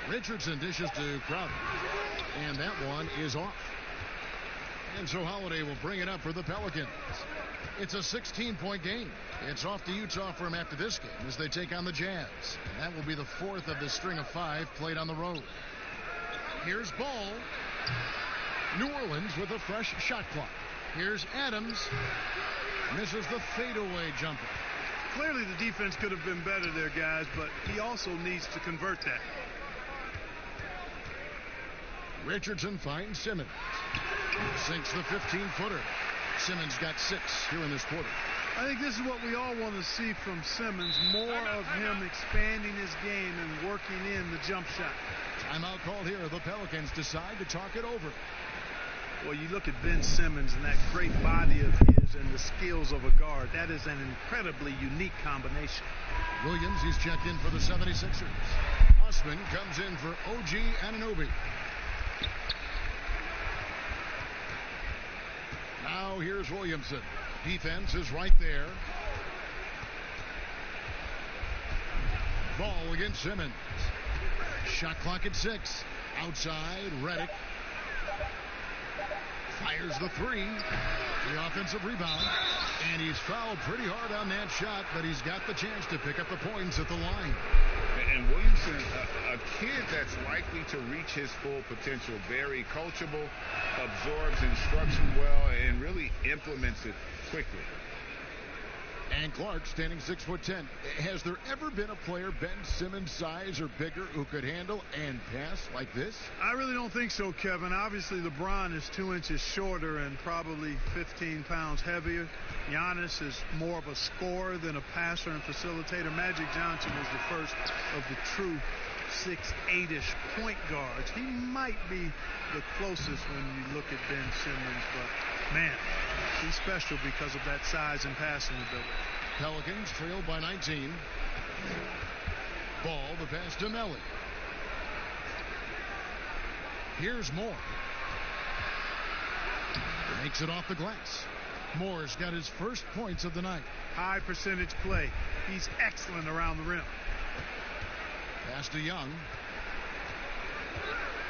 Richardson dishes to Crowder, and that one is off. And so Holiday will bring it up for the Pelicans. It's a 16-point game. It's off to Utah for him after this game as they take on the Jazz. And that will be the 4th of the string of 5 played on the road. Here's Ball. New Orleans with a fresh shot clock. Here's Adams. Misses the fadeaway jumper.
Clearly the defense could have been better there, guys, but he also needs to convert that.
Richardson finds Simmons. Sinks the 15-footer. Simmons got 6 here in this quarter.
I think this is what we all want to see from Simmons. More of him expanding his game and working in the jump shot.
Timeout called here. The Pelicans decide to talk it over.
Well, you look at Ben Simmons and that great body of his and the skills of a guard. That is an incredibly unique combination.
Williams, he's checked in for the 76ers. Osman comes in for OG Anunoby. Now here's Williamson. Defense is right there. Ball against Simmons. Shot clock at 6. Outside, Redick. Fires the 3. The offensive rebound. And he's fouled pretty hard on that shot, but he's got the chance to pick up the points at the line.
And Williamson, a kid that's likely to reach his full potential. Very coachable, absorbs instruction well, and really implements it quickly.
And Clark standing 6'10". Has there ever been a player Ben Simmons' size or bigger who could handle and pass like this?
I really don't think so, Kevin. Obviously, LeBron is 2 inches shorter and probably 15 pounds heavier. Giannis is more of a scorer than a passer and facilitator. Magic Johnson is the first of the true 6'8"-ish point guards. He might be the closest when you look at Ben Simmons, but man, he's special because of that size and passing ability.
Pelicans trailed by 19. Ball, the pass to Melly. Here's Moore. Makes it off the glass. Moore's got his first points of the night.
High percentage play. He's excellent around the rim.
Pass to Young.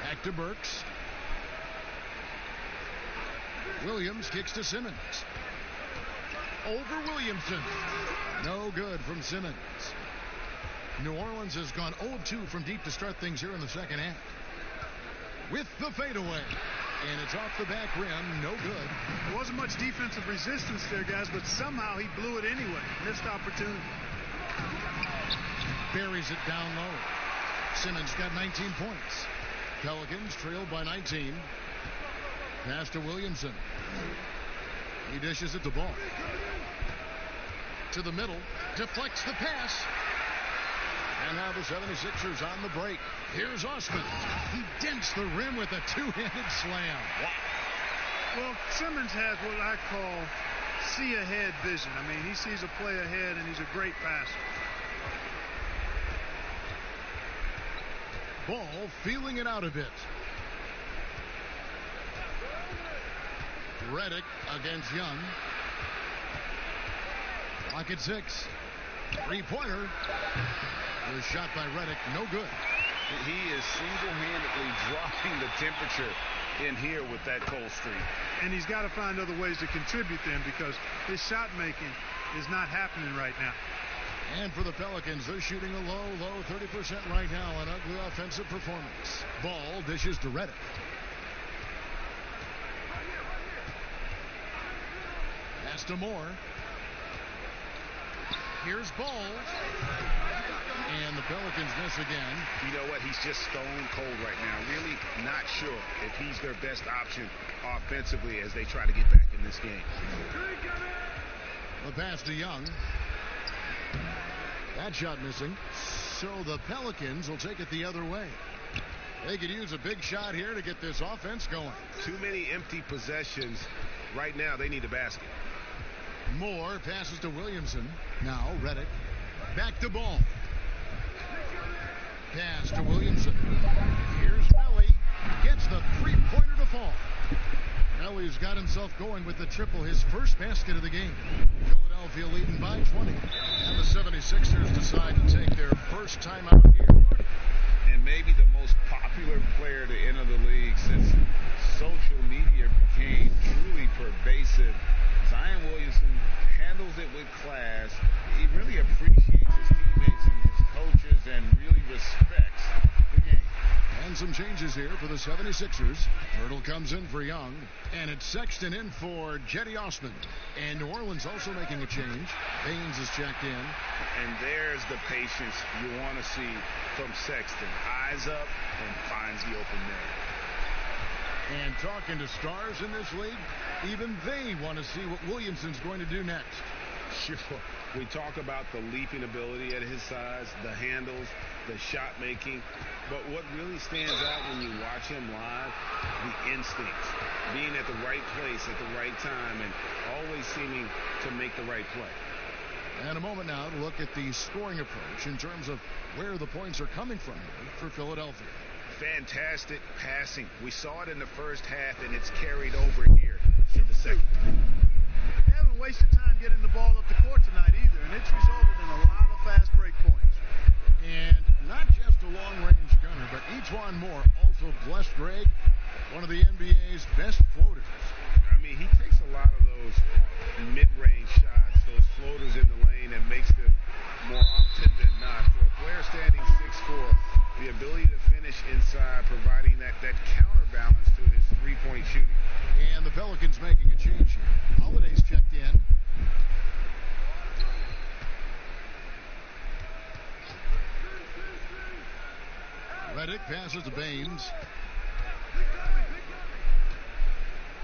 Back to Burks. Williams kicks to Simmons. Over Williamson. No good from Simmons. New Orleans has gone 0-2 from deep to start things here in the second half. With the fadeaway. And it's off the back rim. No good.
There wasn't much defensive resistance there, guys, but somehow he blew it anyway. Missed opportunity.
Buries it down low. Simmons got 19 points. Pelicans trailed by 19. Pass to Williamson. He dishes it to Ball. To the middle. Deflects the pass. And now the 76ers on the break. Here's Osman. He dents the rim with a two-handed slam. Wow.
Well, Simmons has what I call see-ahead vision. I mean, he sees a play ahead, and he's a great passer.
Ball feeling it out a bit. Redick against Young. Clock at 6. Three-pointer. The shot by Redick, no good.
He is single-handedly dropping the temperature in here with that cold streak.
And he's got to find other ways to contribute then, because his shot making is not happening right now.
And for the Pelicans, they're shooting a low 30% right now. An ugly offensive performance. Ball dishes to Redick. Pass to Moore. Here's Ball. And the Pelicans miss again.
You know what? He's just stone cold right now. Really not sure if he's their best option offensively as they try to get back in this game.
The pass to Young. That shot missing. So the Pelicans will take it the other way. They could use a big shot here to get this offense going.
Too many empty possessions. Right now, they need a basket.
Moore passes to Williamson. Now Redick. Back to Ball. Pass to Williamson. Here's Melly. Gets the three-pointer to fall. Melly's got himself going with the triple, his first basket of the game. Philadelphia leading by 20. And the 76ers decide to take their first time out here.
And maybe the most popular player to enter the league since social media became truly pervasive. Zion Williamson handles it with class. He really appreciates his teammates and his coaches and really respects the game.
And some changes here for the 76ers. Myrtle comes in for Young. And it's Sexton in for Jetty Osman. And New Orleans also making a change. Baines is checked in.
And there's the patience you want to see from Sexton. Eyes up and finds the open man.
And talking to stars in this league, even they want to see what Williamson's going to do next.
Sure. We talk about the leaping ability at his size, the handles, the shot making. But what really stands out when you watch him live, the instincts, being at the right place at the right time and always seeming to make the right play.
And a moment now to look at the scoring approach in terms of where the points are coming from here for Philadelphia.
Fantastic passing. We saw it in the first half, and it's carried over here in the second.
They haven't wasted time getting the ball up the court tonight either, and it's resulted in a lot of fast break points.
And not just a long-range gunner, but E'Twaun Moore also blessed Greg, one of the NBA's best floaters.
I mean, he takes a lot of those mid-range shots, those floaters in the lane, and makes them more often than not. For a player standing 6'4", the ability to finish inside, providing that counterbalance to his three-point shooting.
And the Pelicans making a change here. Holiday's checked in. Redick passes to Baines.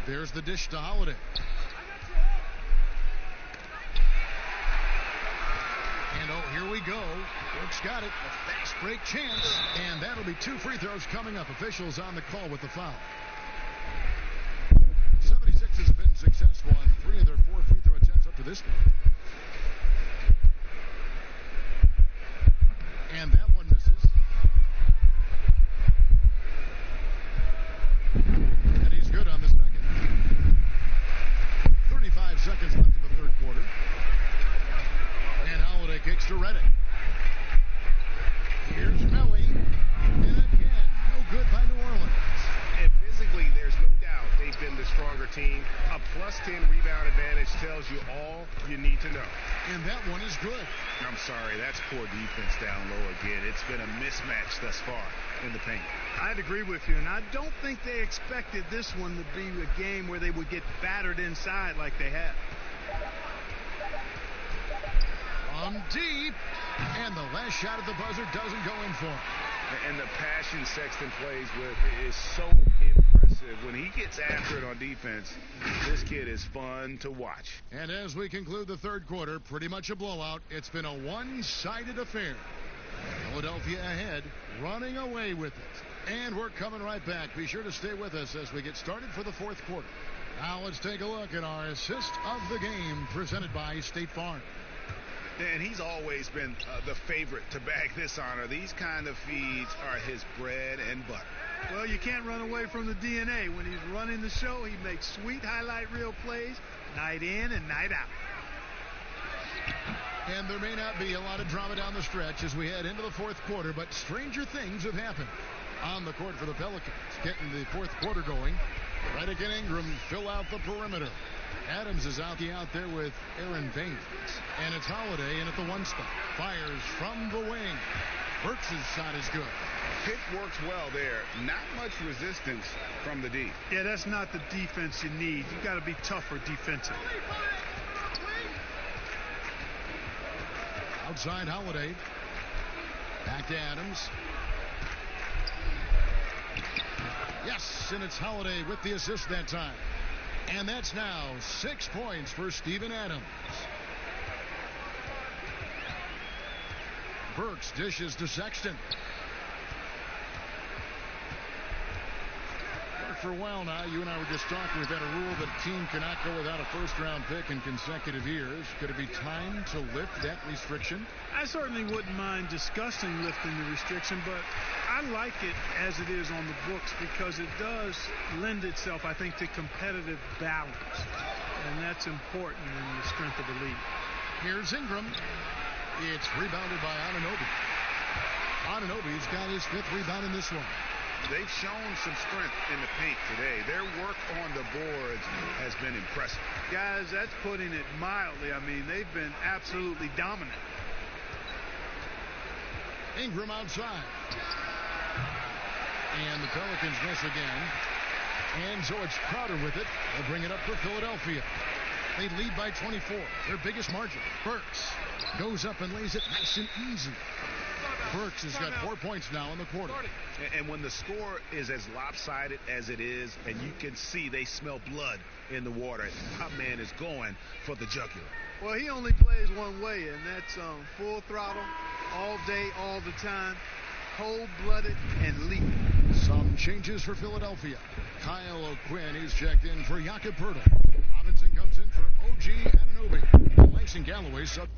There's the dish to Holiday. And here we go. Brooks got it. A fast break chance. And that'll be 2 free throws coming up. Officials on the call with the foul. 76ers have been successful on 3 of their 4 free throw attempts up to this point. And that one misses. And he's good on the second. 35 seconds left in the third quarter. And Holiday kicks to Redick. Here's Melly. And again, no good by New Orleans.
And physically, there's no doubt they've been the stronger team. A +10 rebound advantage tells you all you need to know.
And that one is good.
I'm sorry, that's poor defense down low again. It's been a mismatch thus far in the paint.
I'd agree with you, and I don't think they expected this one to be a game where they would get battered inside like they have.
From deep, and the last shot at the buzzer doesn't go in for him.
And the passion Sexton plays with is so impressive. When he gets after it on defense, this kid is fun to watch.
And as we conclude the third quarter, pretty much a blowout. It's been a one-sided affair. Philadelphia ahead, running away with it. And we're coming right back. Be sure to stay with us as we get started for the fourth quarter. Now let's take a look at our assist of the game presented by State Farm.
And he's always been the favorite to bag this honor. These kind of feeds are his bread and butter.
Well, you can't run away from the DNA. When he's running the show, he makes sweet highlight reel plays night in and night out.
And there may not be a lot of drama down the stretch as we head into the fourth quarter, but stranger things have happened on the court for the Pelicans. Getting the fourth quarter going. Redick and Ingram fill out the perimeter. Adams is out there with Aaron Baines. And it's Holiday in at the one spot. Fires from the wing. Burks' shot is good.
Pick works well there. Not much resistance from the D.
Yeah, that's not the defense you need. You got to be tougher defensively.
Outside Holiday. Back to Adams. Yes, and it's Holiday with the assist that time. And that's now 6 points for Steven Adams. Burks dishes to Sexton. For a while now, you and I were just talking, we've had a rule that a team cannot go without a first-round pick in consecutive years. Could it be time to lift that restriction?
I certainly wouldn't mind discussing lifting the restriction, but I like it as it is on the books because it does lend itself, I think, to competitive balance. And that's important in the strength of the league.
Here's Ingram. It's rebounded by Anunoby. Anunoby's got his 5th rebound in this one.
They've shown some strength in the paint today. Their work on the boards has been impressive.
Guys, that's putting it mildly. I mean, they've been absolutely dominant.
Ingram outside. And the Pelicans miss again. And so it's Crowder with it. They'll bring it up for Philadelphia. They lead by 24. Their biggest margin. Burks goes up and lays it nice and easy. Burks has got 4 points now in the quarter.
And when the score is as lopsided as it is, and you can see they smell blood in the water, our man is going for the jugular.
Well, he only plays one way, and that's full throttle, all day, all the time, cold-blooded and lethal.
Some changes for Philadelphia. Kyle O'Quinn is checked in for Jakob Poeltl. Robinson comes in for OG Anunoby. Langston Galloway sub.